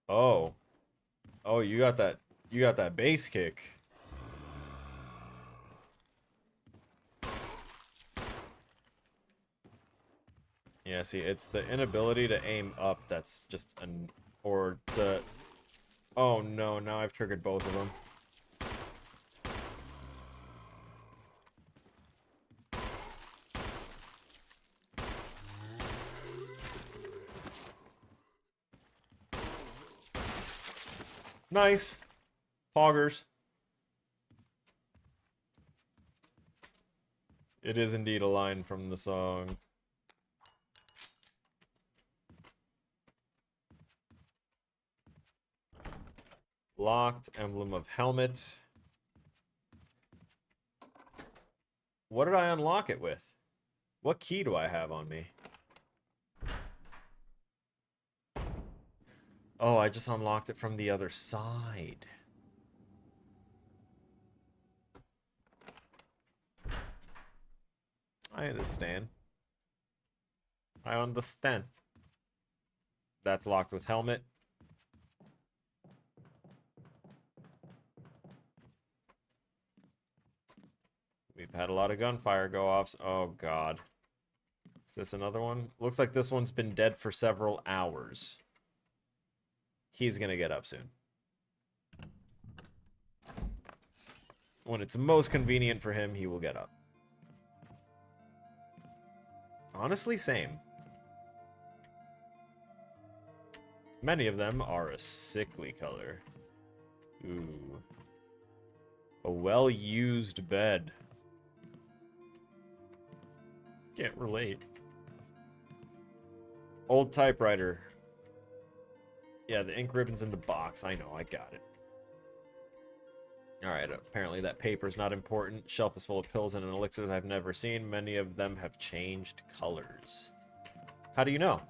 Oh. Oh, you got that bass kick. Yeah, see, it's the inability to aim up that's just an... Or to... Oh, no, now I've triggered both of them. Nice. Poggers. It is indeed a line from the song. Locked, emblem of helmet. What did I unlock it with? What key do I have on me? Oh, I just unlocked it from the other side. I understand. I understand. That's locked with helmet. We've had a lot of gunfire go-offs. Oh, God. Is this another one? Looks like this one's been dead for several hours. He's gonna get up soon. When it's most convenient for him, he will get up. Honestly, same. Many of them are a sickly color. Ooh. A well-used bed. Can't relate. Old typewriter. Yeah, the ink ribbon's in the box. I know, I got it. Alright, apparently that paper's not important. Shelf is full of pills and elixirs I've never seen. Many of them have changed colors. How do you know?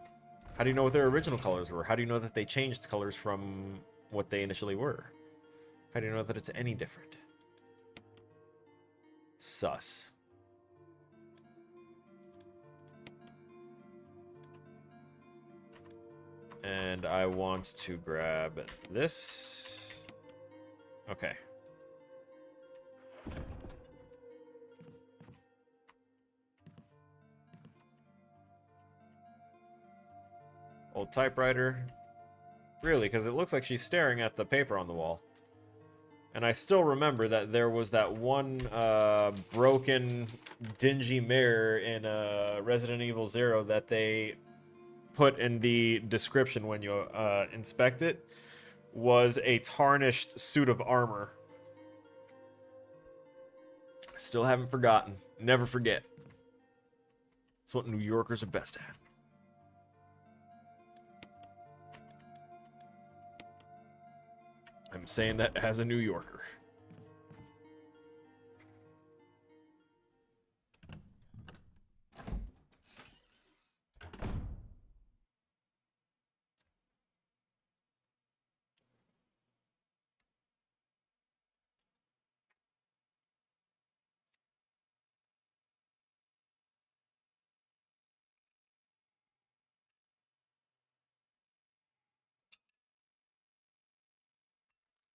How do you know what their original colors were? How do you know that they changed colors from what they initially were? How do you know that it's any different? Sus. And I want to grab this. Okay. Old typewriter. Really, because it looks like she's staring at the paper on the wall. And I still remember that there was that one broken, dingy mirror in Resident Evil 0 that they put in the description when you inspect it was a tarnished suit of armor. Still haven't forgotten. Never forget. It's what New Yorkers are best at. I'm saying that as a New Yorker.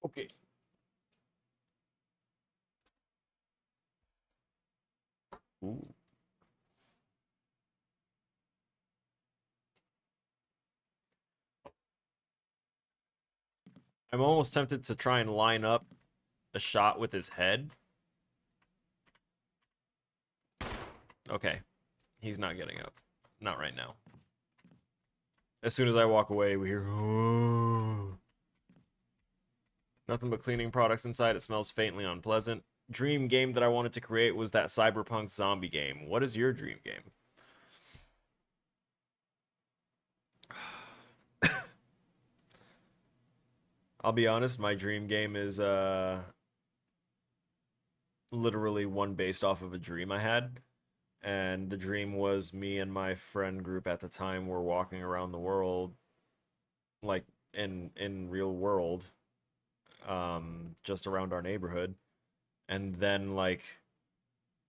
Okay. Ooh. I'm almost tempted to try and line up a shot with his head. Okay. He's not getting up. Not right now. As soon as I walk away, we hear... "Oh." Nothing but cleaning products inside. It smells faintly unpleasant. Dream game that I wanted to create was that cyberpunk zombie game. What is your dream game? I'll be honest, my dream game is literally one based off of a dream I had. And the dream was me and my friend group at the time were walking around the world, like in real world, just around our neighborhood. And then, like,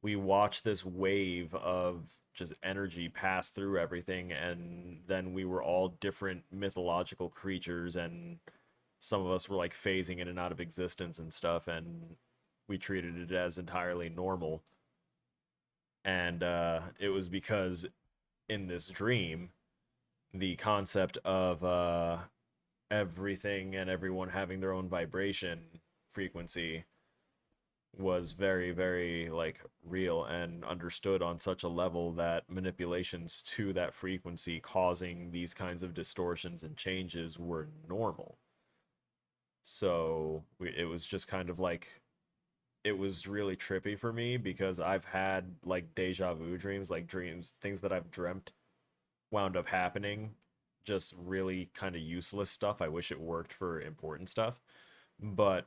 we watched this wave of just energy pass through everything, and then we were all different mythological creatures, and some of us were like phasing in and out of existence and stuff, and we treated it as entirely normal. And it was because in this dream, the concept of everything and everyone having their own vibration frequency was very, very like real and understood on such a level that manipulations to that frequency causing these kinds of distortions and changes were normal. So it was just kind of like, it was really trippy for me because I've had like deja vu dreams, like dreams, things that I've dreamt wound up happening, just really kind of useless stuff. I wish it worked for important stuff. But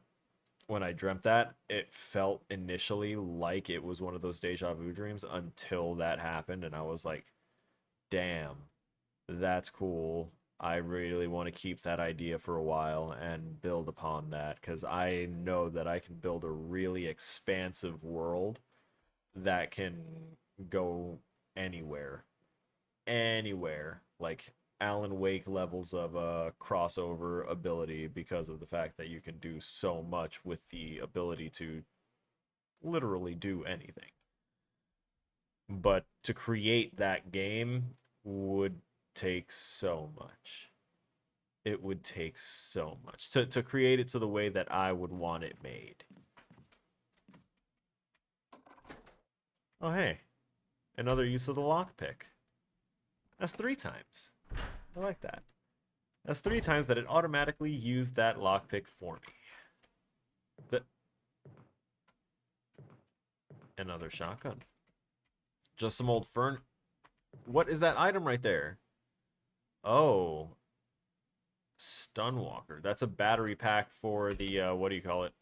when I dreamt that, it felt initially like it was one of those deja vu dreams until that happened. And I was like, damn, that's cool. I really want to keep that idea for a while and build upon that because I know that I can build a really expansive world that can go anywhere. Anywhere. Like Alan Wake levels of crossover ability because of the fact that you can do so much with the ability to literally do anything. But to create that game would take so much. It would take so much to create it to the way that I would want it made. Oh, hey, another use of the lockpick. That's 3 times. I like that. That's 3 times that it automatically used that lockpick for me. The... Another shotgun. Just some old fern. What is that item right there? Oh, Stunwalker. That's a battery pack for the, what do you call it?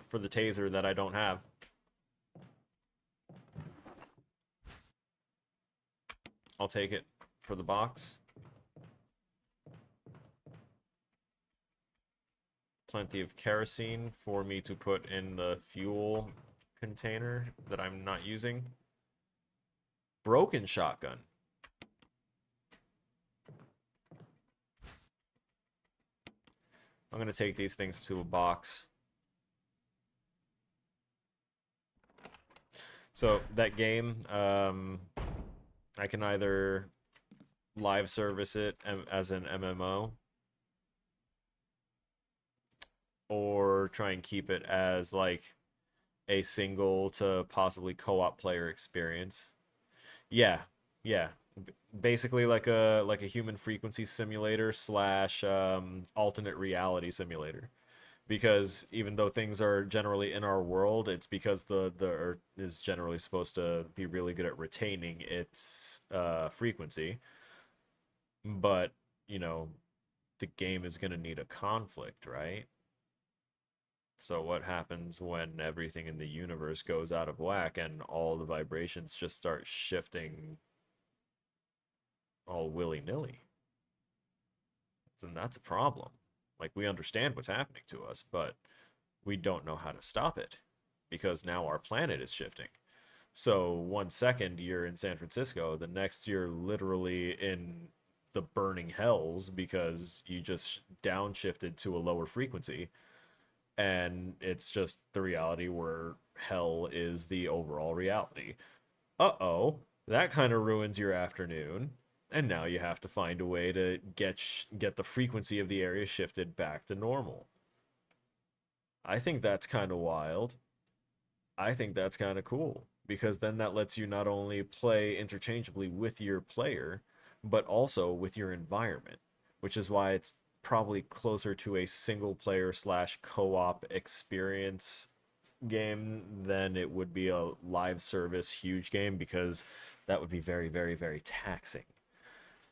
For the taser that I don't have. I'll take it for the box. Plenty of kerosene for me to put in the fuel container that I'm not using. Broken shotgun. I'm going to take these things to a box. So that game, I can either live service it as an MMO or try and keep it as like a single to possibly co-op player experience. Yeah, yeah. Basically like a human frequency simulator slash alternate reality simulator. Because even though things are generally in our world, it's because the Earth is generally supposed to be really good at retaining its frequency. But, you know, the game is going to need a conflict, right? So what happens when everything in the universe goes out of whack and all the vibrations just start shifting all willy-nilly? Then that's a problem. Like, we understand what's happening to us, but we don't know how to stop it because now our planet is shifting. So 1 second you're in San Francisco, the next you're literally in the burning hells because you just downshifted to a lower frequency. And it's just the reality where hell is the overall reality. Uh-oh, that kind of ruins your afternoon. And now you have to find a way to get the frequency of the area shifted back to normal. I think that's kind of wild. I think that's kind of cool because then that lets you not only play interchangeably with your player, but also with your environment, which is why it's probably closer to a single player slash co-op experience game than it would be a live service huge game because that would be very, very, very taxing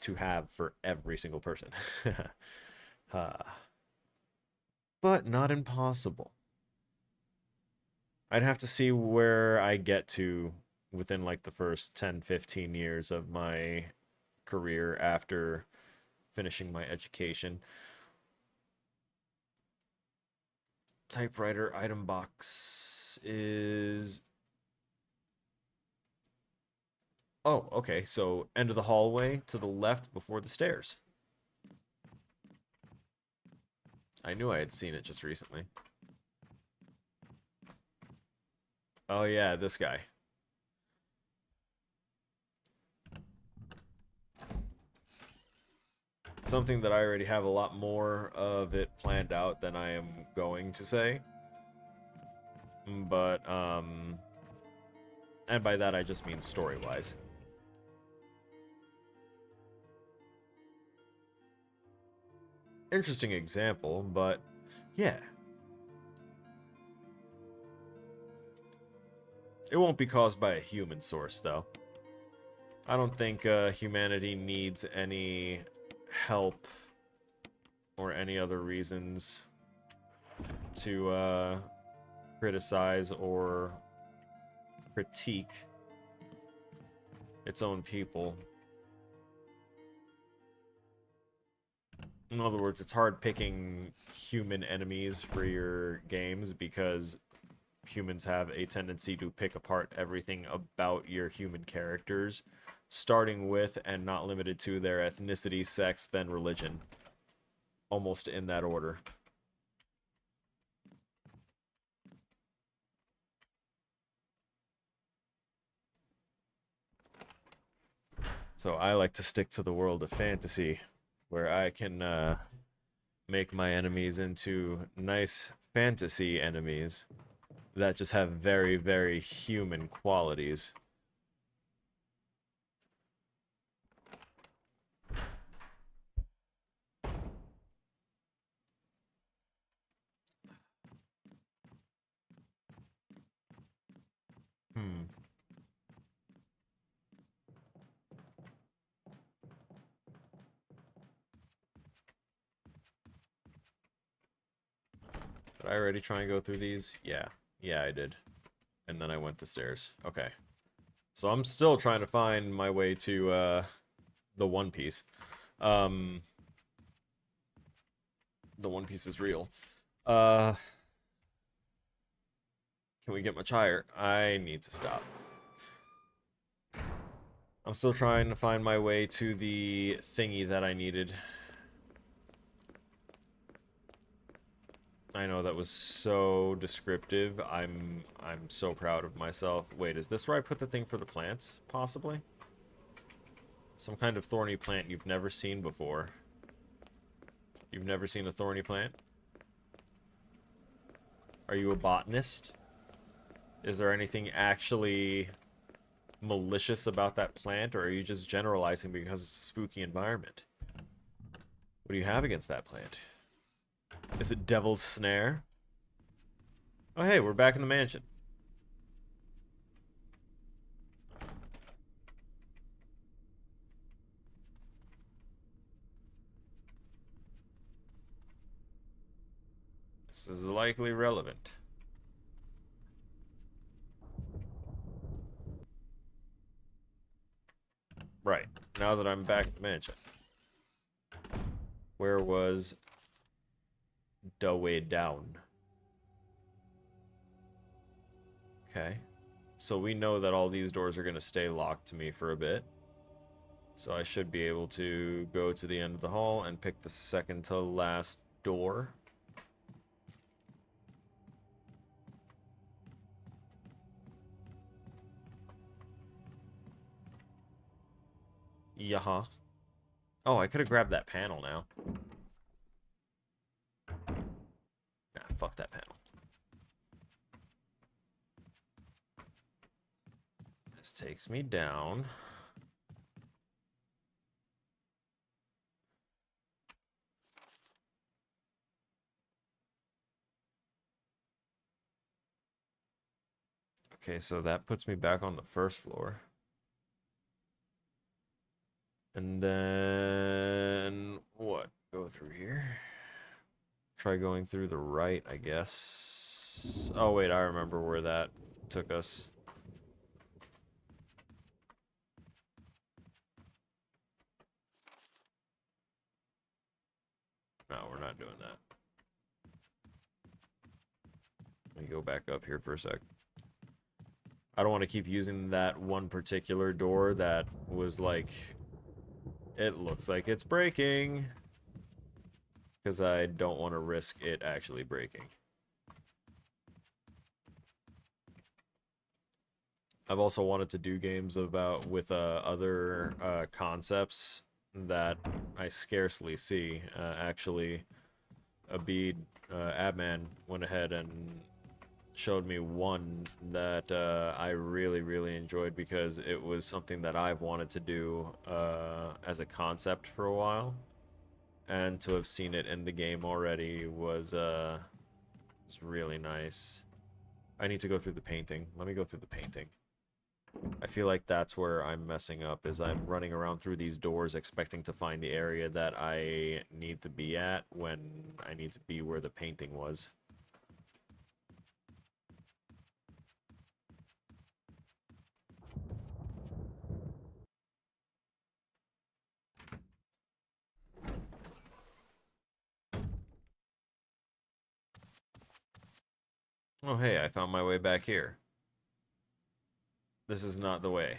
to have for every single person. But not impossible. I'd have to see where I get to within like the first 10, 15 years of my career after finishing my education. typewriter item box is... Oh, okay. So end of the hallway to the left before the stairs. I knew I had seen it just recently. Oh yeah, this guy. Something that I already have a lot more of it planned out than I am going to say. But, and by that I just mean story-wise. Interesting example, but yeah. It won't be caused by a human source, though. I don't think humanity needs any help or any other reasons to criticize or critique its own people. In other words, it's hard picking human enemies for your games because humans have a tendency to pick apart everything about your human characters, starting with and not limited to their ethnicity, sex, then religion. Almost in that order. So I like to stick to the world of fantasy, where I can make my enemies into nice fantasy enemies that just have very, very human qualities. Hmm. Did I already try and go through these? Yeah. Yeah, I did. And then I went the stairs. Okay. So I'm still trying to find my way to the One Piece. The One Piece is real. Can we get much higher? I need to stop. I'm still trying to find my way to the thingy that I needed. I know that was so descriptive. I'm so proud of myself. Wait, is this where I put the thing for the plants? Possibly? Some kind of thorny plant you've never seen before. You've never seen a thorny plant? Are you a botanist? Is there anything actually malicious about that plant, or are you just generalizing because it's a spooky environment? What do you have against that plant? Is it Devil's Snare? Oh hey, we're back in the mansion. This is likely relevant. Right, now that I'm back at the mansion. Where was the way down? Okay. So we know that all these doors are going to stay locked to me for a bit. So I should be able to go to the end of the hall and pick the second to last door. Yeah. Oh, I could have grabbed that panel now. Nah, fuck that panel. This takes me down. Okay, so that puts me back on the first floor. And then what? Go through here. Try going through the right, I guess. Oh wait, I remember where that took us. No, we're not doing that. Let me go back up here for a sec. I don't want to keep using that one particular door that was like, it looks like it's breaking. Because I don't want to risk it actually breaking. I've also wanted to do games about with other concepts that I scarcely see. Actually, Abid Abman went ahead and showed me one that I really, really enjoyed because it was something that I've wanted to do as a concept for a while. And to have seen it in the game already was really nice. I need to go through the painting. Let me go through the painting. I feel like that's where I'm messing up, is I'm running around through these doors expecting to find the area that I need to be at when I need to be where the painting was. Oh hey, I found my way back here. This is not the way.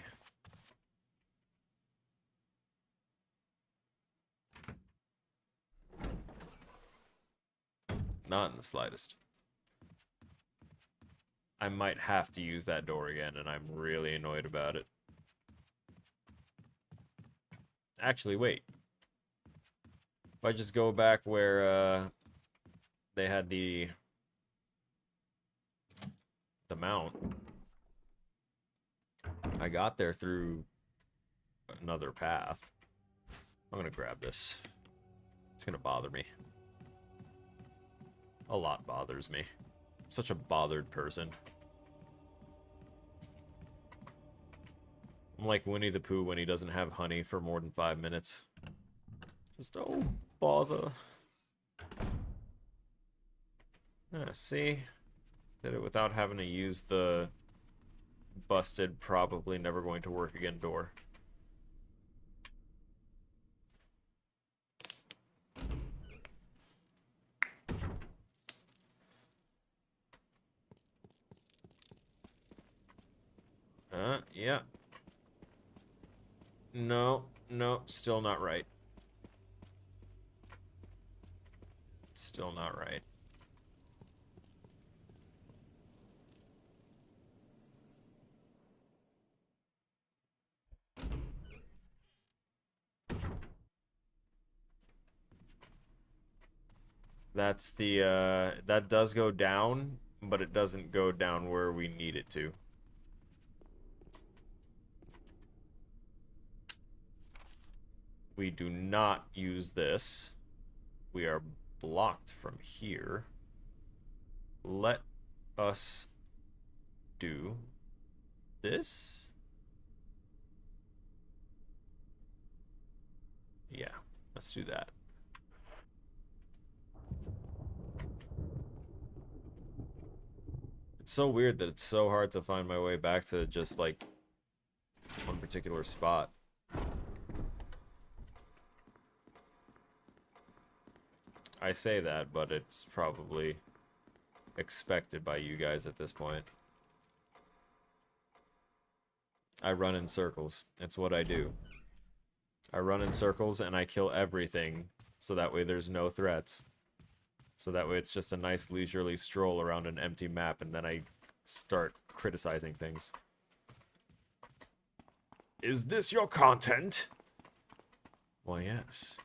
Not in the slightest. I might have to use that door again, and I'm really annoyed about it. Actually, wait. If I just go back where they had the mount, I got there through another path. I'm gonna grab this. It's gonna bother me. A lot bothers me. I'm such a bothered person. I'm like Winnie the Pooh when he doesn't have honey for more than 5 minutes. Just don't bother. See? Did it without having to use the busted, probably never going to work again door. Yeah. No, no, still not right. Still not right. That's the, that does go down, but it doesn't go down where we need it to. We do not use this. We are blocked from here. Let us do this. Yeah, let's do that. It's so weird that it's so hard to find my way back to just, like, one particular spot. I say that, but it's probably expected by you guys at this point. I run in circles. It's what I do. I run in circles and I kill everything, so that way there's no threats. So that way it's just a nice leisurely stroll around an empty map, and then I start criticizing things. Is this your content? Why, yes.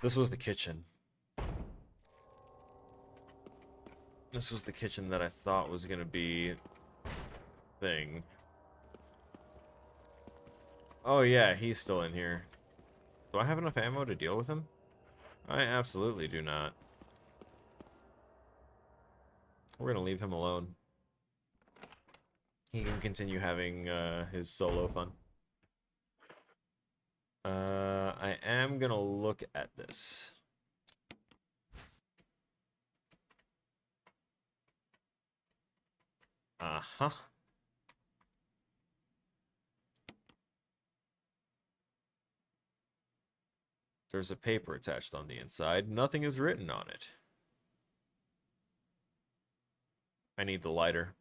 This was the kitchen. This was the kitchen that I thought was gonna be thing. Oh yeah, he's still in here. Do I have enough ammo to deal with him? I absolutely do not. We're gonna leave him alone. He can continue having his solo fun. I am gonna look at this. Uh-huh. There's a paper attached on the inside. Nothing is written on it. I need the lighter.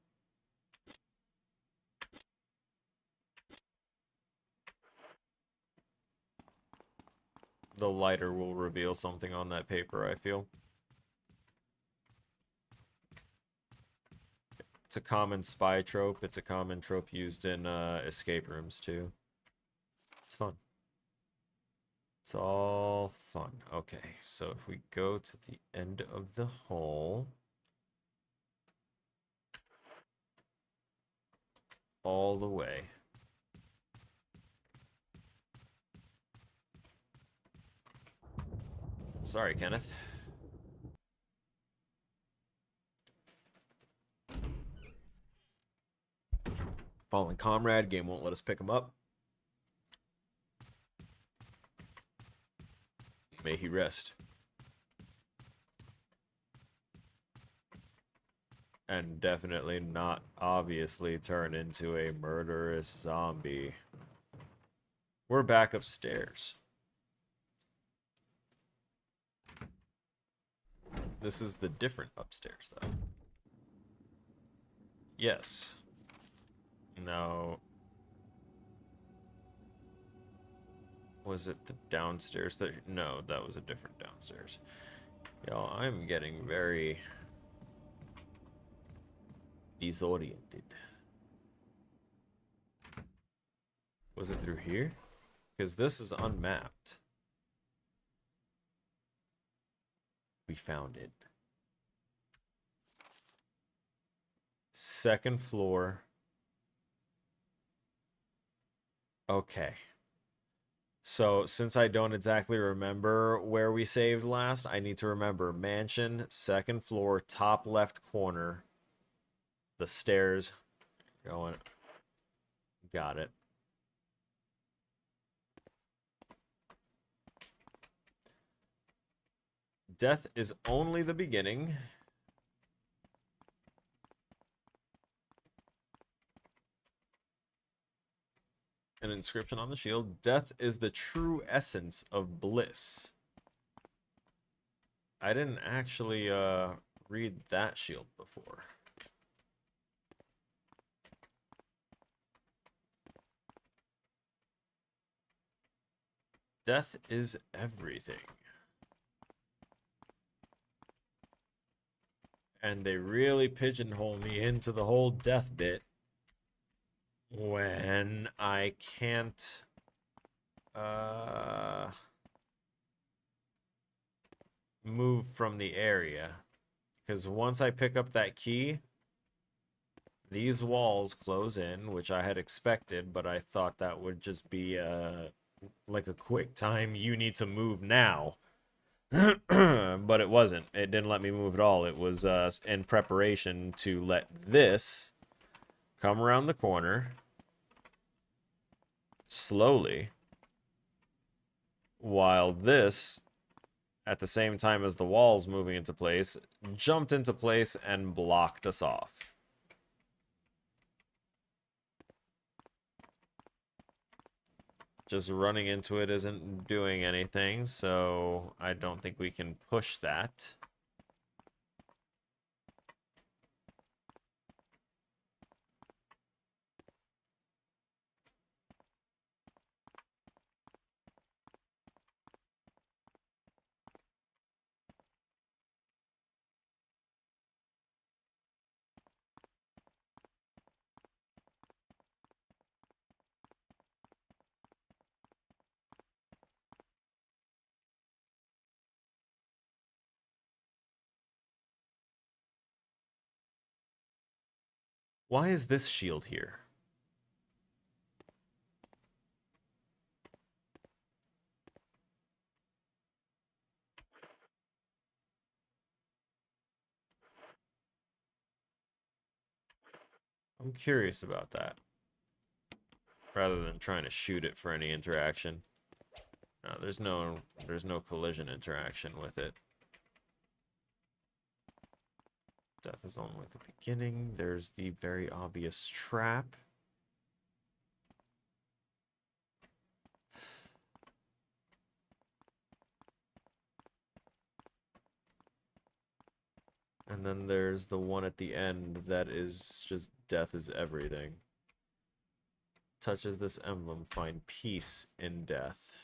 The lighter will reveal something on that paper, I feel. It's a common spy trope. It's a common trope used in escape rooms, too. It's fun. It's all fun. Okay, so if we go to the end of the hole, all the way. Sorry, Kenneth. Fallen comrade. Game won't let us pick him up. May he rest. And definitely not obviously turn into a murderous zombie. We're back upstairs. This is the different upstairs, though. Yes. No. Was it the downstairs? No, that was a different downstairs. Y'all, I'm getting very disoriented. Was it through here? Because this is unmapped. We found it. Second floor. Okay. So, since I don't exactly remember where we saved last, I need to remember mansion, second floor, top left corner, the stairs going. Got it. Death is only the beginning. An inscription on the shield. Death is the true essence of bliss. I didn't actually read that shield before. Death is everything. And they really pigeonhole me into the whole death bit when I can't move from the area. Because once I pick up that key, these walls close in, which I had expected, but I thought that would just be like a quick time, you need to move now. But it wasn't. It didn't let me move at all. It was in preparation to let this come around the corner slowly, while this, at the same time as the walls moving into place, jumped into place and blocked us off. Just running into it isn't doing anything, so I don't think we can push that. Why is this shield here? I'm curious about that. Rather than trying to shoot it for any interaction. No, there's no collision interaction with it. Death is only the beginning. There's the very obvious trap. And then there's the one at the end that is just death is everything. Touches this emblem, find peace in death.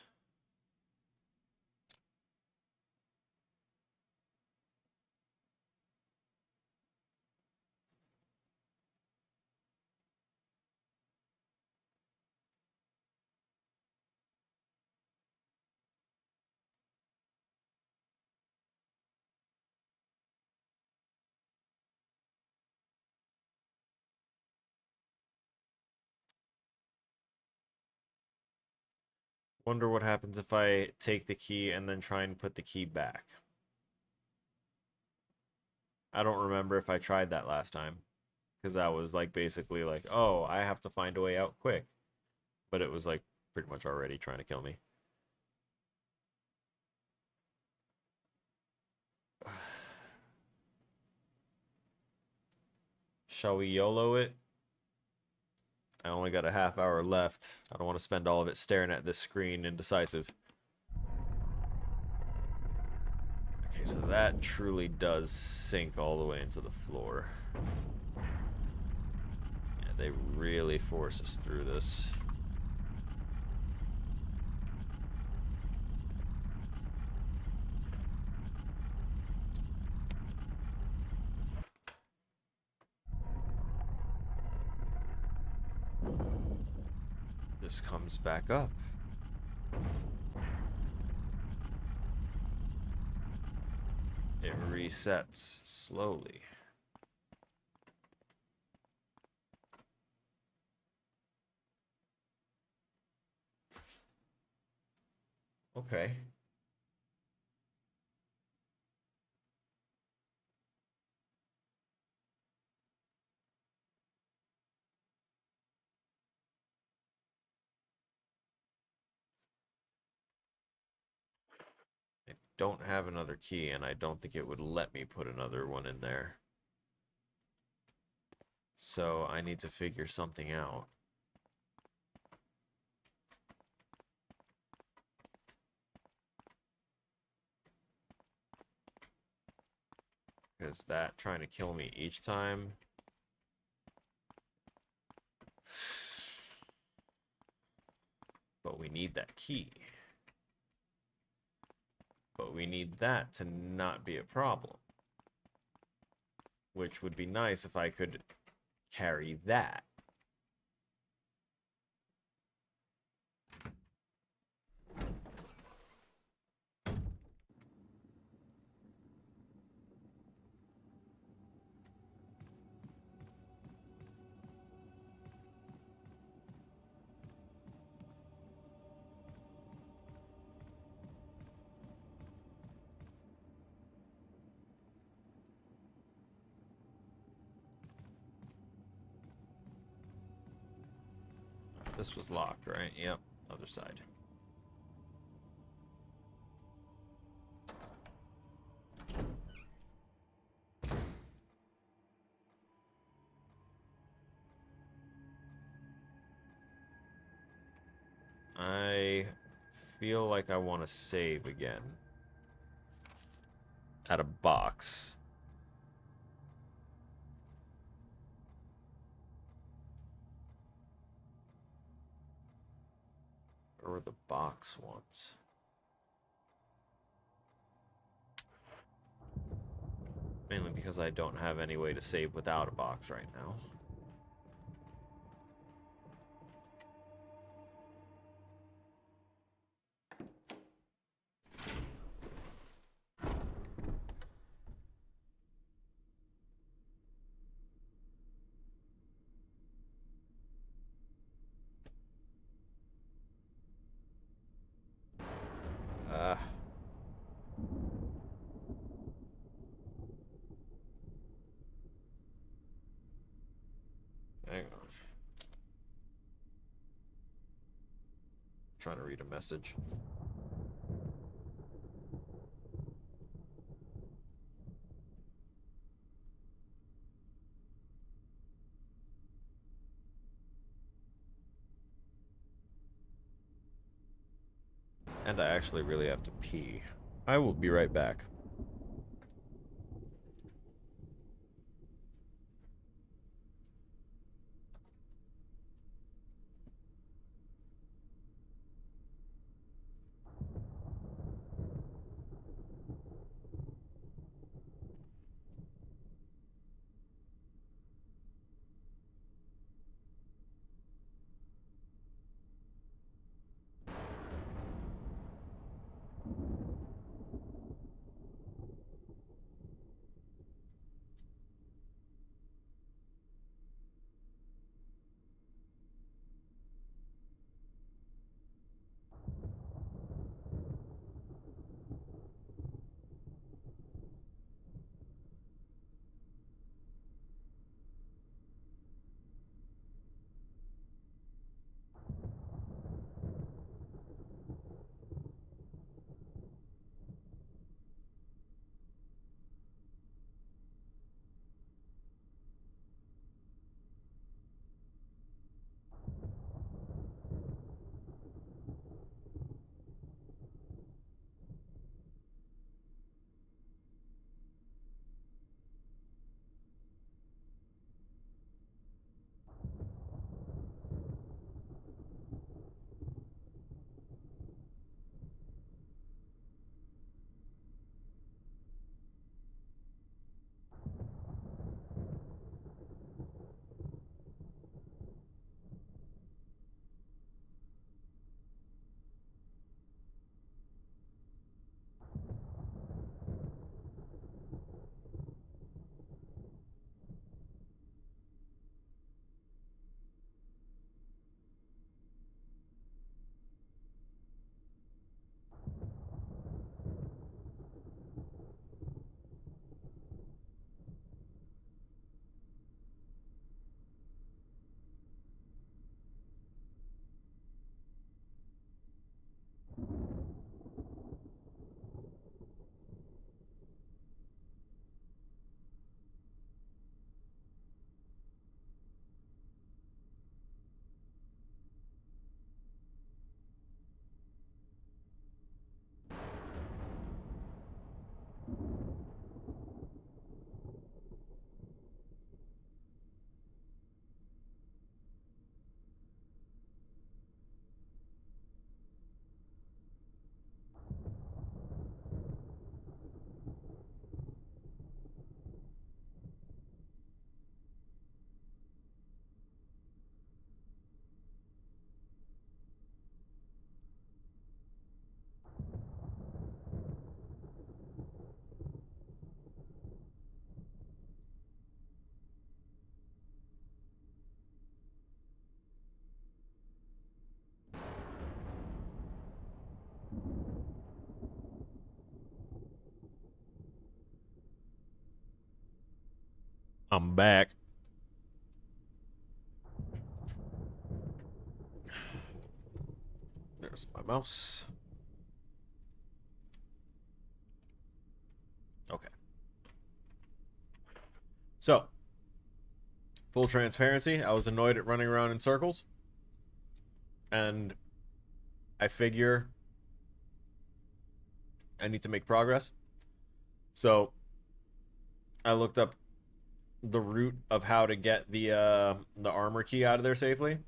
Wonder what happens if I take the key and then try and put the key back. I don't remember if I tried that last time. Because that was like basically like, oh, I have to find a way out quick. But it was like pretty much already trying to kill me. Shall we YOLO it? I only got a half hour left. I don't want to spend all of it staring at this screen indecisive. Okay, so that truly does sink all the way into the floor. Yeah, they really force us through this. This comes back up. It resets slowly. Okay. I don't have another key, and I don't think it would let me put another one in there. So I need to figure something out. Because that trying to kill me each time. But we need that key. But we need that to not be a problem. Which would be nice if I could carry that. This was locked, right? Yep, other side. I feel like I want to save again. At a box. Or the box ones. Mainly because I don't have any way to save without a box right now. Hang on. Trying to read a message. And I actually really have to pee. I will be right back. I'm back. There's my mouse. Okay. So, full transparency, I was annoyed at running around in circles. And I figure I need to make progress. So, I looked up the route of how to get the armor key out of there safely,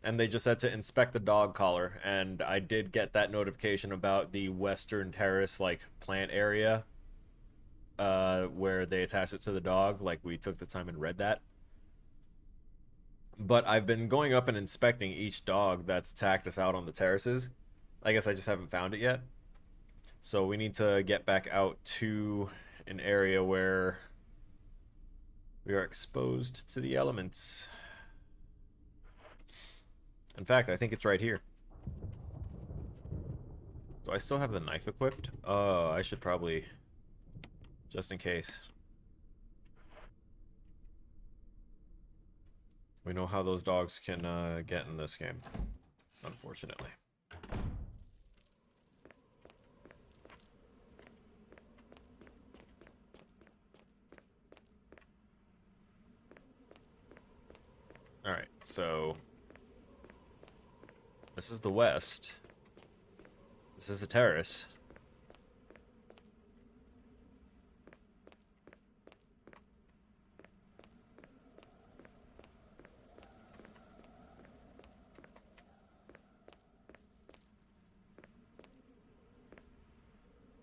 and they just said to inspect the dog collar, and I did get that notification about the western terrace like plant area where they attach it to the dog. Like, we took the time and read that. But I've been going up and inspecting each dog that's attacked us out on the terraces. I guess I just haven't found it yet. So we need to get back out to an area where we are exposed to the elements. In fact, I think it's right here. Do I still have the knife equipped? Oh, I should probably... just in case. We know how those dogs can get in this game, unfortunately. Alright, so... this is the west. This is a terrace.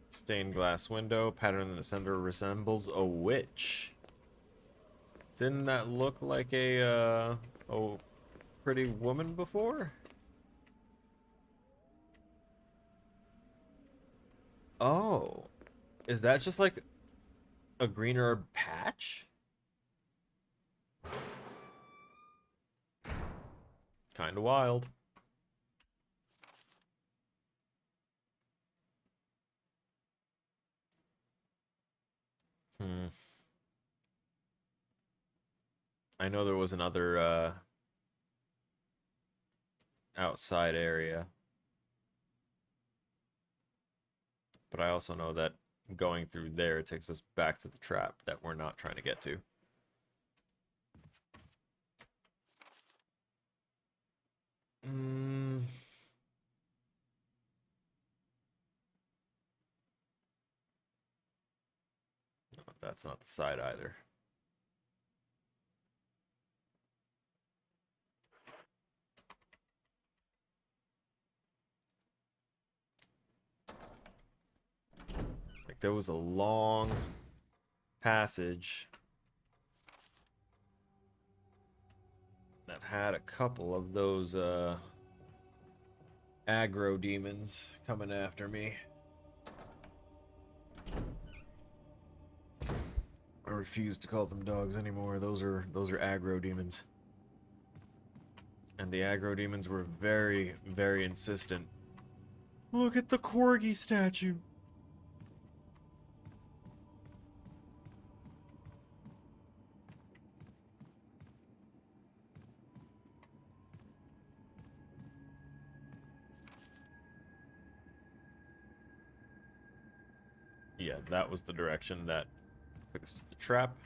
Stained glass window. Pattern in the center resembles a witch. Didn't that look like a pretty woman before? Oh. Is that just like a greener patch? Kinda wild. Hmm. I know there was another outside area. But I also know that going through there takes us back to the trap that we're not trying to get to. Mm. No, that's not the side either. Like, there was a long passage that had a couple of those aggro demons coming after me. I refuse to call them dogs anymore. Those are aggro demons. And the aggro demons were very, very insistent. Look at the corgi statue. Yeah, that was the direction that took us to the trap.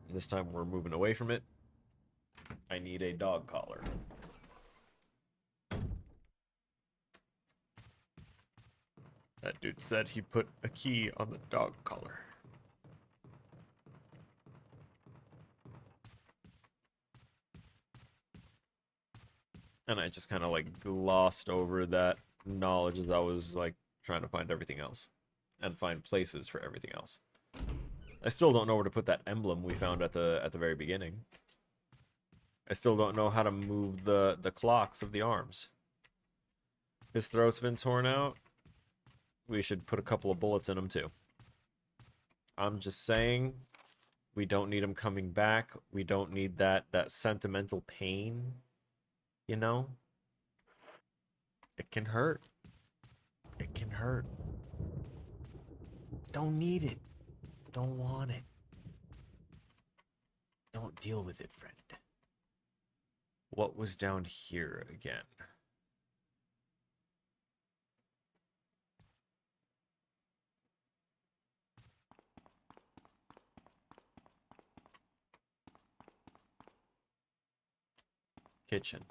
And this time we're moving away from it. I need a dog collar. That dude said he put a key on the dog collar. And I just kind of like glossed over that knowledge as I was like trying to find everything else and find places for everything else. I still don't know where to put that emblem we found at the very beginning. I still don't know how to move the clocks of the arms. His throat's been torn out. We should put a couple of bullets in him too. I'm just saying, we don't need him coming back. We don't need that sentimental pain, you know? It can hurt. It can hurt. Don't need it. Don't want it. Don't deal with it, friend. What was down here again? Kitchen.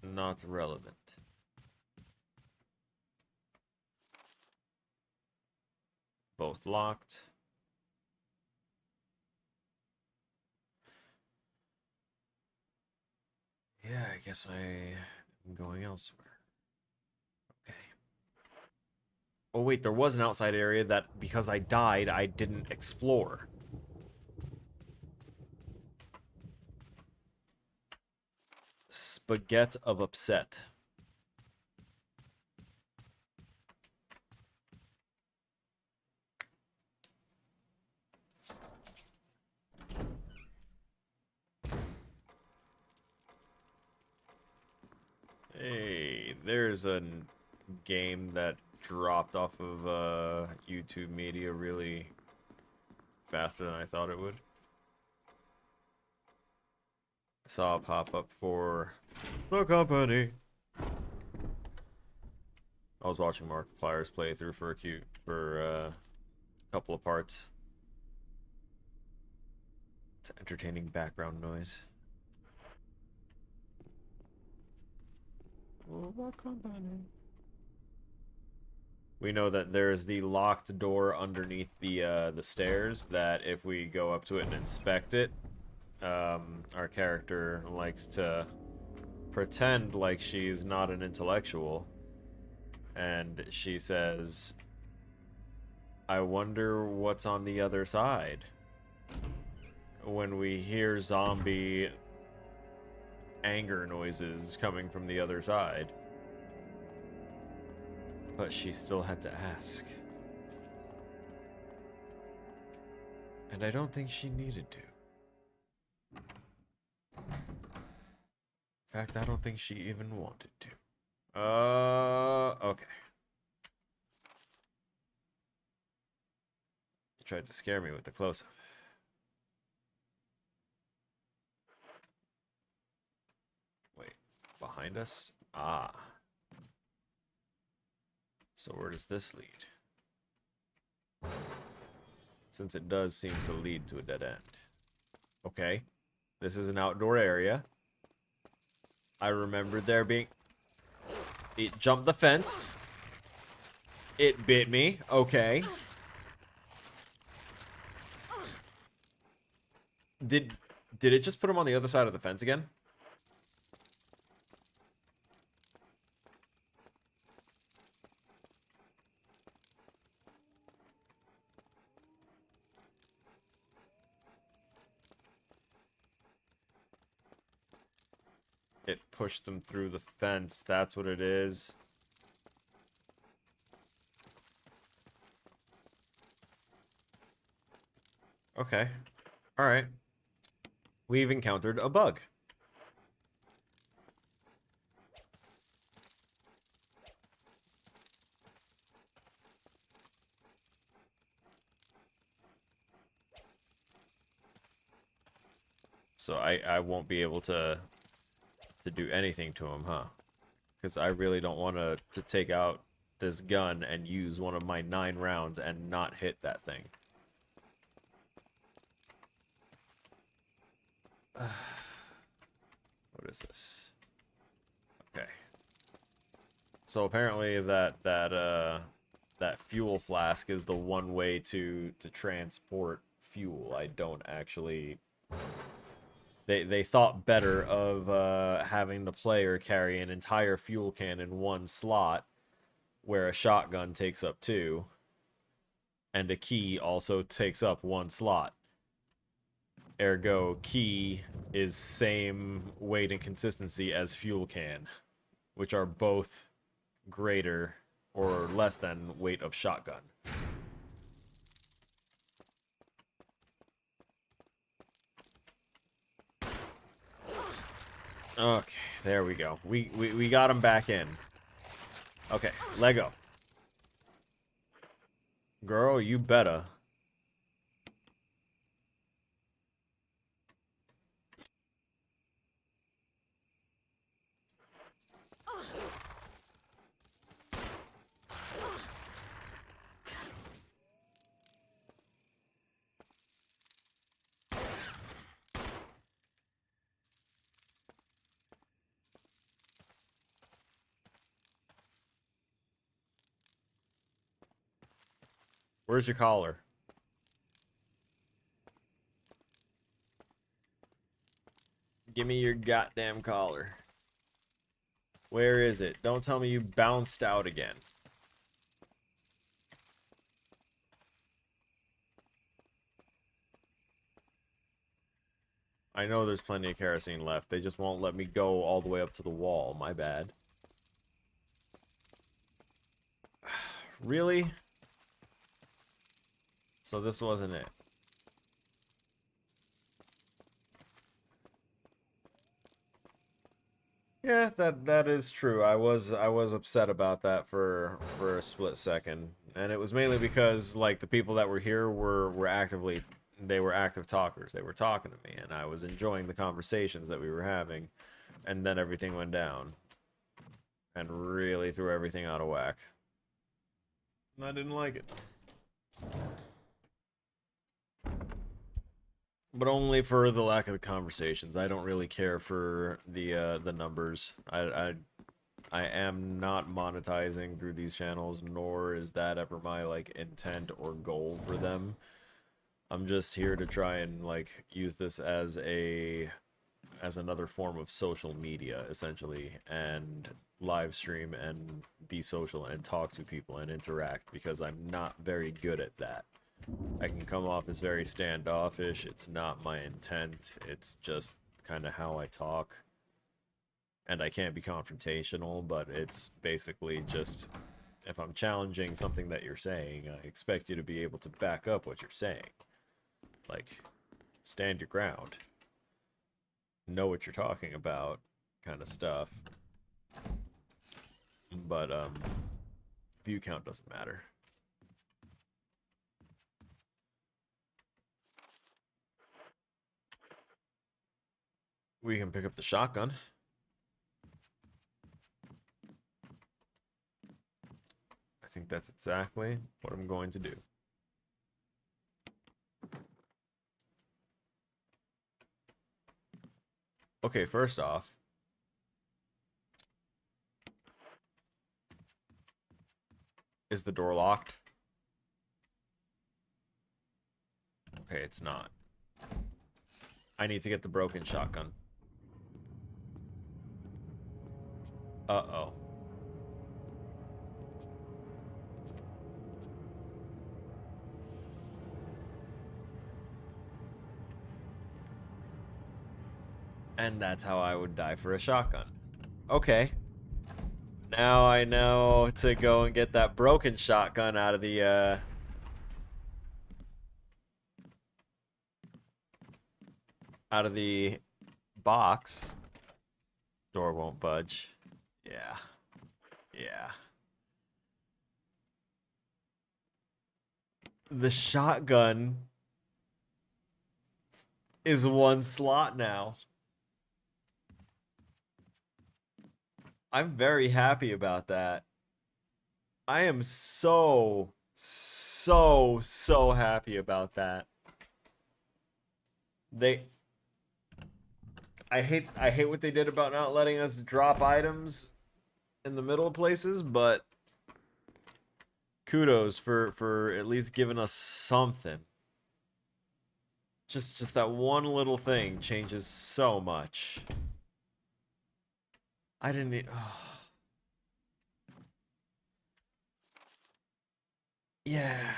Not relevant. Both locked. Yeah, I guess I am going elsewhere. Okay. Oh wait, there was an outside area that, because I died, I didn't explore. Spaghetti of upset. Hey, there's a game that dropped off of YouTube Media really faster than I thought it would. I saw a pop-up for The Company. I was watching Markiplier's playthrough for a couple of parts. It's entertaining background noise. What company? We know that there's the locked door underneath the stairs that if we go up to it and inspect it, our character likes to pretend like she's not an intellectual. And she says, I wonder what's on the other side. When we hear zombie anger noises coming from the other side. But she still had to ask. And I don't think she needed to. In fact, I don't think she even wanted to. Okay. You tried to scare me with the close-up. Wait, behind us? Ah. So where does this lead? Since it does seem to lead to a dead end. Okay. This is an outdoor area. I remember there being... It jumped the fence. It bit me. Okay. Did it just put him on the other side of the fence again? It pushed them through the fence. That's what it is. Okay. Alright. We've encountered a bug. So I won't be able to do anything to him, huh? Because I really don't want to take out this gun and use one of my 9 rounds and not hit that thing. What is this? Okay. So apparently that fuel flask is the one way to transport fuel. I don't actually... They thought better of having the player carry an entire fuel can in one slot, where a shotgun takes up 2, and a key also takes up 1 slot. Ergo, key is same weight and consistency as fuel can, which are both greater or less than weight of shotgun. Okay, there we go. We got him back in. Okay, Lego. Girl, you better. Where's your collar? Give me your goddamn collar. Where is it? Don't tell me you bounced out again. I know there's plenty of kerosene left. They just won't let me go all the way up to the wall. My bad. Really? So this wasn't it. Yeah, that is true. I was upset about that for a split second. And it was mainly because like the people that were here were actively they were active talkers. They were talking to me and I was enjoying the conversations that we were having. And then everything went down and really threw everything out of whack. And I didn't like it. But only for the lack of the conversations. I don't really care for the numbers. I am not monetizing through these channels, nor is that ever my like intent or goal for them. I'm just here to try and like use this as another form of social media essentially, and live stream and be social and talk to people and interact, because I'm not very good at that. I can come off as very standoffish. It's not my intent. It's just kind of how I talk. And I can't be confrontational, but it's basically just, if I'm challenging something that you're saying, I expect you to be able to back up what you're saying. Like, stand your ground. Know what you're talking about, kind of stuff. But, view count doesn't matter. We can pick up the shotgun. I think that's exactly what I'm going to do. Okay, first off, is the door locked? Okay, it's not. I need to get the broken shotgun. Uh-oh. And that's how I would die for a shotgun. Okay. Now I know to go and get that broken shotgun out of the box. Door won't budge. Yeah. Yeah. The shotgun is one slot now. I'm very happy about that. I am so happy about that. I hate what they did about not letting us drop items in the middle of places, but kudos for at least giving us something. Just that one little thing changes so much. I didn't need. Oh. Yeah.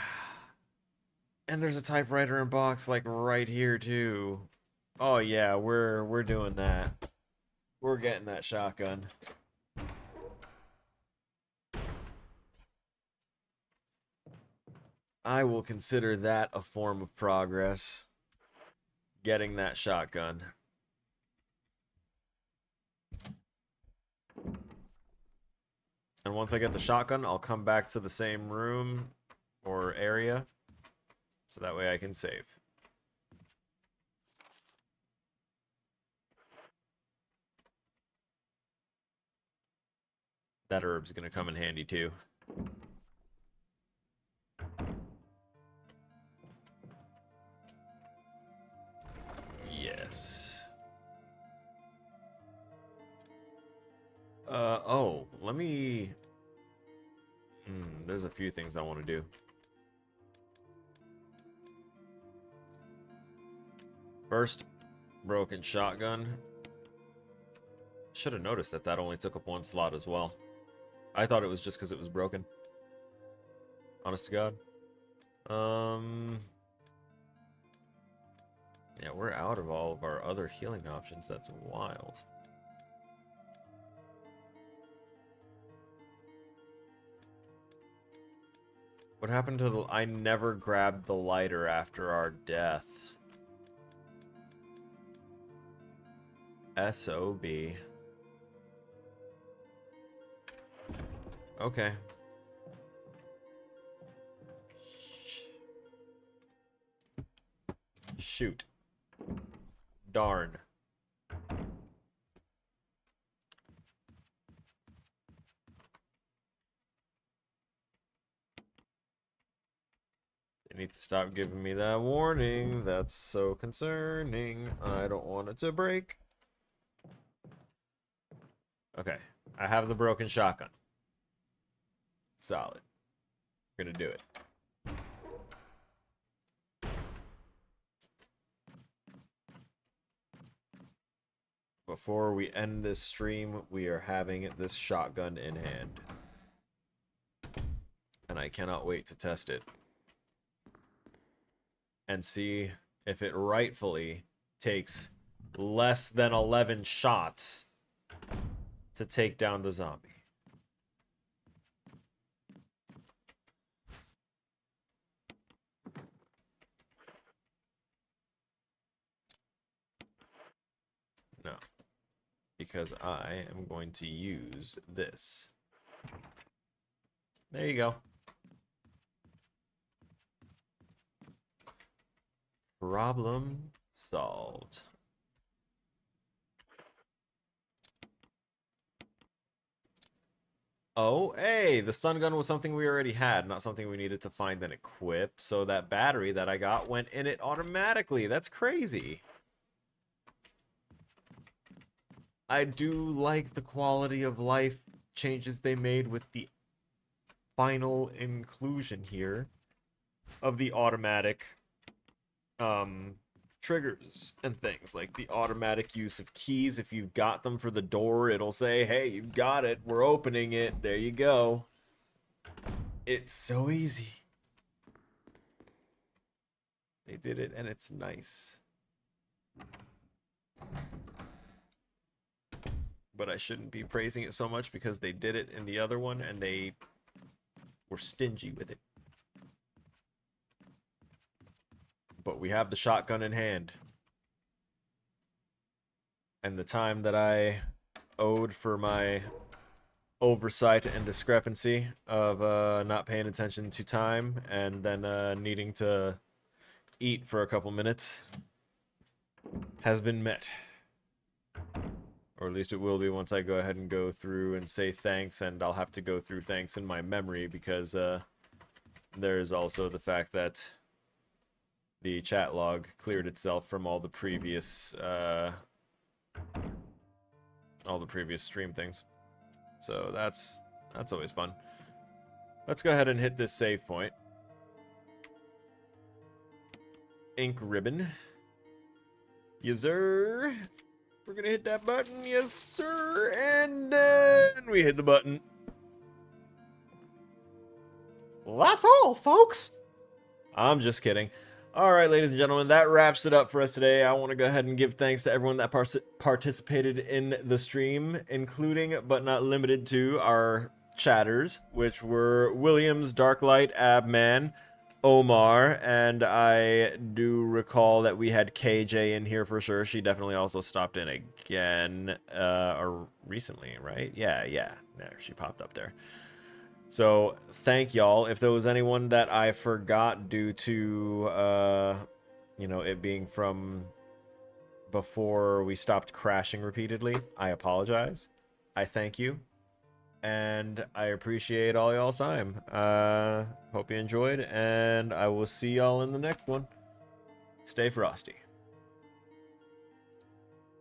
And there's a typewriter and box like right here too. Oh yeah, we're doing that. We're getting that shotgun. I will consider that a form of progress. Getting that shotgun. And once I get the shotgun, I'll come back to the same room or area. So that way I can save. That herb's gonna come in handy too. Yes. Oh, let me... there's a few things I want to do. First, broken shotgun. Should have noticed that that only took up one slot as well. I thought it was just because it was broken. Honest to God. Yeah, we're out of all of our other healing options. That's wild. What happened to the... I never grabbed the lighter after our death. SOB. Okay. Shoot. Darn. They need to stop giving me that warning. That's so concerning. I don't want it to break. Okay. I have the broken shotgun. Solid. We're gonna do it. Before we end this stream, we are having this shotgun in hand. And I cannot wait to test it. And see if it rightfully takes less than 11 shots to take down the zombie. No. Because I am going to use this. There you go. Problem solved. Oh, hey, the stun gun was something we already had, not something we needed to find and equip. So that battery that I got went in it automatically. That's crazy. I do like the quality of life changes they made with the final inclusion here of the automatic triggers and things, like the automatic use of keys. If you've got them for the door, it'll say, hey, you've got it, we're opening it, there you go. It's so easy. They did it and it's nice. But I shouldn't be praising it so much because they did it in the other one and they were stingy with it. But we have the shotgun in hand. And the time that I owed for my oversight and discrepancy of not paying attention to time and then needing to eat for a couple minutes has been met. Or at least it will be once I go ahead and go through and say thanks, and I'll have to go through thanks in my memory because there is also the fact that the chat log cleared itself from all the previous stream things. So that's always fun. Let's go ahead and hit this save point. Ink ribbon. Yes, sir. We're gonna hit that button, yes, sir, and then we hit the button. Well, that's all, folks. I'm just kidding. All right, ladies and gentlemen, that wraps it up for us today. I want to go ahead and give thanks to everyone that participated in the stream, including but not limited to our chatters, which were Williams, Darklight, Abman, Omar, and I do recall that we had KJ in here for sure. She definitely also stopped in again, or recently, right? Yeah. There, she popped up there. So, thank y'all. If there was anyone that I forgot due to, you know, it being from before we stopped crashing repeatedly, I apologize. I thank you. And I appreciate all y'all's time. Hope you enjoyed, and I will see y'all in the next one. Stay frosty.